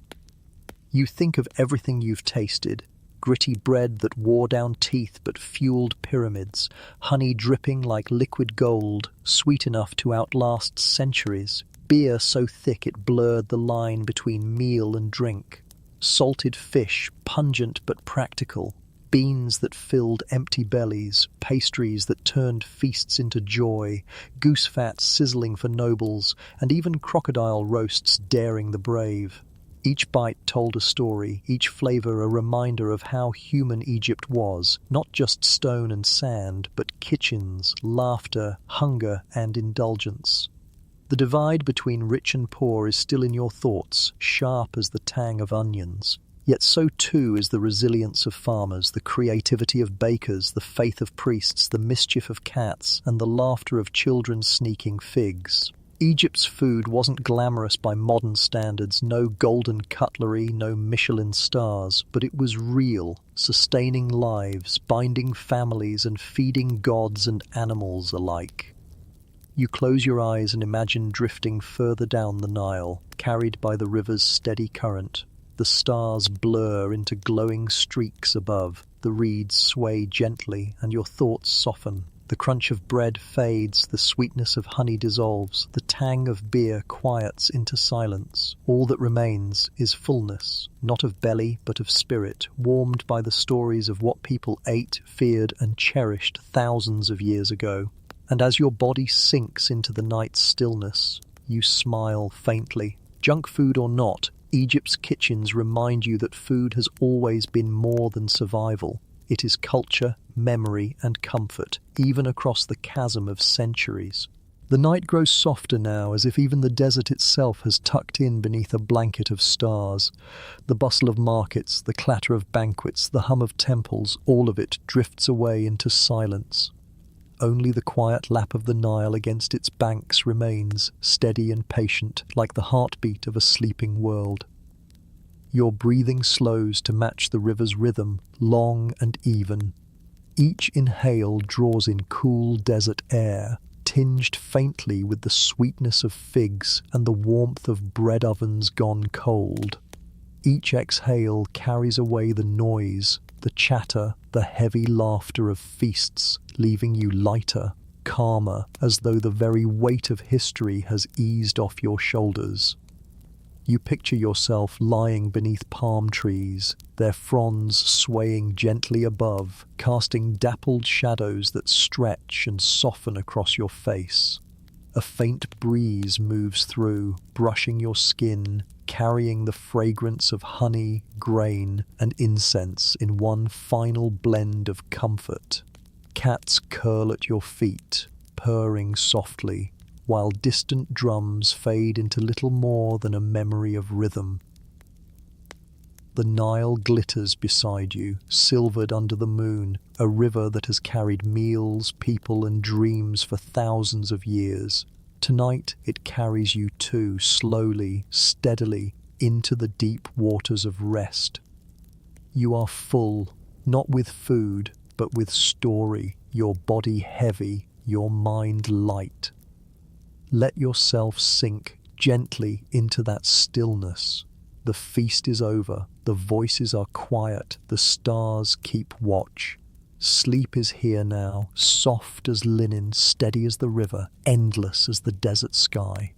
A: You think of everything you've tasted: gritty bread that wore down teeth but fueled pyramids, honey dripping like liquid gold, sweet enough to outlast centuries, beer so thick it blurred the line between meal and drink, salted fish, pungent but practical, beans that filled empty bellies, pastries that turned feasts into joy, goose fat sizzling for nobles, and even crocodile roasts daring the brave. Each bite told a story, each flavor a reminder of how human Egypt was, not just stone and sand, but kitchens, laughter, hunger, and indulgence. The divide between rich and poor is still in your thoughts, sharp as the tang of onions. Yet so too is the resilience of farmers, the creativity of bakers, the faith of priests, the mischief of cats, and the laughter of children sneaking figs. Egypt's food wasn't glamorous by modern standards, no golden cutlery, no Michelin stars, but it was real, sustaining lives, binding families, and feeding gods and animals alike. You close your eyes and imagine drifting further down the Nile, carried by the river's steady current. The stars blur into glowing streaks above, the reeds sway gently, and your thoughts soften. The crunch of bread fades, the sweetness of honey dissolves, the tang of beer quiets into silence. All that remains is fullness, not of belly but of spirit, warmed by the stories of what people ate, feared, and cherished thousands of years ago. And as your body sinks into the night's stillness, you smile faintly. Junk food or not, Egypt's kitchens remind you that food has always been more than survival. It is culture, memory, and comfort, even across the chasm of centuries. The night grows softer now, as if even the desert itself has tucked in beneath a blanket of stars. The bustle of markets, the clatter of banquets, the hum of temples, all of it drifts away into silence. Only the quiet lap of the Nile against its banks remains, steady and patient, like the heartbeat of a sleeping world. Your breathing slows to match the river's rhythm, long and even. Each inhale draws in cool desert air, tinged faintly with the sweetness of figs and the warmth of bread ovens gone cold. Each exhale carries away the noise, the chatter, the heavy laughter of feasts, leaving you lighter, calmer, as though the very weight of history has eased off your shoulders. You picture yourself lying beneath palm trees, their fronds swaying gently above, casting dappled shadows that stretch and soften across your face. A faint breeze moves through, brushing your skin, carrying the fragrance of honey, grain, and incense in one final blend of comfort. Cats curl at your feet, purring softly, while distant drums fade into little more than a memory of rhythm. The Nile glitters beside you, silvered under the moon, a river that has carried meals, people, and dreams for thousands of years. Tonight it carries you too, slowly, steadily, into the deep waters of rest. You are full, not with food, but with story, your body heavy, your mind light. Let yourself sink gently into that stillness. The feast is over, the voices are quiet, the stars keep watch. Sleep is here now, soft as linen, steady as the river, endless as the desert sky.